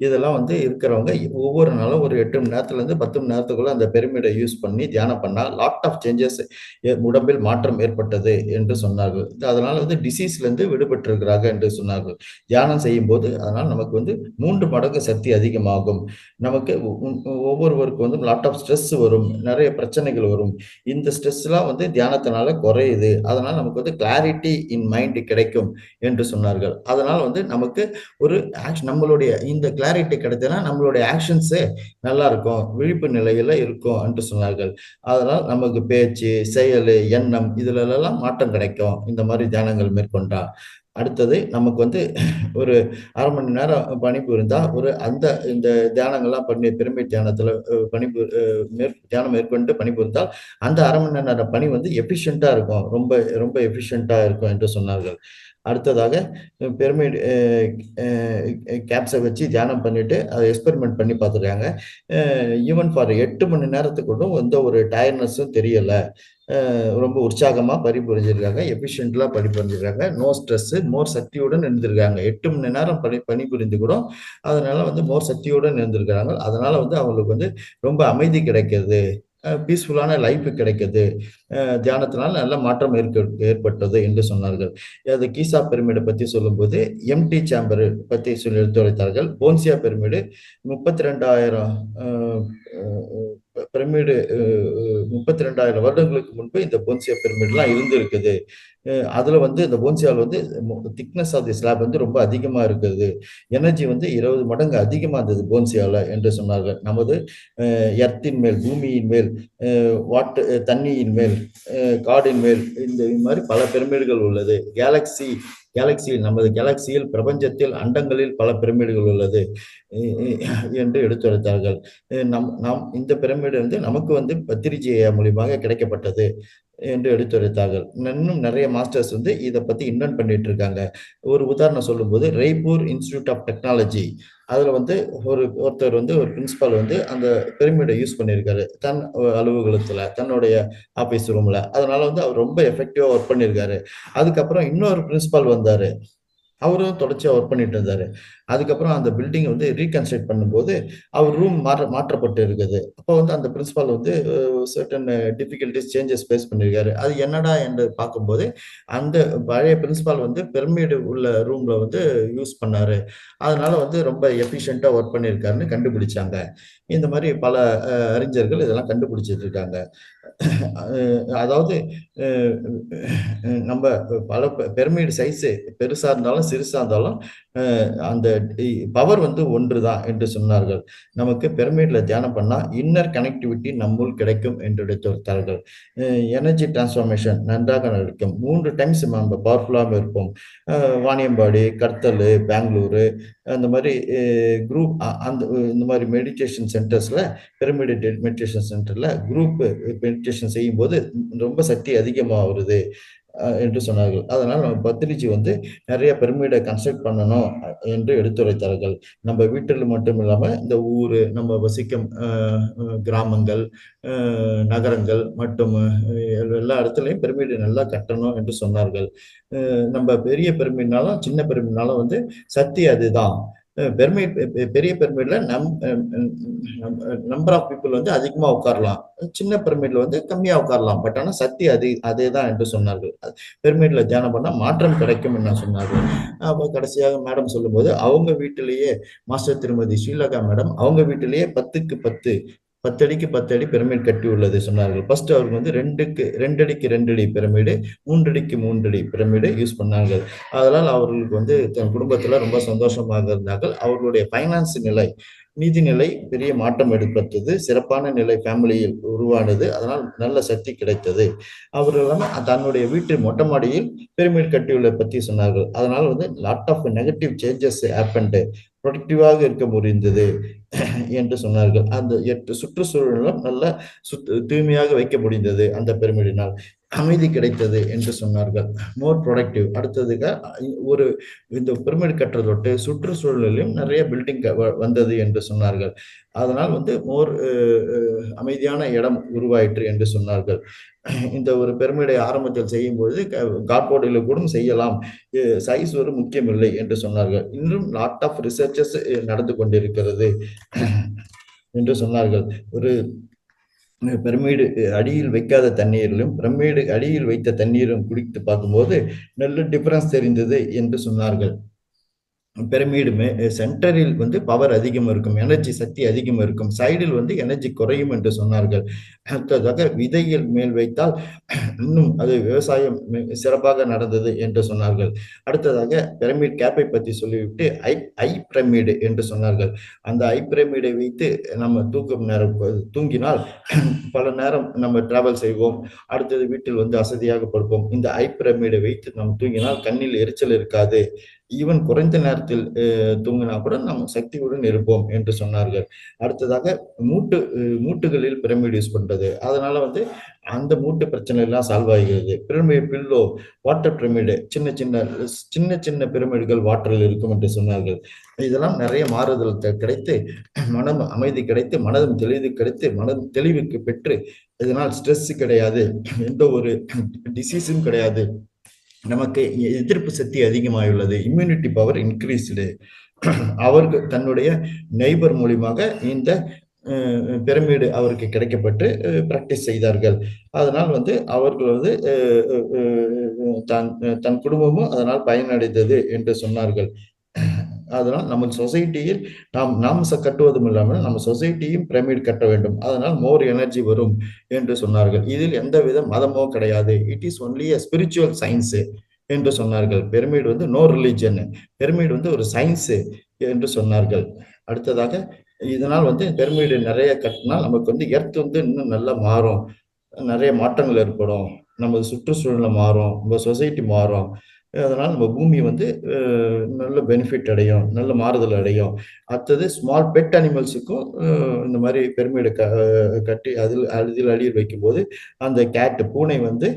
இதெல்லாம் வந்து இருக்கிறவங்க ஒவ்வொரு நாளும் ஒரு 8 மணி நேரத்துலேருந்து 10 மணி நேரத்துக்குள்ள அந்த பிரமிடை யூஸ் பண்ணி தியானம் பண்ணா லாட் ஆஃப் சேஞ்சஸ் உடம்பில் மாற்றம் ஏற்பட்டது என்று சொன்னார்கள். அதனால வந்து டிசீஸ்லேருந்து விடுபட்டிருக்கிறார்கள் என்று சொன்னார்கள். தியானம் செய்யும் போது அதனால் நமக்கு வந்து 3 மடங்கு சக்தி அதிகமாகும். நமக்கு ஒவ்வொருவருக்கும் வந்து லாட் ஆஃப் ஸ்ட்ரெஸ் வரும், நிறைய பிரச்சனைகள் வரும். இந்த ஸ்ட்ரெஸ்லாம் வந்து தியானத்தினால குறையுது. அதனால நமக்கு வந்து கிளாரிட்டி இன் மைண்ட் கிடைக்கும் என்று சொன்னார்கள். அதனால வந்து நமக்கு ஒரு நம்மளுடைய இந்த கிளாரிட்டி கிடைத்தனா நம்மளுடைய ஆக்ஷன்ஸே நல்லா இருக்கும், விழிப்பு நிலையில இருக்கும் என்று சொன்னார்கள். அதனால் நமக்கு பேச்சு, செயல், எண்ணம் இதுல எல்லாம் மாற்றம் கிடைக்கும் இந்த மாதிரி தியானங்கள் மேற்கொண்டா. அடுத்தது நமக்கு வந்து ஒரு 1/2 மணி நேரம் பணிபுரிந்தா இந்த தியானங்கள்லாம் பண்ணி பிரமிட் தியானத்துல தியானம் மேற்கொண்டு பணிபுரிந்தால் அந்த 1/2 மணி நேரம் பணி வந்து எஃபிஷியண்டா இருக்கும். ரொம்ப ரொம்ப எஃபிஷியண்டா இருக்கும் என்று சொன்னார்கள். அடுத்ததாக பிரமிட் கேப்ஸை வச்சு தியானம் பண்ணிட்டு அதை எக்ஸ்பெரிமெண்ட் பண்ணி பார்த்துருக்காங்க. ஈவன் ஃபார் 8 மணி நேரத்துக்கு எந்த ஒரு டயர்ட்னஸும் தெரியல. ரொம்ப உற்சாகமா பணிபுரிஞ்சிருக்காங்க. எஃபிஷியன்ட்லா பணிபுரிஞ்சிருக்காங்க. நோ ஸ்ட்ரெஸ், மோர் சக்தியுடன் இருந்திருக்காங்க. 8 மணி நேரம் பணிபுரிந்து கூட அதனால வந்து மோர் சக்தியுடன் இருந்திருக்கிறாங்க. அதனால வந்து அவங்களுக்கு வந்து ரொம்ப அமைதி கிடைக்கிறது. பீஸ்ஃபுல்லான லைஃப் கிடைக்குது. தியானத்தினால நல்ல மாற்றம் ஏற்பட்டது என்று சொன்னார்கள். அது கீசா பிரமிடை பற்றி சொல்லும்போது எம்டி சேம்பர் பற்றி சொல்லி எடுத்துரைத்தார்கள். போன்சியா பிரமிடு 32,000 பிரமிடு 32,000 வருடங்களுக்கு முன்பு இந்த போன்சியா பிரமிட்லாம் இருந்திருக்குது. அதுல வந்து இந்த போன்சியால வந்து திக்னஸ் ஆஃப் தி ஸ்லாப் வந்து ரொம்ப அதிகமா இருக்குது. எனர்ஜி வந்து 20 மடங்கு அதிகமா இருந்தது போன்சியால என்று சொன்னார்கள். நமது எர்த்தின் மேல், பூமியின் மேல், தண்ணியின் மேல், காடின் மேல் இந்த மாதிரி பல பிரமிடுகள் உள்ளது. நமது கேலக்சியில் பிரபஞ்சத்தில் அண்டங்களில் பல பிரமிடுகள் உள்ளது என்று எடுத்துரைத்தார்கள். நாம் இந்த பிரமிடு வந்து நமக்கு வந்து பத்திரிகை மூலியமாக கிடைக்கப்பட்டது என்று எடுத்துரைத்தார்கள். இன்னும் நிறைய மாஸ்டர்ஸ் வந்து இதை பத்தி இன்வென்ட் பண்ணிட்டு இருக்காங்க. ஒரு உதாரணம் சொல்லும்போது ரெய்ப்பூர் இன்ஸ்டிடியூட் ஆஃப் டெக்னாலஜி அதுல வந்து ஒருத்தர் வந்து ஒரு பிரின்சிபால் வந்து அந்த பிரமிடை யூஸ் பண்ணியிருக்காரு தன் அலுவலகத்துல, தன்னுடைய ஆபீஸ் ரூம்ல. அதனால வந்து அவர் ரொம்ப எஃபெக்டிவா ஒர்க் பண்ணியிருக்காரு. அதுக்கப்புறம் இன்னொரு பிரின்சிபால் வந்தாரு. அவரும் தொடர்ச்சியா ஒர்க் பண்ணிட்டு இருந்தாரு. அதுக்கப்புறம் அந்த பில்டிங் வந்து ரீகன்ஸ்ட்ரக்ட் பண்ணும்போது அவர் ரூம் மாற்றப்பட்டு இருக்குது. அப்போ வந்து அந்த பிரின்சிபால் வந்து சர்டன் டிஃபிகல்டிஸ் சேஞ்சஸ் ஃபேஸ் பண்ணியிருக்காரு. அது என்னடா என்று பார்க்கும்போது அந்த பழைய பிரின்சிபால் வந்து பிரமிடு உள்ள ரூம்ல வந்து யூஸ் பண்ணாரு. அதனால வந்து ரொம்ப எஃபிஷியண்டா ஒர்க் பண்ணியிருக்காருன்னு கண்டுபிடிச்சாங்க. இந்த மாதிரி பல அறிஞர்கள் இதெல்லாம் கண்டுபிடிச்சிட்டு இருக்காங்க. அதாவது நம்ம பல பிரமிடு சைஸ் பெருசா இருந்தாலும் சிறுசா இருந்தாலும் அந்த பவர் வந்து ஒன்றுதான் என்று சொன்னார்கள். நமக்கு பிரமிட்ல தியானம் பண்ணா இன்னர் கனெக்டிவிட்டி நம்முள் கிடைக்கும் என்று எடுத்துரைத்தார்கள். எனர்ஜி டிரான்ஸ்ஃபார்மேஷன் நன்றாக நடக்கும். 3 டைம்ஸ் நம்ம பவர்ஃபுல்லாக இருப்போம். வாணியம்பாடி, கர்த்தல், பெங்களூரு அந்த மாதிரி குரூப் இந்த மாதிரி மெடிடேஷன் சென்டர்ஸ்ல பிரமிட் மெடிடேஷன் சென்டர்ல குரூப் மெடிடேஷன் செய்யும் போது ரொம்ப சக்தி அதிகமாக வருது. என்று சொன்னார்கள். அதனால் நம்ம பத்திரிஜி வந்து நிறைய பிரமிடை கன்ஸ்ட்ரக்ட் பண்ணணும் என்று எடுத்துரைத்தார்கள். நம்ம வீட்டில் மட்டும் இல்லாமல் இந்த ஊர், நம்ம வசிக்கும் கிராமங்கள், நகரங்கள் மற்றும் எல்லா இடத்துலையும் பிரமிடு நல்லா கட்டணும் என்று சொன்னார்கள். நம்ம பெரிய பிரமிட்னாலும் சின்ன பிரமிட்னாலும் வந்து சக்தி அதுதான். பிரமிட் பெரிய பிரமிட்ல நம்பர் ஆஃப் பீப்புள் வந்து அதிகமா உட்காரலாம், சின்ன பிரமிட்ல வந்து கம்மியா உட்காரலாம். பட் ஆனா சக்தி அதேதான் என்று சொன்னார்கள். பிரமிட்ல தியானம் பண்ணா மாற்றம் கிடைக்கும் என்று சொன்னார்கள். அப்ப கடைசியாக மேடம் சொல்லும்போது அவங்க வீட்டிலேயே மாஸ்டர் திருமதி ஸ்ரீலகா மேடம் அவங்க வீட்டிலேயே 10க்கு 10 10 அடிக்கு 10 அடி பிரமிட் கட்டி உள்ளதை சொன்னார்கள். ஃபர்ஸ்ட் அவருக்கு வந்து 2 அடிக்கு 2 அடி பிரமிடு, 3 அடிக்கு 3 அடி பிரமிடு யூஸ் பண்ணார்கள். அதனால் அவர்களுக்கு வந்து தன் குடும்பத்துல ரொம்ப சந்தோஷமாக இருந்தார்கள். அவர்களுடைய ஃபைனான்ஸ் நிலை, நிதி நிலை பெரிய மாற்றம் ஏற்பட்டது. சிறப்பான நிலை ஃபேமிலியில் உருவானது. அதனால் நல்ல சக்தி கிடைத்தது. அவர்கள் தன்னுடைய வீட்டு மொட்டை மாடியில் பிரமிட் கட்டியுள்ள பற்றி சொன்னார்கள். அதனால் வந்து lot of negative changes happened, ப்ரொடக்டிவாக இருக்க முடிந்தது என்று சொன்னார்கள். அந்த 8 சுற்றுச்சூழலும் நல்ல தூய்மையாக வைக்க முடிந்தது அந்த பிரமிடினால். அமைதி கிடைத்தது என்று சொன்னார்கள். More productive. அடுத்ததுக்கு ஒரு இந்த பிரமிட் கட்டுறதொட்டு சுற்றுச்சூழலிலும் நிறைய பில்டிங் வந்தது என்று சொன்னார்கள். அதனால் வந்து மோர் அமைதியான இடம் உருவாயிற்று என்று சொன்னார்கள். இந்த ஒரு பிரமிடை ஆரம்பத்தில் செய்யும் பொழுது கார்ட்போர்டில் கூட செய்யலாம், சைஸ் ஒரு முக்கியமில்லை என்று சொன்னார்கள். இன்னும் லாட் ஆஃப் ரிசர்ச்சஸ் நடந்து கொண்டிருக்கிறது என்று சொன்னார்கள். ஒரு பிரமிடு அடியில் வைக்காத தண்ணீரிலும் பிரமிடு அடியில் வைத்த தண்ணீரும் குடித்து பார்க்கும்போது நல்ல டிஃபரன்ஸ் தெரிந்தது என்று சொன்னார்கள். பிரமிடுமே சென்டரில் வந்து பவர் அதிகம் இருக்கும், எனர்ஜி சக்தி அதிகம் இருக்கும், சைடில் வந்து எனர்ஜி குறையும் என்று சொன்னார்கள். அடுத்ததாக விதைகள் மேல் வைத்தால் இன்னும் அது விவசாயம் சிறப்பாக நடந்தது என்று சொன்னார்கள். அடுத்ததாக பிரமிட் கேப்பை பற்றி சொல்லிவிட்டு ஐ பிரமிடு என்று சொன்னார்கள். அந்த ஐ பிரமிடை வைத்து நம்ம தூக்கம் நேரம் தூங்கினால் பல நேரம் நம்ம டிராவல் செய்வோம், அடுத்தது வீட்டில் வந்து அசதியாக படுப்போம். இந்த ஐ பிரமிடை வைத்து நம்ம தூங்கினால் கண்ணில் எரிச்சல் இருக்காது, ஈவன் குறைந்த நேரத்தில் தூங்கினா கூட நம்ம சக்தியுடன் இருப்போம் என்று சொன்னார்கள். அடுத்ததாக மூட்டுகளில் பிரமிட் யூஸ் பண்றது, அதனால வந்து அந்த மூட்டு பிரச்சனை எல்லாம் சால்வ் ஆகிறது. பிரமிட் பில்லோ, வாட்டர் பிரமிடு, சின்ன சின்ன சின்ன சின்ன பிரமிடுகள் வாட்டரில் இருக்கும் என்று சொன்னார்கள். இதெல்லாம் நிறைய மாறுதல் கிடைத்து மனம் அமைதி கிடைத்து மனதும் தெளிவு கிடைத்து மனம் தெளிவுக்கு பெற்று இதனால் ஸ்ட்ரெஸ் கிடையாது, எந்த ஒரு டிசீஸும் கிடையாது, நமக்கு எதிர்ப்பு சக்தி அதிகமாயுள்ளது, இம்யூனிட்டி பவர் இன்க்ரீஸ்டு. அவர்கள் தன்னுடைய நெய்பர் மூலியமாக இந்த பிரமிடு அவருக்கு கிடைக்கப்பட்டு பிராக்டிஸ் செய்தார்கள். அதனால் வந்து அவர்கள் வந்து தன் குடும்பமும் அதனால் பயனடைந்தது என்று சொன்னார்கள். அதனால் நம்ம சொசைட்டியில் நாம் கட்டுவதும் இல்லாமல் நம்ம சொசைட்டியும் பிரமிட் கட்ட வேண்டும், அதனால் மோர் எனர்ஜி வரும் என்று சொன்னார்கள். இதில் எந்தவித மதமோ கிடையாது, it is only a spiritual science என்று சொன்னார்கள். பிரமிட் வந்து நோ ரிலிஜன், பிரமிட் வந்து ஒரு சயின்ஸ் என்று சொன்னார்கள். அடுத்ததாக இதனால் வந்து பிரமிடு நிறைய கட்டினால் நமக்கு வந்து எர்த் வந்து இன்னும் நல்லா மாறும், நிறைய மாற்றங்கள் ஏற்படும், நமது சுற்றுச்சூழலை மாறும், நம்ம சொசைட்டி மாறும், அதனால் நம்ம பூமி வந்து நல்ல பெனிஃபிட் அடையும், நல்ல மாறுதல் அடையும். அடுத்தது ஸ்மால் பெட் அனிமல்ஸுக்கும் இந்த மாதிரி பிரமிடு கட்டி அதில் அடியில் வைக்கும்போது அந்த கேட்டு பூனை வந்து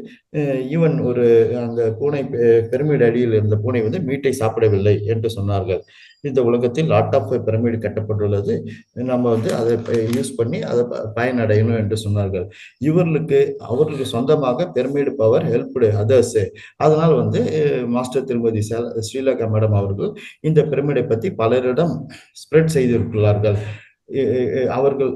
ஈவன் ஒரு அந்த பூனை பிரமிடு அடியில் இருந்த பூனை வந்து மீட்டை சாப்பிடவில்லை என்று சொன்னார்கள். இந்த உலகத்தில் லாட் ஆஃப் பிரமிடு கட்டப்பட்டுள்ளது, நம்ம வந்து அதை யூஸ் பண்ணி அதை பயனடையணும் என்று சொன்னார்கள். அவர்களுக்கு சொந்தமாக பிரமிடு பவர் ஹெல்ப்டு அதர்ஸ். அதனால் வந்து மாஸ்டர் திருமதி ஸ்ரீலகா மேடம் அவர்கள் இந்த பிரமிடை பற்றி பலரிடம் ஸ்ப்ரெட் செய்திருக்கிறார்கள்.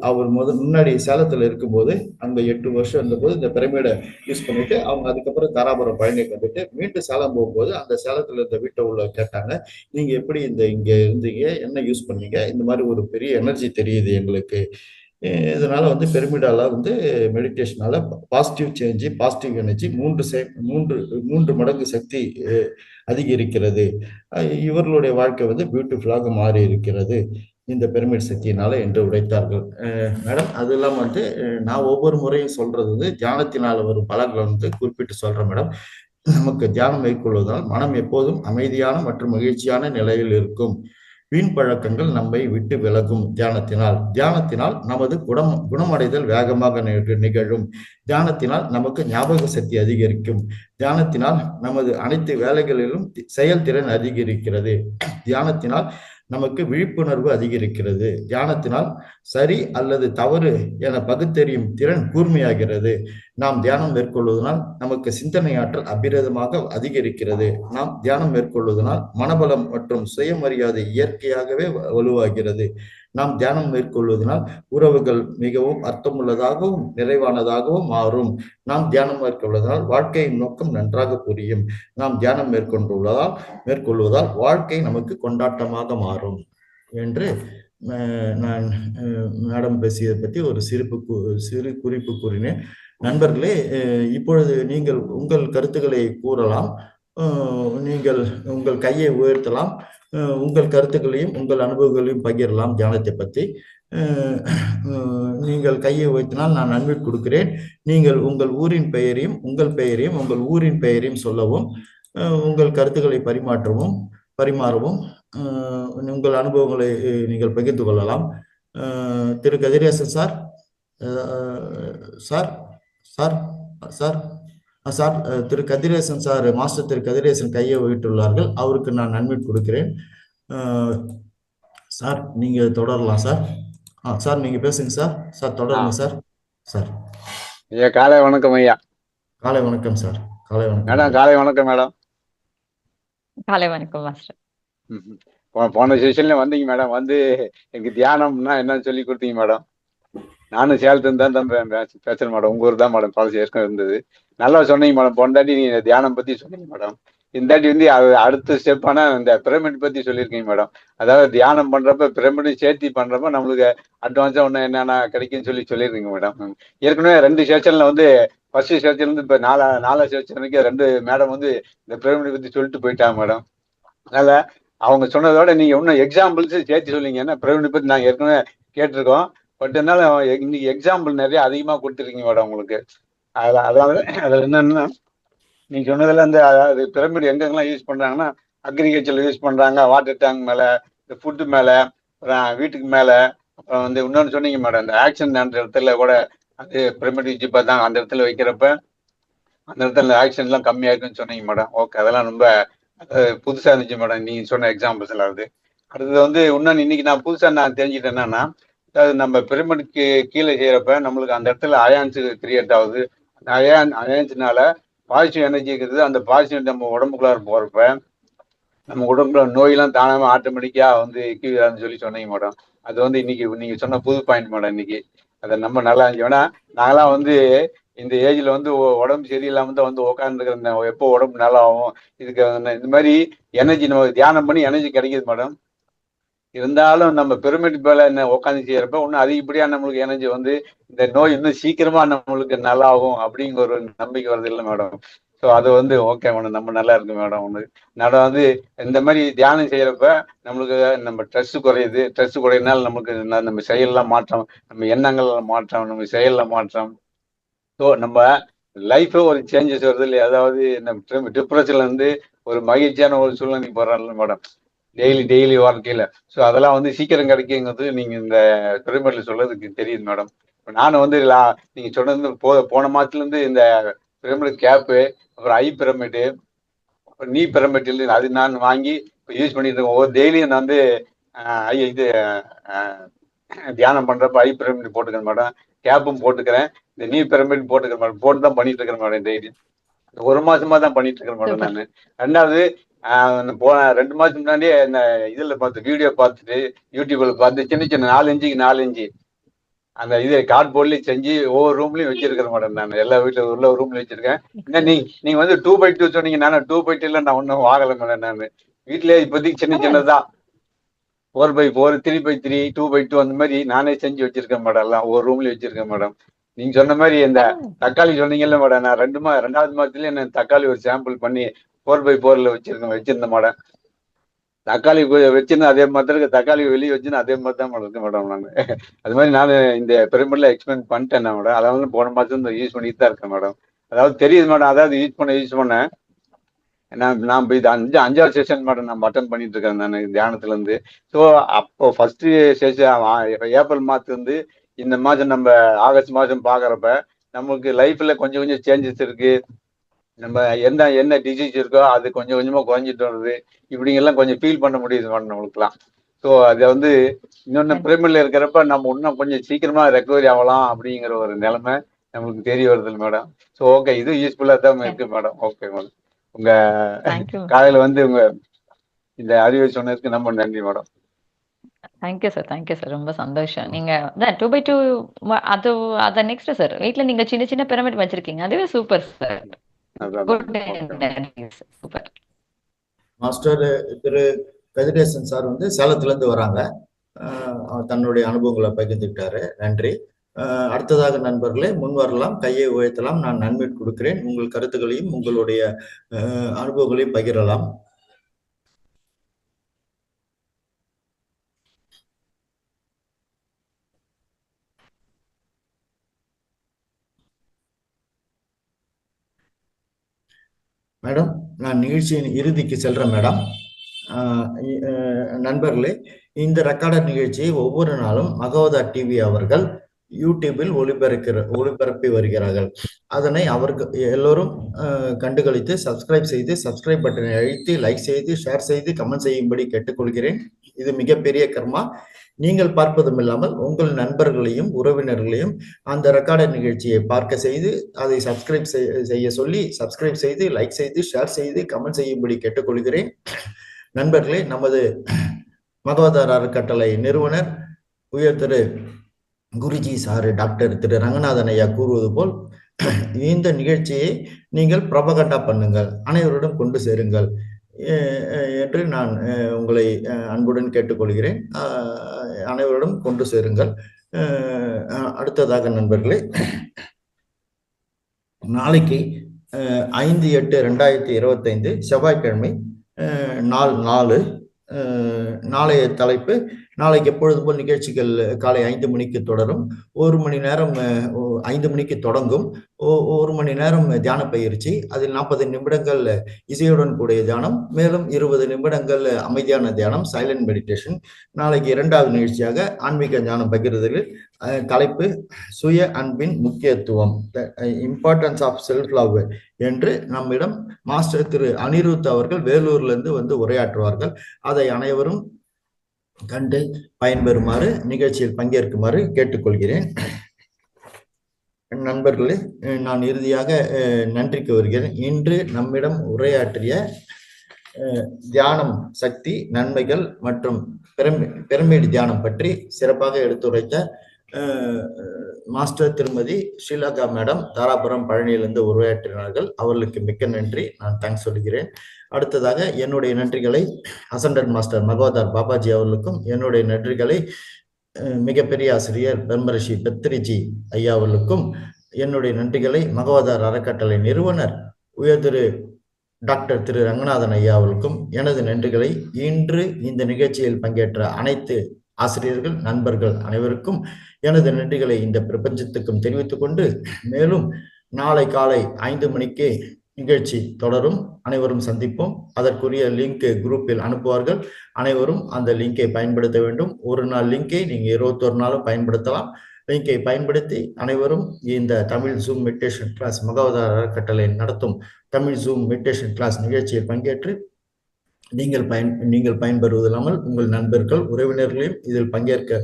அவர் முன்னாடி சேலத்துல இருக்கும்போது அங்க 8 வருஷம் இருந்தபோது இந்த பிரமிடை யூஸ் பண்ணிட்டு அவங்க அதுக்கப்புறம் தாராபுரம் பழனிக்கு வந்துட்டு மீண்டும் சேலம் போகும்போது அந்த சேலத்துல இருந்த வீட்டை உள்ள கேட்டாங்க, நீங்க எப்படி இங்க இருந்தீங்க, என்ன யூஸ் பண்ணீங்க, இந்த மாதிரி ஒரு பெரிய எனர்ஜி தெரியுது எங்களுக்கு, இதனால வந்து பிரமிடால வந்து மெடிடேஷனால பாசிட்டிவ் சேஞ்ச், பாசிட்டிவ் எனர்ஜி 3 மடங்கு சக்தி அதிகரிக்கிறது, இவர்களுடைய வாழ்க்கை வந்து பியூட்டிஃபுல்லாக மாறி இருக்கிறது இந்த பிரமிட் சக்தியினால என்று உரைத்தார்கள். மேடம் அது இல்லாமல் வந்து நான் ஒவ்வொரு முறையும் சொல்றது வந்து தியானத்தினால வரும் பலன்களை வந்து குறிப்பிட்டு சொல்றேன் மேடம். நமக்கு தியானம் மேற்கொள்வதால் மனம் எப்போதும் அமைதியான மற்றும் மகிழ்ச்சியான நிலையில் இருக்கும். வீண் பழக்கங்கள் நம்மை விட்டு விலகும். தியானத்தினால் நமது குணமடைதல் வேகமாக நிகழும். தியானத்தினால் நமக்கு ஞாபக சக்தி அதிகரிக்கும். தியானத்தினால் நமது அனைத்து வேலைகளிலும் செயல்திறன் அதிகரிக்கிறது. தியானத்தினால் நமக்கு விழிப்புணர்வு அதிகரிக்கிறது. தியானத்தினால் சரி அல்லது தவறு என பகுத்தறியும் திறன் கூர்மையாகிறது. நாம் தியானம் மேற்கொள்வதனால் நமக்கு சிந்தனை ஆற்றல் அபிரதமாக அதிகரிக்கிறது. நாம் தியானம் மேற்கொள்வதனால் மனபலம் மற்றும் சுயமரியாதை இயற்கையாகவே வலுவாகிறது. நாம் தியானம் மேற்கொள்வதனால் உறவுகள் மிகவும் அர்த்தமுள்ளதாகவும் நிறைவானதாகவும் மாறும். நாம் தியானம் மேற்கொள்வதனால் வாழ்க்கையின் நோக்கம் நன்றாக புரியும். நாம் தியானம் மேற்கொள்வதால் வாழ்க்கை நமக்கு கொண்டாட்டமாக மாறும் என்று நான் மேடம் பேசியதை பற்றி ஒரு சிறு குறிப்பு கூறினேன். நண்பர்களே, இப்பொழுது நீங்கள் உங்கள் கருத்துக்களை கூறலாம். நீங்கள் உங்கள் கையை உயர்த்தலாம். உங்கள் கருத்துக்களையும் உங்கள் அனுபவங்களையும் பகிரலாம். தியானத்தை பற்றி நீங்கள் கையை உயர்த்தினால் நான் அன்மிட் கொடுக்கிறேன். நீங்கள் உங்கள் ஊரின் பெயரையும் உங்கள் ஊரின் பெயரையும் சொல்லவும், உங்கள் கருத்துக்களை பரிமாறவும், உங்கள் அனுபவங்களை நீங்கள் பகிர்ந்து கொள்ளலாம். Thiru Kathiresan sir, sir sir sir sir Thiru Kathiresan sir, master Thiru Kathiresan கையை உயர்த்துள்ளார்கள். அவருக்கு நான் அன்மிட் கொடுக்கிறேன். சார் நீங்க தொடரலாம் சார். சார் நீங்க பேசுங்க சார். சார் தொடருங்க சார். சார் ஐயா காலை வணக்கம் ஐயா. காலை வணக்கம் சார். காலை வணக்கம் மேடம். காலை வணக்கம் மேடம். காலை வணக்கம் மாஸ்டர். போன செஷன்ல வந்தீங்க மேடம். வந்து எனக்கு தியானம்னா என்னன்னு சொல்லி கொடுத்தீங்க மேடம். நானும் சேலத்துல தான் பேசுறேன் மேடம். உங்க ஊர் தான் மேடம் பாலிசி ஏற்கனவே இருந்தது. நல்லா சொன்னீங்க மேடம். போனதாட்டி நீங்க தியானம் பத்தி சொன்னீங்க மேடம். இந்தாட்டி வந்து அடுத்த ஸ்டெப்பான இந்த பிரமிட் பத்தி சொல்லியிருக்கீங்க மேடம். அதாவது தியானம் பண்றப்ப பிரமிடும் சேர்த்தி பண்றப்ப நம்மளுக்கு அட்வான்ஸா ஒண்ணு என்னென்ன கிடைக்குன்னு சொல்லியிருக்கீங்க மேடம். ஏற்கனவே 2 செஷன்ல வந்து ஃபர்ஸ்ட் செஷன்ல இருந்து இப்ப 4 செஷன் வரைக்கும் 2 மேடம் வந்து இந்த பிரமிட் பத்தி சொல்லிட்டு போயிட்டாங்க மேடம். அதனால அவங்க சொன்னதோட நீங்க இன்னும் எக்ஸாம்பிள்ஸ் சேர்த்து சொல்லிங்க. ஏன்னா பிரமிட் பத்தி நாங்க ஏற்கனவே கேட்டிருக்கோம். பட் என்னால இன்னைக்கு எக்ஸாம்பிள் நிறைய அதிகமா கொடுத்துருக்கீங்க மேடம் உங்களுக்கு. அதுல என்னன்னா நீங்க சொன்னதுல இந்த அதாவது பிரமிட் எங்கெங்கெல்லாம் யூஸ் பண்றாங்கன்னா அக்ரிகல்ச்சர்ல யூஸ் பண்றாங்க, வாட்டர் டேங்க் மேல, இந்த ஃபுட்டு மேல, அப்புறம் வீட்டுக்கு மேல, அப்புறம் வந்து இன்னொன்னு சொன்னீங்க மேடம், இந்த ஆக்சிடென்ட் அந்த இடத்துல கூட அது பிரமிட் யூஸ் பார்த்தாங்க. அந்த இடத்துல வைக்கிறப்ப அந்த இடத்துல ஆக்சிடென்ட் எல்லாம் கம்மியா இருக்குன்னு சொன்னீங்க மேடம். ஓகே, அதெல்லாம் ரொம்ப புதுசா இருந்துச்சு மேடம் நீங்க சொன்ன எக்ஸாம்பிள்ஸ் எல்லாம். அடுத்தது வந்து இன்னொன்னு இன்னைக்கு நான் புதுசா தெரிஞ்சுட்டேன் என்னன்னா, அதாவது நம்ம பிரமிடுக்கு கீழே செய்யறப்ப நம்மளுக்கு அந்த இடத்துல அயான்ஸ் கிரியேட் ஆகுது. அந்த அயான்ஸ்னால பாசிட்டிவ் எனர்ஜி இருக்குது. அந்த பாசிட்டிவ் நம்ம உடம்புக்குள்ளார போறப்ப நம்ம உடம்புல நோயெல்லாம் தானாம ஆட்டோமேட்டிக்கா வந்து கீழான்னு சொல்லி சொன்னீங்க மேடம். அது வந்து இன்னைக்கு நீங்க சொன்ன புது பாயிண்ட் மேடம். இன்னைக்கு அதை நம்ம நல்லா இருந்துச்சு. ஏன்னா நாங்களாம் வந்து இந்த ஏஜ்ல வந்து உடம்பு சரியில்லாம தான் வந்து உட்காந்துருக்கிறேன். எப்போ உடம்பு நல்லா ஆகும் இதுக்கு இந்த மாதிரி எனர்ஜி நம்ம தியானம் பண்ணி எனர்ஜி கிடைக்குது மேடம். இருந்தாலும் நம்ம பிரமிட் மேல என்ன உட்காந்து செய்யறப்ப இன்னும் அதிகப்படியா நம்மளுக்கு எனர்ஜி வந்து இந்த நோய் இன்னும் சீக்கிரமா நம்மளுக்கு நல்லா ஆகும் அப்படிங்கிற ஒரு நம்பிக்கை வருது இல்லை மேடம். ஸோ அது வந்து ஓகே மேடம், நம்ம நல்லா இருக்கு மேடம். நான் வந்து இந்த மாதிரி தியானம் செய்யறப்ப நம்மளுக்கு நம்ம ஸ்ட்ரெஸ் குறையுது. ஸ்ட்ரெஸ் குறையினால நமக்கு நம்ம செயல்லாம் மாற்றம், நம்ம எண்ணங்கள்ல மாற்றம், நம்ம செயல்ல மாற்றம். ஸோ நம்ம லைஃபே ஒரு சேஞ்சஸ் வருது இல்லையா. அதாவது நம்ம டிப்ரெஷன்ல இருந்து ஒரு மகிழ்ச்சியான ஒரு சூழ்நிலைக்கு போறாங்கல்ல மேடம், டெய்லி வாழ்க்கையில. ஸோ அதெல்லாம் வந்து சீக்கிரம் கிடைக்குங்கிறது நீங்க இந்த பிரமிட்ல சொல்றதுக்கு தெரியுது மேடம். நானும் வந்து நீங்க சொன்னது போன மாசத்துல இருந்து இந்த பிரமிட் கேப்பு, அப்புறம் ஐ பிரமிடு, அப்புறம் நீ பிரமிட் அது நான் வாங்கி யூஸ் பண்ணிட்டு இருக்கேன். ஒவ்வொரு டெய்லியும் நான் வந்து இது தியானம் பண்றப்ப ஐ பிரமிட் போட்டுக்கிறேன் மேடம். கேப்பும் போட்டுக்கிறேன், இந்த நீ பிரமிட் போட்டுக்கிறேன் மேடம். போட்டு தான் பண்ணிட்டு இருக்கிறேன் மேடம். டெய்லி 1 மாசமா தான் பண்ணிட்டு இருக்கிறேன் மேடம் நான். ரெண்டாவது போன 2 மாசத்துக்கு முன்னாடியே இந்த இதுல பார்த்து வீடியோ பார்த்துட்டு யூடியூப்ல பார்த்து சின்ன 4 இன்ச்சு அந்த இது கார்ட்போர்ட்லயும் செஞ்சு ஒவ்வொரு ரூம்லயும் வச்சிருக்கிறேன் மேடம். நான் எல்லா வீட்டுல உள்ள ரூம்ல வச்சிருக்கேன். என்ன நீங்க வந்து 2x2 சொன்னீங்க. நானும் 2x2 நான் ஒன்னும் வாங்கல மேடம். நான் வீட்லயே இப்போதைக்கு சின்னதான் 4x4, 3x3, 2x2 அந்த மாதிரி நானே செஞ்சு வச்சிருக்கேன் மேடம். எல்லாம் ஒவ்வொரு ரூம்லயும் வச்சிருக்கேன் மேடம். நீங்க சொன்ன மாதிரி இந்த தக்காளி சொன்னீங்கல்ல மேடம், நான் 2வது மாதத்துலயே நான் தக்காளி ஒரு சாம்பிள் பண்ணி 4x4ல வச்சிருந்தேன் மேடம். தக்காளி வச்சுன்னு அதே மாதிரி தக்காளி வெளியே வச்சுன்னு அதே மாதிரி தான் இருக்கு மேடம். நான் அது மாதிரி நான் இந்த பிரமிட்ல எக்ஸ்பிளைன் பண்ணிட்டேன் மேடம். அதாவது போன மாதம் யூஸ் பண்ணிட்டு தான் இருக்கேன் மேடம். அதாவது தெரியுது மேடம். அதாவது யூஸ் பண்ண நான் இப்போ இது 5வது செஷன் மட்டும் நான் அட்டன் பண்ணிட்டு இருக்கேன் நான் தியானத்துல இருந்து. ஸோ அப்போ ஃபர்ஸ்ட் செஷன் ஏப்ரல் மாதத்துல இருந்து இந்த மாதம் நம்ம ஆகஸ்ட் மாதம் பார்க்குறப்ப நமக்கு லைஃப்ல கொஞ்சம் கொஞ்சம் சேஞ்சஸ் இருக்கு. நம்ம என்ன டிசீஸ் இருக்கோ அது கொஞ்சம் கொஞ்சமா குறைஞ்சிட்டு வருது. இப்படிங்கெல்லாம் கொஞ்சம் ஃபீல் பண்ண முடியுது மேடம் நம்மளுக்குலாம். ஸோ அதை வந்து இன்னொன்று பிரேமில் இருக்கிறப்ப நம்ம இன்னும் கொஞ்சம் சீக்கிரமா ரெக்கவரி ஆகலாம் அப்படிங்கிற ஒரு நிலைமை நம்மளுக்கு தெரிய வருது மேடம். ஸோ ஓகே, இது யூஸ்ஃபுல்லாக தான் இருக்கு மேடம். ஓகே மேடம், உங்க காலையில வந்து உங்க இந்த அறிவை சொன்னதுக்கு ரொம்ப நன்றி மேடம். தேங்க்யூ சார், ரொம்ப சந்தோஷம். நீங்க 2x2 அது நெக்ஸ்ட் சார், வீட்ல நீங்க சின்ன சின்ன பிரமிட் வச்சிருக்கீங்க, அதுவே super sir. Super. Master Thiru Kathiresan sir வந்து சேலத்துல இருந்து வராங்க. தன்னுடைய அனுபவங்களை பகிர்ந்துக்கிட்டாரு. நன்றி. அடுத்ததாக நண்பர்களே முன் வரலாம், கையை உயர்த்தலாம். நான் அன்மியூட் கொடுக்கிறேன். உங்கள் கருத்துக்களையும் உங்களுடைய அனுபவங்களையும் பகிரலாம். மேடம், நான் நிகழ்ச்சியின் இறுதிக்கு செல்றேன் மேடம். நண்பர்களே, இந்த ரெக்கார்டர் நிகழ்ச்சியை ஒவ்வொரு நாளும் மகவதா டிவி அவர்கள் யூடியூபில் ஒளிபரப்பி வருகிறார்கள். அதனை அவர்கள் எல்லோரும் கண்டுகளித்து சப்ஸ்கிரைப் பட்டனை அழுத்தி லைக் செய்து ஷேர் செய்து கமெண்ட் செய்யும்படி கேட்டுக்கொள்கிறேன். இது மிகப்பெரிய கர்மா. நீங்கள் பார்ப்பதும் இல்லாமல் உங்கள் நண்பர்களையும் உறவினர்களையும் அந்த ரெக்கார்டர் நிகழ்ச்சியை பார்க்க செய்து அதை சப்ஸ்கிரைப் செய்ய சொல்லி சப்ஸ்கிரைப் செய்து லைக் செய்து ஷேர் செய்து கமெண்ட் செய்யும்படி கேட்டுக்கொள்கிறேன். நண்பர்களே, நமது மகவதார் அறக்கட்டளை நிறுவனர் உயர் திரு குருஜி சாரு டாக்டர் திரு ரங்கநாதன் ஐயா கூறுவது போல் இந்த நிகழ்ச்சியை நீங்கள் ப்ரொபகண்டா பண்ணுங்கள், அனைவரிடம் கொண்டு சேருங்கள் என்று நான் உங்களை அன்புடன் கேட்டுக்கொள்கிறேன். அனைவரிடம் கொண்டு சேருங்கள். அடுத்ததாக நண்பர்களே, நாளைக்கு 5/8/2025 செவ்வாய்க்கிழமை, நாள் 4. நாளைய தலைப்பு, நாளைக்கு எப்பொழுது போல் நிகழ்ச்சிகள் காலை 5 மணிக்கு தொடரும். 1 மணி நேரம் 5 மணிக்கு தொடங்கும். 1 மணி நேரம் தியான பயிற்சி, அதில் 40 நிமிடங்கள் இசையுடன் கூடிய தியானம், மேலும் 20 நிமிடங்கள் அமைதியான தியானம், சைலண்ட் மெடிடேஷன். நாளைக்கு 2வது நிகழ்ச்சியாக ஆன்மீக ஞானம் பகிர்தலில் தலைப்பு சுய அன்பின் முக்கியத்துவம், இம்பார்ட்டன்ஸ் ஆஃப் செல்ஃப் லவ் என்று நம்மிடம் மாஸ்டர் திரு அனிருத் அவர்கள் வேலூர்ல இருந்து வந்து உரையாற்றுவார்கள். அதை அனைவரும் கண்டு பயன்பெறுமாறு, நிகழ்ச்சியில் பங்கேற்குமாறு கேட்டுக்கொள்கிறேன். நண்பர்களே, நான் இறுதியாக நன்றிக்கு வருகிறேன். இன்று நம்மிடம் உரையாற்றிய தியானம் சக்தி, நன்மைகள் மற்றும் பிரமிடு தியானம் பற்றி சிறப்பாக எடுத்துரைத்த மாஸ்டர் திருமதி ஸ்ரீலகா மேடம் தாராபுரம் பழனியிலிருந்து உரையாற்றினார்கள். அவர்களுக்கு மிக்க நன்றி, நான் தேங்க்ஸ் சொல்கிறேன். அடுத்ததாக என்னுடைய நன்றிகளை அசண்டர் மாஸ்டர் மகவதார் பாபாஜி அவர்களுக்கும், என்னுடைய நன்றிகளை மிகப்பெரிய ஆசிரியர் பிரம்மரிஷி பத்ரிஜி ஐயா அவர்களுக்கும், என்னுடைய நன்றிகளை மகவதார் அறக்கட்டளை நிறுவனர் உயர் திரு டாக்டர் திரு ரங்கநாதன் ஐயா அவர்களுக்கும் எனது நன்றிகளை இன்று இந்த நிகழ்ச்சியில் பங்கேற்ற அனைத்து ஆசிரியர்கள் நண்பர்கள் அனைவருக்கும் எனது நன்றிகளை இந்த பிரபஞ்சத்துக்கும் தெரிவித்துக் கொண்டு, மேலும் நாளை காலை 5 மணிக்கு நிகழ்ச்சி தொடரும். அனைவரும் சந்திப்போம். அதற்குரிய லிங்க் குரூப்பில் அனுப்புவார்கள். அனைவரும் அந்த லிங்கை பயன்படுத்த வேண்டும். ஒரு நாள் லிங்கை நீங்க 21 நாளும் பயன்படுத்தலாம். லிங்கை பயன்படுத்தி அனைவரும் இந்த தமிழ் ஜூம் மெடிடேஷன் கிளாஸ், மகவதார் அறக்கட்டளை நடத்தும் தமிழ் ஜூம் மெடிடேஷன் கிளாஸ் நிகழ்ச்சியில் பங்கேற்று நீங்கள் பயன்பெறுவது இல்லாமல் உங்கள் நண்பர்கள் உறவினர்களையும் இதில் பங்கேற்க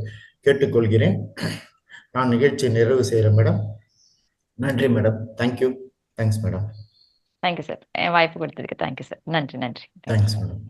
கேட்டுக்கொள்கிறேன். நான் நிகழ்ச்சியை நிறைவு செய்கிறேன் மேடம். நன்றி madam. Thank you. Thanks madam. Thank you sir, வாய்ப்பு கொடுத்ததுக்கு தேங்க்யூ சார். நன்றி. Thanks madam.